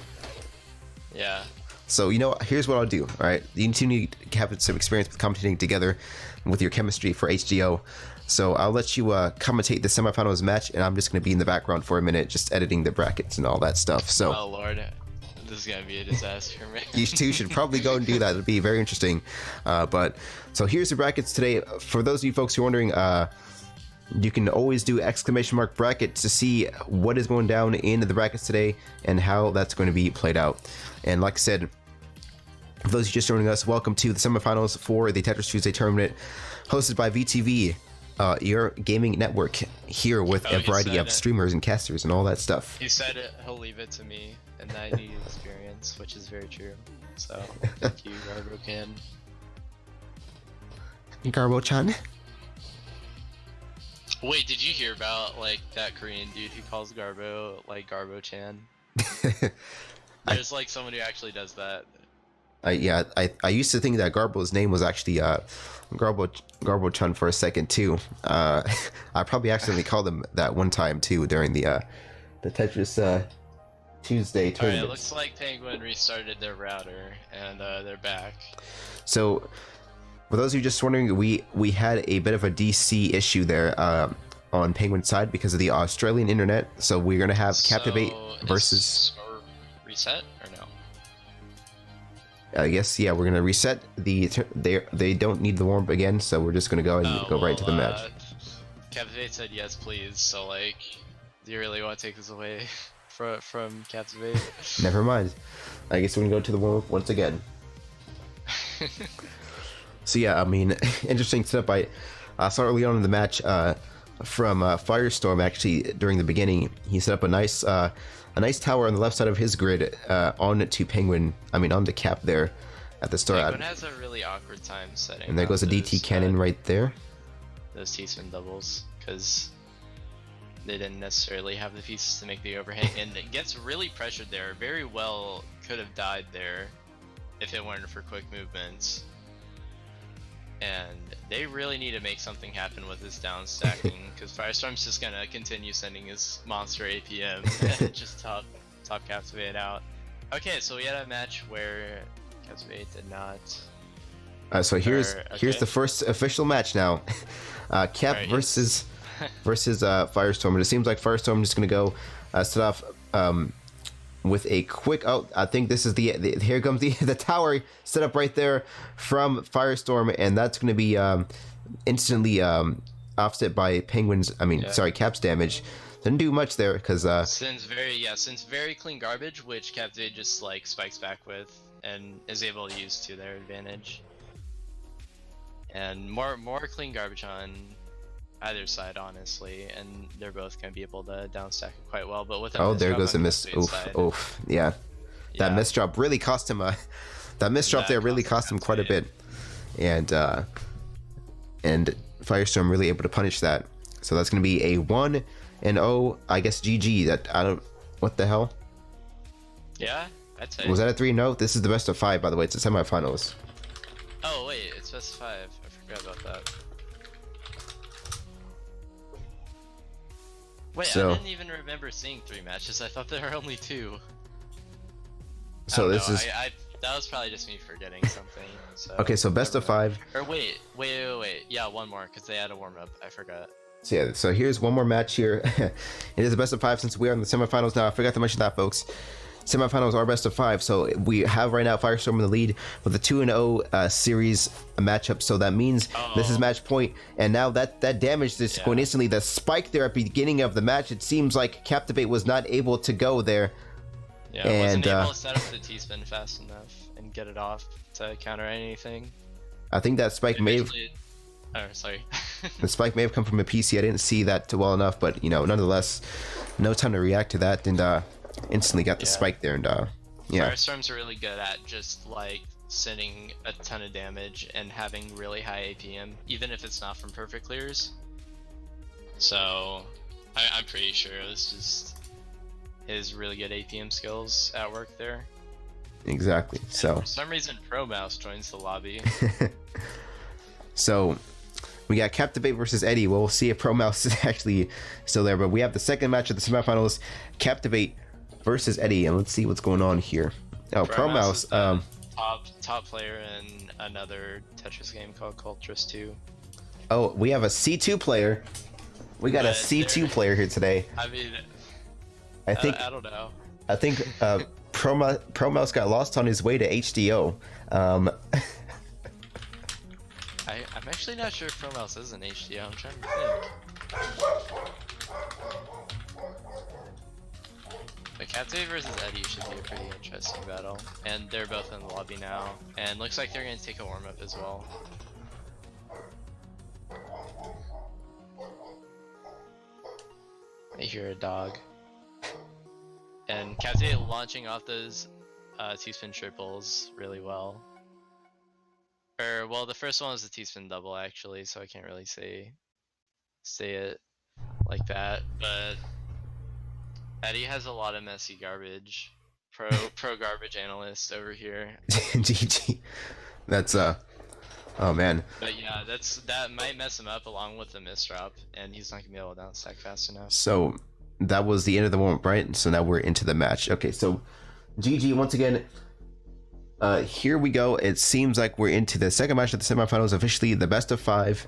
Speaker 2: Yeah.
Speaker 4: So, you know, here's what I'll do, all right? You two need to have some experience with commentating together with your chemistry for HGO. So I'll let you commentate the semifinals match, and I'm just going to be in the background for a minute, just editing the brackets and all that stuff. So,
Speaker 2: oh, Lord. This is going to be a disaster, man.
Speaker 4: You two should probably go and do that. It'll be very interesting. But, so here's the brackets today. For those of you folks who are wondering, you can always do ! bracket to see what is going down in the brackets today and how that's going to be played out. And like I said, for those who just joining us, welcome to the semifinals for the Tetris Tuesday tournament hosted by VTV, your gaming network, here with a variety of streamers and casters and all that stuff.
Speaker 2: He said he'll leave it to me and that I need experience, which is very true. So, thank you, Garbo-can.
Speaker 4: Garbo-chan?
Speaker 2: Wait, did you hear about, like, that Korean dude who calls Garbo, like, Garbo-chan? There's, like, someone who actually does that.
Speaker 4: I used to think that Garbo's name was actually Garbo-chan for a second too. I probably accidentally called him that one time too during the Tetris Tuesday tournament.
Speaker 2: Alright, it looks like Penguin restarted their router and they're back.
Speaker 4: So, for those of you just wondering, we had a bit of a DC issue there on Penguin's side because of the Australian internet. So we're gonna have Captivate versus
Speaker 2: reset or no?
Speaker 4: I guess, yeah, we're gonna reset they don't need the warm up again, so we're just gonna go and go right to the match.
Speaker 2: Captivate said yes, please. So, like, do you really want to take this away from Captivate?
Speaker 4: Never mind. I guess we're gonna go to the warm up once again. So yeah, I mean, interesting setup. I saw early on in the match from Firestorm. Actually, during the beginning, he set up a nice tower on the left side of his grid on to Penguin. I mean, on to Cap there at the start.
Speaker 2: Penguin has a really awkward time setting.
Speaker 4: And there goes a DT cannon right there.
Speaker 2: Those T-spin doubles, because they didn't necessarily have the pieces to make the overhang, and it gets really pressured there. Very well could have died there if it weren't for quick movements. And they really need to make something happen with this down stacking, because Firestorm's just gonna continue sending his monster APM and just top Captivate out. Okay, so we had a match where Captivate did not.
Speaker 4: So here's the first official match now. Cap versus Firestorm, and it seems like Firestorm is just gonna go start off with a quick. Oh, I think this is the here comes the tower set up right there from Firestorm, and that's going to be instantly offset by Penguin's. I mean, sorry, Cap's damage. Didn't do much there because
Speaker 2: since very clean garbage, which Captivate just like spikes back with and is able to use to their advantage, and more clean garbage on either side, honestly, and they're both going to be able to downstack it quite well. But with
Speaker 4: there goes a miss. Oof, yeah. That miss drop really cost him that miss drop there really cost him quite a bit, and Firestorm really able to punish that. So that's going to be a 1-0, I guess. GG. That I don't. What the hell?
Speaker 2: Yeah, I'd say.
Speaker 4: Was that a 3-0? This is the best of 5, by the way. It's the semifinals.
Speaker 2: Oh wait, it's best of 5. I forgot about that. Wait,
Speaker 4: so,
Speaker 2: I didn't even remember seeing 3 matches. I thought there were only 2.
Speaker 4: So this is.
Speaker 2: That was probably just me forgetting something. So
Speaker 4: okay, so best of 5.
Speaker 2: Or wait. Yeah, one more, because they had a warm up. I forgot.
Speaker 4: So yeah, so here's one more match here. It is the best of 5 since we are in the semifinals now. I forgot to mention that, folks. Semifinals are best of 5, so we have right now Firestorm in the lead with a 2-0 series matchup. So that means this is match point, and now that damage is going instantly. The spike there at the beginning of the match, it seems like Captivate was not able to go there.
Speaker 2: Yeah, and wasn't able to set up the T-spin fast enough and get it off to counter anything.
Speaker 4: I think that spike may have.
Speaker 2: Oh, sorry.
Speaker 4: The spike may have come from a PC. I didn't see that well enough, but nonetheless, no time to react to that, and instantly got the spike there, and yeah.
Speaker 2: Firestorm's really good at just like sending a ton of damage and having really high APM, even if it's not from perfect clears. So I'm pretty sure it's just his really good APM skills at work there.
Speaker 4: Exactly. So
Speaker 2: for some reason, Pro Mouse joins the lobby.
Speaker 4: So we got Captivate versus Eddie. We'll see if Pro Mouse is actually still there, but we have the second match of the semifinals: Captivate versus Eddie, and let's see what's going on here. Oh, Pro Mouse,
Speaker 2: top player in another Tetris game called Tetris 2.
Speaker 4: Oh, we have a C2 player. We got a C2 player here today.
Speaker 2: I mean,
Speaker 4: I think
Speaker 2: I don't know.
Speaker 4: I think Pro Mouse got lost on his way to HDO.
Speaker 2: I'm actually not sure if Pro Mouse is an HDO. I'm trying to think. But Captivate versus Eddie should be a pretty interesting battle. And they're both in the lobby now. And looks like they're going to take a warm-up as well. I hear a dog. And Captivate launching off those T-spin triples really well. Well, the first one was a T-spin double actually, so I can't really say it like that. But Eddie has a lot of messy garbage. Pro garbage analyst over here.
Speaker 4: GG. That's oh man.
Speaker 2: But yeah, that might mess him up along with the misdrop, and he's not gonna be able to down stack fast enough.
Speaker 4: So that was the end of the warm-up, right? So now we're into the match. Okay, so GG once again. Here we go. It seems like we're into the second match of the semifinals, officially the best of 5.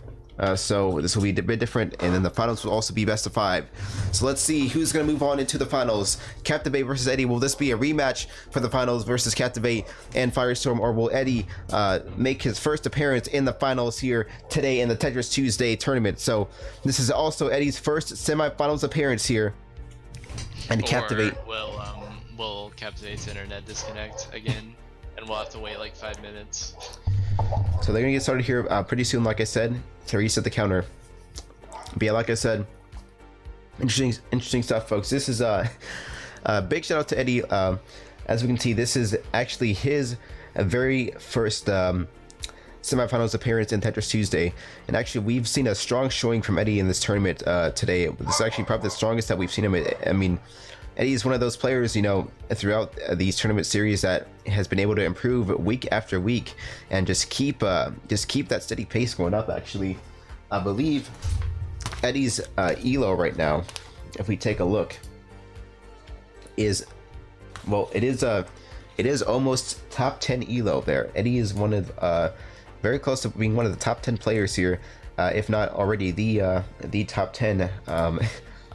Speaker 4: So this will be a bit different, and then the finals will also be best of 5. So let's see who's going to move on into the finals. Captivate versus Eddie. Will this be a rematch for the finals versus Captivate and Firestorm, or will Eddie make his first appearance in the finals here today in the Tetris Tuesday tournament? So this is also Eddie's first semifinals appearance here. And Captivate.
Speaker 2: Will Captivate's internet disconnect again? And we'll have to wait like 5 minutes.
Speaker 4: So they're gonna get started here pretty soon, like I said, to reset the counter. But yeah, like I said, interesting stuff, folks. This is a big shout out to Eddie. As we can see, this is actually his very first semifinals appearance in Tetris Tuesday, and actually we've seen a strong showing from Eddie in this tournament today. This is actually probably the strongest that we've seen him. I mean, Eddie is one of those players, you know, throughout these tournament series that has been able to improve week after week and just keep that steady pace going up. Actually, I believe Eddie's elo right now, if we take a look, is, well, it is almost top 10 elo there. Eddie is one of very close to being one of the top 10 players here, if not already the top 10.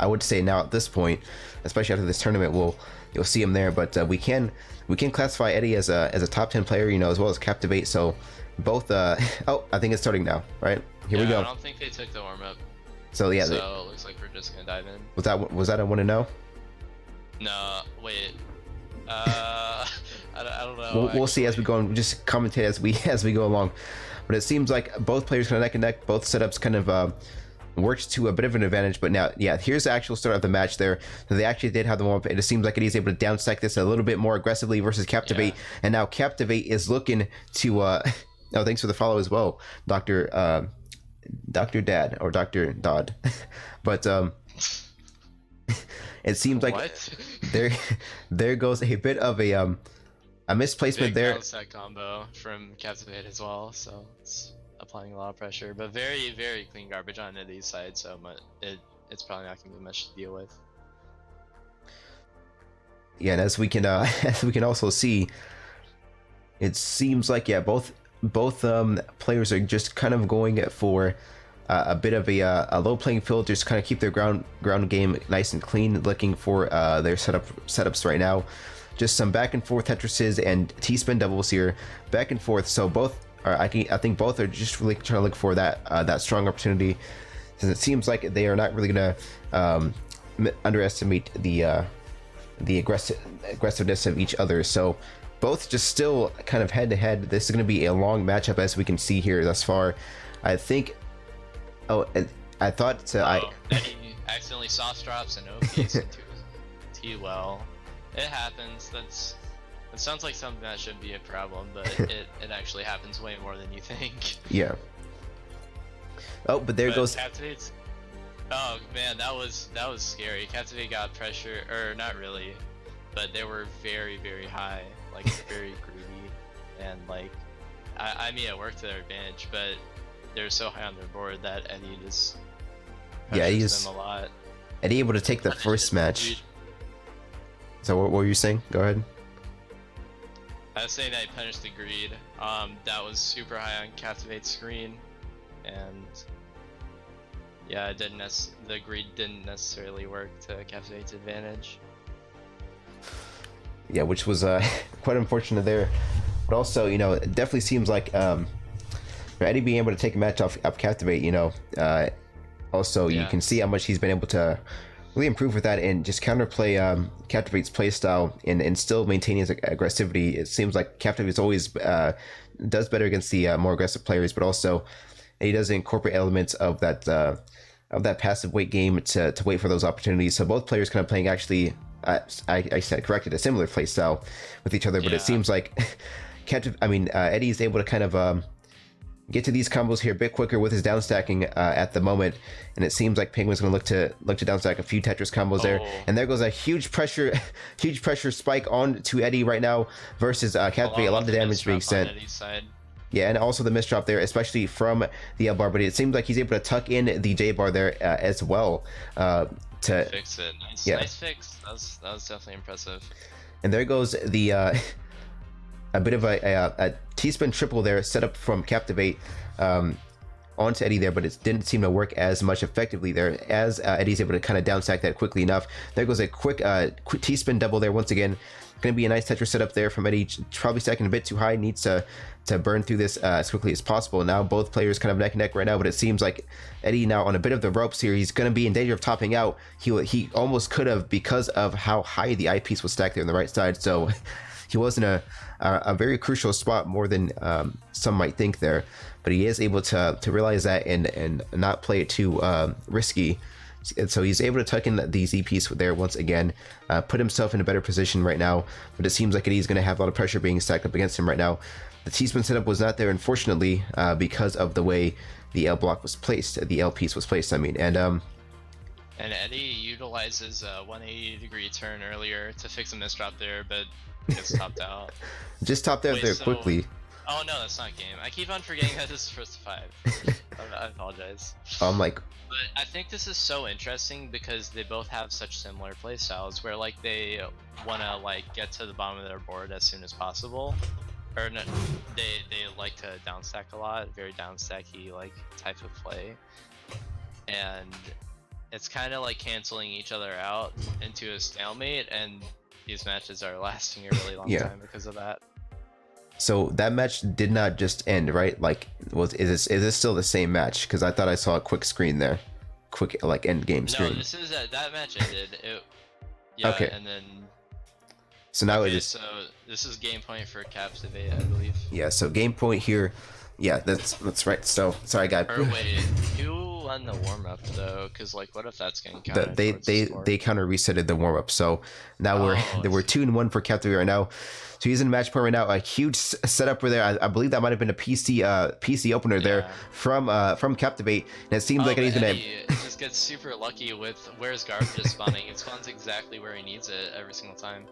Speaker 4: I would say now at this point, especially after this tournament, you'll see him there. But we can classify Eddie as a top 10 player, you know, as well as Captivate. So both. Oh, I think it's starting now, right? Here we go.
Speaker 2: I don't think they took the warm up.
Speaker 4: So yeah.
Speaker 2: So it looks like we're just gonna dive in.
Speaker 4: Was that a want to know?
Speaker 2: No, wait. I don't know.
Speaker 4: We'll see as we go and just commentate as we go along. But it seems like both players kind of neck and neck. Both setups kind of worked to a bit of an advantage. But now, yeah, here's the actual start of the match there. So they actually did have the warm up. It seems like Eddie's able to downstack this a little bit more aggressively versus Captivate. Yeah. And now Captivate is looking to oh, thanks for the follow as well, Dr. Dad or Dr. Dodd. But it seems like there goes a bit of a misplacement there.
Speaker 2: That combo from Captivate as well, so it's applying a lot of pressure, but very, very clean garbage on Eddie's side, so it's probably not going to be much to deal with.
Speaker 4: Yeah, and as we can also see, it seems like, yeah, both players are just kind of going for a bit of a low playing field, just kind of keep their ground game nice and clean, looking for their setups right now. Just some back and forth Tetrises and T-spin doubles here, back and forth. So both are, I think both are just really trying to look for that strong opportunity, since it seems like they are not really gonna underestimate the aggressiveness of each other. So both just still kind of head to head. This is going to be a long matchup, as we can see here thus far. I think. Oh, I thought
Speaker 2: Eddie accidentally soft drops and OPs into T-well. It happens. That sounds like something that shouldn't be a problem, but it actually happens way more than you think.
Speaker 4: Yeah. Oh, but there goes.
Speaker 2: Captivate's. Oh man, that was scary. Captivate got pressure, or not really, but they were very, very high, like very greedy, and like I mean it worked to their advantage, but they're so high on their board that Eddie just pressures them a lot.
Speaker 4: Eddie able to take the first match. So what were you saying? Go ahead.
Speaker 2: I was saying that he punished the greed. That was super high on Captivate's screen, and yeah, the greed didn't necessarily work to Captivate's advantage.
Speaker 4: Yeah, which was quite unfortunate there. But also, you know, it definitely seems like Eddie being able to take a match off Captivate, you know, Also, you can see how much he's been able to really improve with that and just counterplay Captivate's playstyle and still maintaining his aggressivity. It seems like Captivate always does better against the more aggressive players, but also he does incorporate elements of that passive wait game to wait for those opportunities. So both players kind of playing actually, I said corrected, a similar playstyle with each other, but it seems like Eddie is able to kind of get to these combos here a bit quicker with his downstacking at the moment, and it seems like Penguin's going to look to downstack a few Tetris combos there, and there goes a huge pressure spike on to Eddie right now versus Captivate. A lot of the damage being sent. Yeah, and also the misdrop there, especially from the L bar, but it seems like he's able to tuck in the J bar there as well to
Speaker 2: fix it. Nice fix. That was definitely impressive.
Speaker 4: And there goes the a bit of a T-spin triple there set up from Captivate onto Eddie there, but it didn't seem to work as much effectively there as Eddie's able to kind of downstack that quickly enough. There goes a quick T-spin double there once again. Going to be a nice Tetris setup there from Eddie, probably stacking a bit too high, needs to burn through this as quickly as possible. Now both players kind of neck and neck right now, but it seems like Eddie now on a bit of the ropes here. He's going to be in danger of topping out. He almost could have because of how high the eyepiece was stacked there on the right side, so he was in a very crucial spot, more than some might think there, but he is able to realize that and not play it too risky. And so he's able to tuck in these EPs there once again, put himself in a better position right now, but it seems like Eddie's going to have a lot of pressure being stacked up against him right now. The T-spin setup was not there, unfortunately, because of the way the L block was placed, the L piece was placed, and
Speaker 2: Eddie utilizes a 180-degree turn earlier to fix a misdrop there, but gets topped out.
Speaker 4: Just topped out there quickly.
Speaker 2: Oh no, that's not game. I keep on forgetting that this is first to 5. I apologize. But I think this is so interesting because they both have such similar playstyles where like they wanna like get to the bottom of their board as soon as possible. Or no, they like to downstack a lot, very downstacky like type of play. And it's kinda like canceling each other out into a stalemate, and these matches are lasting a really long time because of that.
Speaker 4: So that match did not just end, right? Like, is this still the same match? Because I thought I saw a quick screen there, quick like end game screen.
Speaker 2: No, this is that match ended.
Speaker 4: Okay.
Speaker 2: And then.
Speaker 4: So now it is.
Speaker 2: So this is game point for Captivate, I believe. Yeah.
Speaker 4: So game point here. Yeah, that's right. So sorry, guy.
Speaker 2: Or wait, who won the warm up though? Because like, what if that's getting counted?
Speaker 4: They counter resetted the warm up. So now we're 2-1 for Captivate right now. So he's in match point right now. A huge setup over there. I believe that might have been a PC opener there from Captivate. And it seems like Eddie's gonna
Speaker 2: just gets super lucky with where's garbage is spawning. It spawns exactly where he needs it every single time.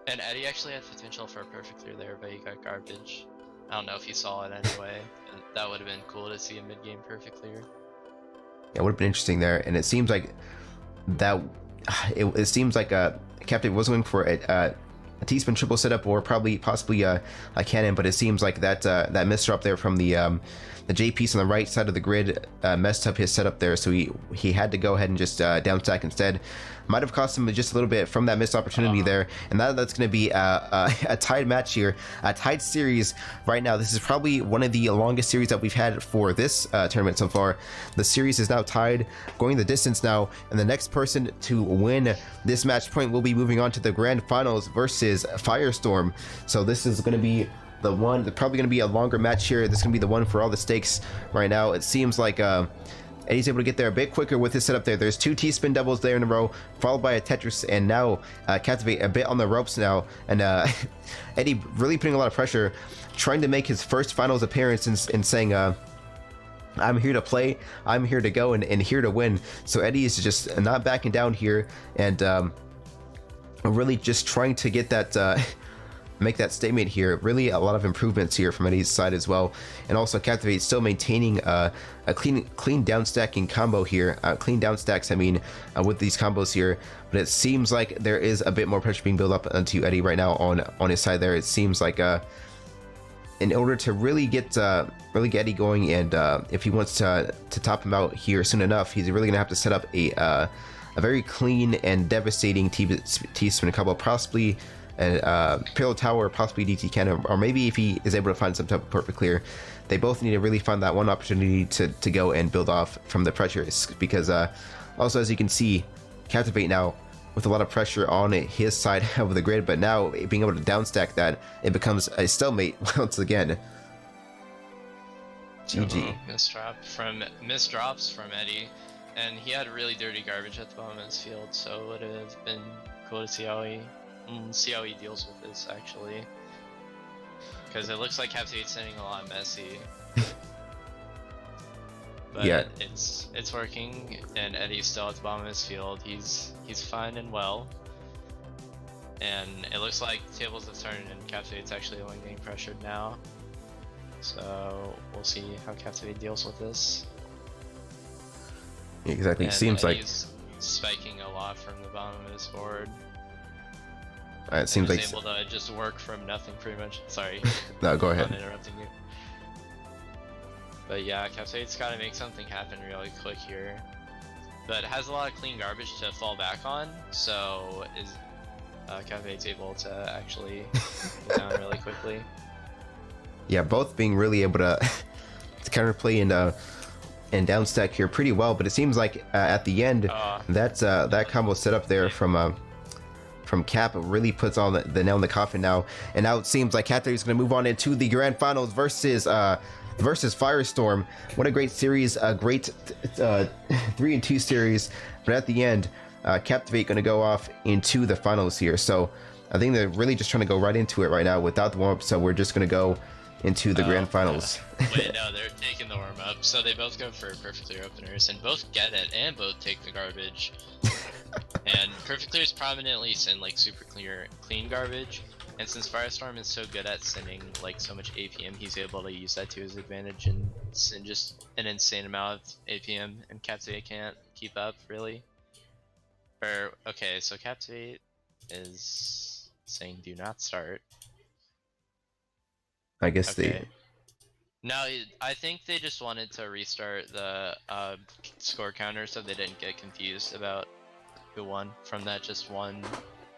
Speaker 2: And Eddie actually had potential for a perfect clear there, but he got garbage. I don't know if you saw it anyway. That would have been cool to see a mid game perfect clear.
Speaker 4: Yeah, it would have been interesting there. And it seems like that. It seems like Captivate was going for a T-spin triple setup or possibly a cannon, but it seems like that misdrop there from the J piece on the right side of the grid messed up his setup there, so he had to go ahead and just downstack instead. Might have cost him just a little bit from that missed opportunity there, and that's going to be a tied match here, a tied series right now. This is probably one of the longest series that we've had for this tournament so far. The series is now tied, going the distance now, and the next person to win this match point will be moving on to the grand finals versus Firestorm. So this is going to be the one, probably going to be a longer match here. This is going to be the one for all the stakes right now. It seems like Eddie's able to get there a bit quicker with his setup there. There's 2 T-spin doubles there in a row, followed by a Tetris, and now Captivate a bit on the ropes now. And Eddie really putting a lot of pressure, trying to make his first finals appearance and saying, I'm here to play, I'm here to go, and here to win. So Eddie is just not backing down here, and really just trying to get that make that statement here. Really a lot of improvements here from Eddie's side as well, and also Captivate still maintaining a clean down stacking combo here, clean down stacks I mean, with these combos here. But it seems like there is a bit more pressure being built up onto Eddie right now on his side there. It seems like in order to really get Eddie going, and if he wants to top him out here soon enough, he's really gonna have to set up a very clean and devastating T-spin combo, possibly Pillow Tower, possibly DT Cannon, or maybe if he is able to find some type of perfect clear. They both need to really find that one opportunity to go and build off from the pressure, because also, as you can see, Captivate now with a lot of pressure on his side of the grid, but now being able to downstack that, it becomes a stalemate once again. GG.
Speaker 2: Misdrops from Eddie, and he had really dirty garbage at the bottom of his field, so it would have been cool to see how he deals with this actually. Because it looks like Captivate's sending a lot messy. But
Speaker 4: yeah,
Speaker 2: it's working, and Eddie's still at the bottom of his field. He's fine and well. And it looks like tables have turned, and Captivate's actually only getting pressured now. So we'll see how Captivate deals with this.
Speaker 4: Exactly.
Speaker 2: And
Speaker 4: it seems like
Speaker 2: he's spiking a lot from the bottom of his board.
Speaker 4: It seems like
Speaker 2: able to just work from nothing pretty much. Sorry.
Speaker 4: No, go ahead.
Speaker 2: I'm interrupting you. But yeah, Captivate's got to make something happen really quick here. But has a lot of clean garbage to fall back on, so Captivate's able to actually go down really quickly.
Speaker 4: Yeah, both being really able to counterplay and downstack here pretty well, but it seems like at the end that combo set up there from Cap really puts on the nail in the coffin now, and now it seems like Captivate is going to move on into the grand finals versus Firestorm. What a great series, a great 3-2 series, but at the end Captivate going to go off into the finals here. So I think they're really just trying to go right into it right now without the warm-up, so we're just going to go into the grand finals.
Speaker 2: Wait, no, they're taking the warm-up, so they both go for perfect clear openers and both get it and both take the garbage. And perfect clears prominently send like super clean garbage, and since Firestorm is so good at sending like so much APM, he's able to use that to his advantage and send just an insane amount of APM, and Captivate can't keep up really. Okay, so Captivate is saying do not start.
Speaker 4: I guess
Speaker 2: okay. No, I think they just wanted to restart the score counter so they didn't get confused about who won from that just one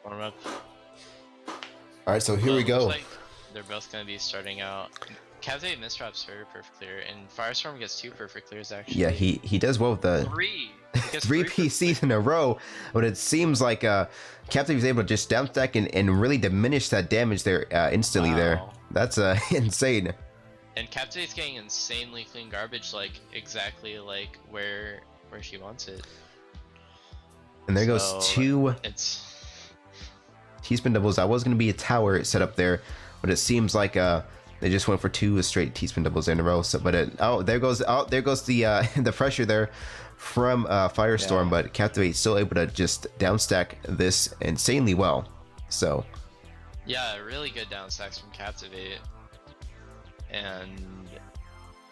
Speaker 2: warm-up.
Speaker 4: Alright, so here we go.
Speaker 2: Like they're both going to be starting out. Captivate misdrops for perfect clear, and Firestorm gets 2 perfect clears actually.
Speaker 4: Yeah, he does well with the 3 PCs in a row, but it seems like Captivate was able to just downstack and really diminish that damage there instantly. Wow. There. That's insane. And
Speaker 2: Captivate's getting insanely clean garbage, like exactly like where she wants it.
Speaker 4: And there goes 2 T-spin doubles. That was going to be a tower set up there, but it seems like they just went for 2 straight T-spin doubles in a row. So, but there goes the the pressure there from Firestorm, but Captivate still able to just downstack this insanely well. So
Speaker 2: yeah, really good downstacks from Captivate, and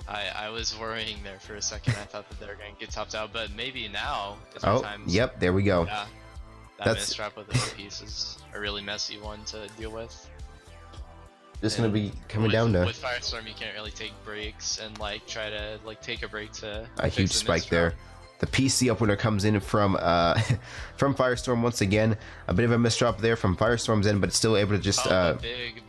Speaker 2: I was worrying there for a second. I thought that they were going to get topped out, but maybe now.
Speaker 4: Yep, there we go.
Speaker 2: Yeah, that misdrop with the piece is a really messy one to deal with.
Speaker 4: Just going to be coming down to...
Speaker 2: With Firestorm, you can't really take breaks and like try to like take a break to...
Speaker 4: A huge spike there. The PC opener comes in from Firestorm once again. A bit of a misdrop there from Firestorm's end, but it's still able to just...
Speaker 2: big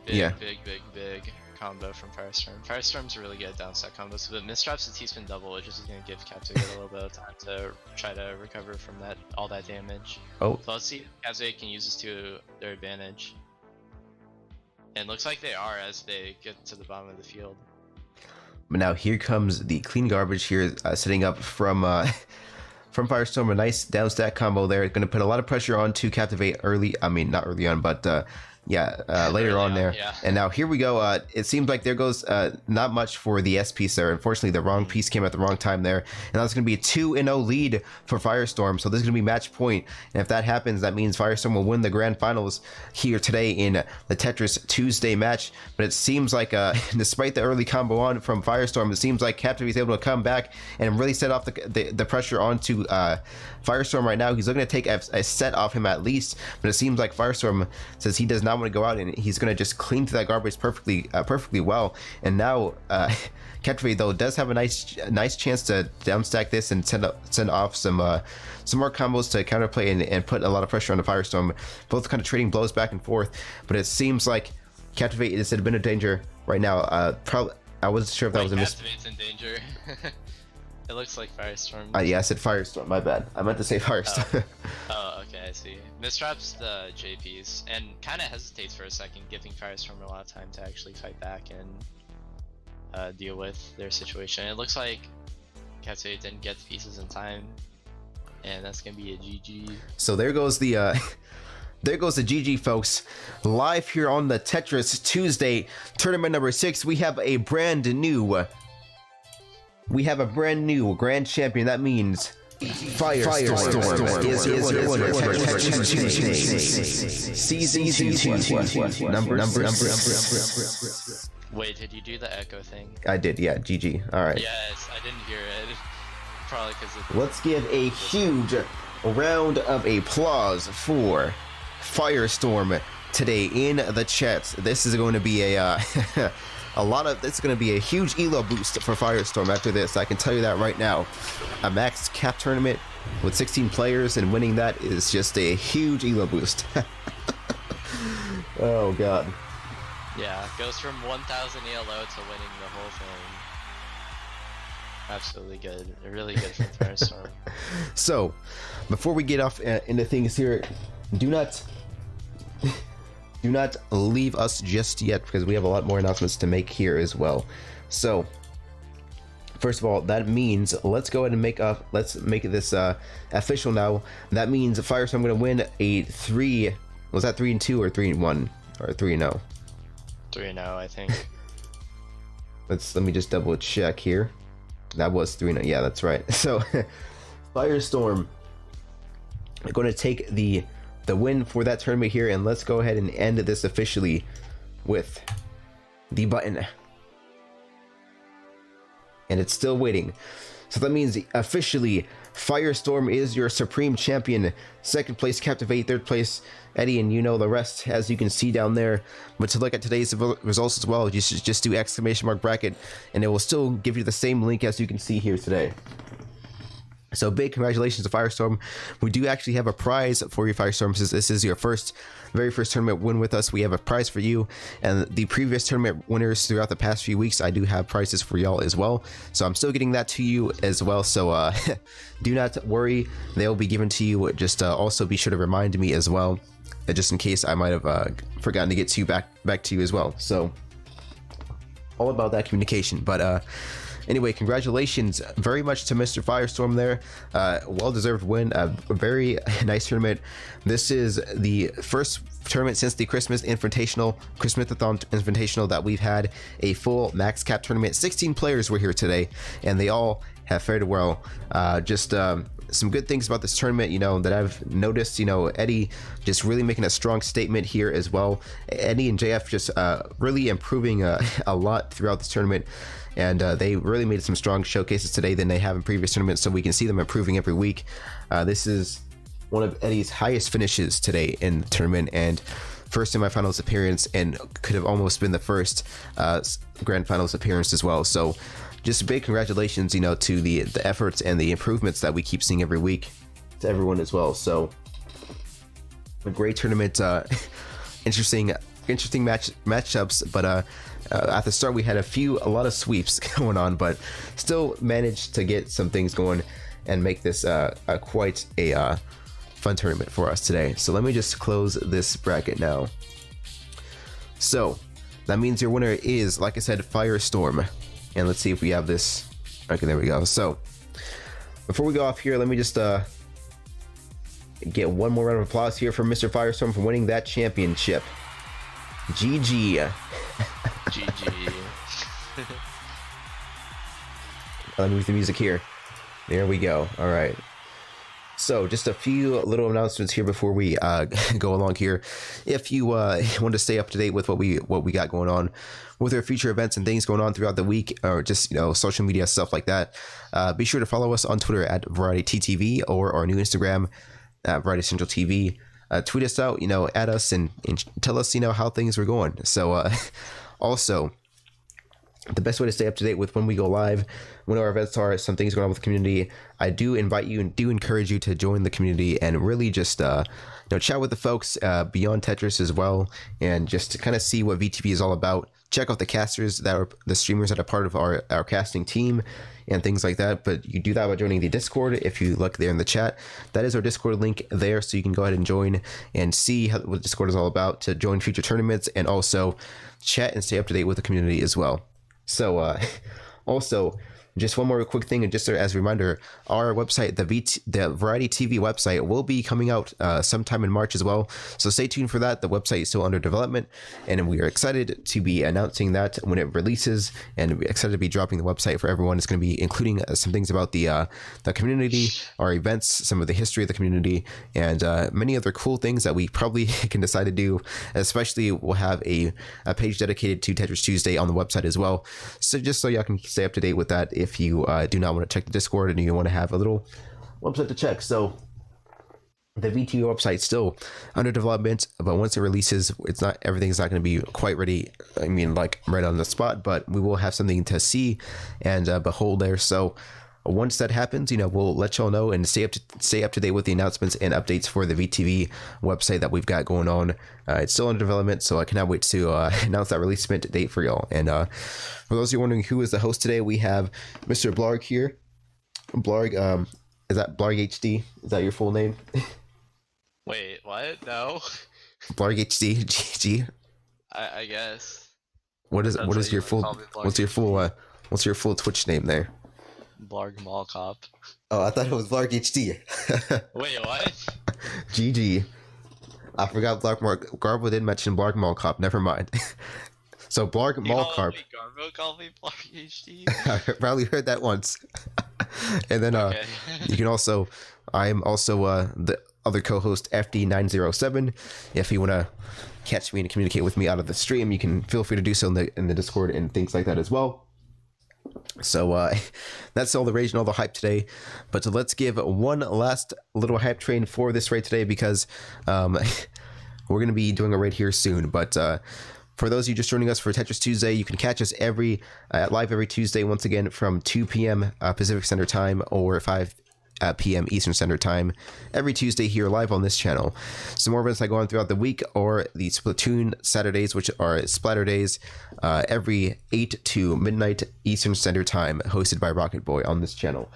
Speaker 2: combo from Firestorm. Firestorm's really good at downstack combos, but misdrops the T-spin double, which is going to give Captivate a little bit of time to try to recover from all that damage. So let's see if Captivate can use this to their advantage. And looks like they are as they get to the bottom of the field.
Speaker 4: But now here comes the clean garbage here, setting up from Firestorm. A nice downstack combo there. Going to put a lot of pressure on to Captivate early. I mean, not early on, but later on there. Yeah. And now here we go. It seems like there goes not much for the S piece there. Unfortunately, the wrong piece came at the wrong time there. And that's going to be a 2-0 lead for Firestorm. So this is going to be match point. And if that happens, that means Firestorm will win the grand finals here today in the Tetris Tuesday match. But it seems like, despite the early combo on from Firestorm, it seems like Captivate is able to come back and really set off the pressure onto Firestorm right now. He's looking to take a set off him at least. But it seems like Firestorm says he does not not want to go out, and he's going to just clean through that garbage perfectly well. And now Captivate though does have a nice chance to downstack this and send off some more combos to counterplay and put a lot of pressure on the Firestorm. Both kind of trading blows back and forth, but it seems like Captivate is in a bit of danger right now. Probably I wasn't sure if that was a miss.
Speaker 2: Captivate's in danger. It looks like Firestorm.
Speaker 4: Yeah, I said Firestorm. My bad. I meant to say Firestorm.
Speaker 2: Oh, okay, I see. Mistraps the JPs and kind of hesitates for a second, giving Firestorm a lot of time to actually fight back and deal with their situation. It looks like Captivate didn't get the pieces in time, and that's gonna be a GG.
Speaker 4: So there goes the GG, folks. Live here on the Tetris Tuesday tournament number 6, we have a brand new grand champion. That means Firestorm is your winner for Tetris Tuesday season 2 number.
Speaker 2: Wait, did you do the echo thing?
Speaker 4: I did, yeah. GG. All right.
Speaker 2: Yes, I didn't hear it. Probably because of.
Speaker 4: Let's give a huge round of applause for Firestorm today in the chat. This is going to be a it's going to be a huge elo boost for Firestorm after this. I can tell you that right now. A max cap tournament with 16 players and winning that is just a huge elo boost. Oh god.
Speaker 2: Yeah, goes from 1000 ELO to winning the whole thing. Absolutely good. Really good for Firestorm.
Speaker 4: So, before we get off into things here, do not leave us just yet, because we have a lot more announcements to make here as well. So, first of all, that means let's go ahead and let's make this official now. That means Firestorm going to win a 3. Was that 3-2 or 3-1 or 3-0?
Speaker 2: 3-0, I think.
Speaker 4: Let me just double check here. That was 3-0. Yeah, that's right. So, Firestorm are going to take the win for that tournament here, and let's go ahead and end this officially with the button. And it's still waiting. So that means officially Firestorm is your supreme champion. Second place Captivate, third place Eddie, and you know the rest as you can see down there. But to look at today's results as well, you should just do exclamation mark bracket, and it will still give you the same link as you can see here today. So big congratulations to Firestorm. We do actually have a prize for you, Firestorm. Since this is your very first tournament win with us, we have a prize for you. And the previous tournament winners throughout the past few weeks, I do have prizes for y'all as well. So I'm still getting that to you as well. So do not worry, they'll be given to you. Just also be sure to remind me as well, just in case I might have forgotten to get to you back to you as well. So all about that communication. But anyway, congratulations very much to Mr. Firestorm there. Well-deserved win. A very nice tournament. This is the first tournament since the Christmas Invitational that we've had a full max cap tournament. 16 players were here today, and they all have fared well. Some good things about this tournament, that I've noticed. Eddie just really making a strong statement here as well. Eddie and JF just really improving a lot throughout this tournament. And they really made some strong showcases today than they have in previous tournaments, so we can see them improving every week. This is one of Eddie's highest finishes today in the tournament, and first semifinals appearance, and could have almost been the first grand finals appearance as well. So just a big congratulations, to the efforts and the improvements that we keep seeing every week to everyone as well. So a great tournament, interesting matchups, but at the start we had a lot of sweeps going on, but still managed to get some things going and make this quite a fun tournament for us today. So let me just close this bracket now. So that means your winner is, like I said, Firestorm. And let's see if we have this. Okay, there we go. So before we go off here, let me just get one more round of applause here for Mr. Firestorm for winning that championship. GG.
Speaker 2: GG.
Speaker 4: Let me move the music here. There we go. All right. So just a few little announcements here before we go along here. If you want to stay up to date with what we got going on with our future events and things going on throughout the week, or just social media stuff like that, be sure to follow us on Twitter at VarietyTTV or our new Instagram at Variety Central TV. tweet us out, at us and tell us, how things were going. So also, the best way to stay up to date with when we go live, when our events are, some things going on with the community, I do invite you and do encourage you to join the community and really just chat with the folks beyond Tetris as well, and just to kind of see what VTV is all about. Check out the casters that are the streamers that are part of our casting team and things like that. But you do that by joining the Discord. If you look there in the chat, that is our Discord link there, so you can go ahead and join and see what Discord is all about, to join future tournaments and also chat and stay up to date with the community as well. So also, just one more quick thing, and just as a reminder, our website, the Variety TV website, will be coming out sometime in March as well. So stay tuned for that. The website is still under development, and we are excited to be announcing that when it releases, and we're excited to be dropping the website for everyone. It's going to be including some things about the community, our events, some of the history of the community, and many other cool things that we probably can decide to do. Especially, we'll have a page dedicated to Tetris Tuesday on the website as well. So just so y'all can stay up to date with that, if you do not want to check the Discord and you want to have a little website to check. So the VTV website is still under development, but once it releases, everything's not going to be quite ready. I mean, like right on the spot, but we will have something to see and behold there. So once that happens, we'll let y'all know and stay up to date with the announcements and updates for the VTV website that we've got going on. It's still under development, so I cannot wait to announce that release date for y'all. And for those of you wondering who is the host today, we have Mr. Blarg here. Blarg, is that Blarg HD? Is that your full name?
Speaker 2: Wait, what? No.
Speaker 4: Blarg HD, GG.
Speaker 2: I guess.
Speaker 4: What's your full Twitch name there?
Speaker 2: Blarg Mall Cop.
Speaker 4: Oh, I thought it was Blarg HD.
Speaker 2: Wait, what?
Speaker 4: GG. I forgot Garbo did mention Blarg Mall Cop. Never mind. So Blarg Mall Cop.
Speaker 2: Garbo called me Blarg HD.
Speaker 4: I probably heard that once. And then
Speaker 2: Okay.
Speaker 4: you can also, I am also the other co-host FD907. If you want to catch me and communicate with me out of the stream, you can feel free to do so in the Discord and things like that as well. So that's all the rage and all the hype today. But let's give one last little hype train for this raid today, because we're going to be doing a raid here soon. But for those of you just joining us for Tetris Tuesday, you can catch us live every Tuesday, once again, from 2 p.m. Pacific Standard Time or 5 p.m. Eastern Standard Time every Tuesday here live on this channel. Some more events that go on throughout the week are the Splatoon Saturdays, which are Splatter Days, every 8 to midnight Eastern Standard Time, hosted by Rocket Boy on this channel.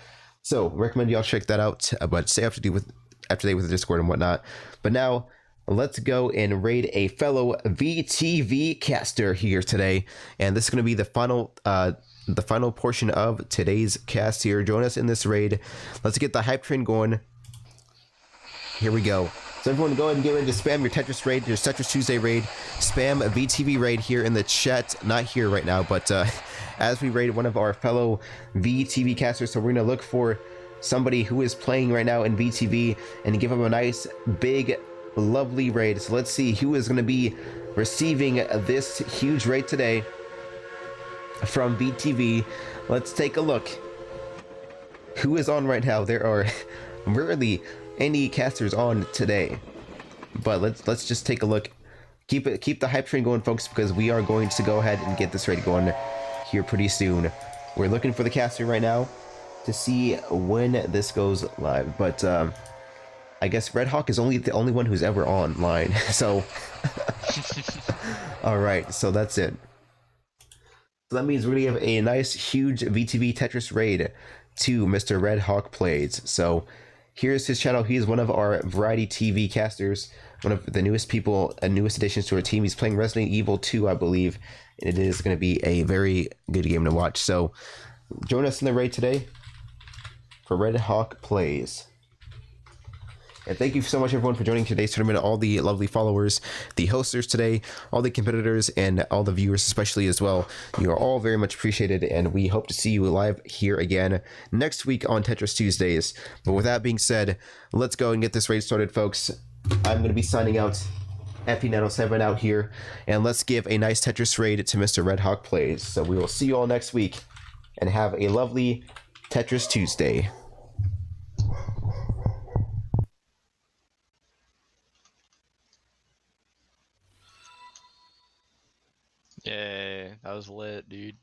Speaker 4: So recommend y'all check that out, but stay up to date with the Discord and whatnot. But now let's go and raid a fellow VTV caster here today, and this is going to be the final portion of today's cast here. Join us in this raid. Let's get the hype train going. Here we go. So everyone, go ahead and get ready to spam your Tetris raid, your Tetris Tuesday raid. Spam a VTV raid here in the chat. Not here right now, but as we raid one of our fellow VTV casters. So we're going to look for somebody who is playing right now in VTV and give them a nice, big, lovely raid. So let's see who is going to be receiving this huge raid today from VTV. Let's take a look. Who is on right now? There are rarely any casters on today, but let's just take a look. Keep the hype train going, folks, because we are going to go ahead and get this raid going here pretty soon. We're looking for the caster right now to see when this goes live, but I guess Red Hawk is the only one who's ever online. So all right, so that's it. So that means we're going to give a nice, huge VTV Tetris raid to Mr. Red Hawk Plays. So here's his channel. He is one of our Variety TV casters, one of the newest people and newest additions to our team. He's playing Resident Evil 2, I believe, and it is going to be a very good game to watch. So join us in the raid today for Red Hawk Plays. And thank you so much, everyone, for joining today's tournament. All the lovely followers, the hosters today, all the competitors, and all the viewers especially as well. You are all very much appreciated, and we hope to see you live here again next week on Tetris Tuesdays. But with that being said, let's go and get this raid started, folks. I'm going to be signing out. FP907 out here, and let's give a nice Tetris raid to Mr. Red Hawk Plays. So we will see you all next week, and have a lovely Tetris Tuesday.
Speaker 2: Yay, that was lit, dude.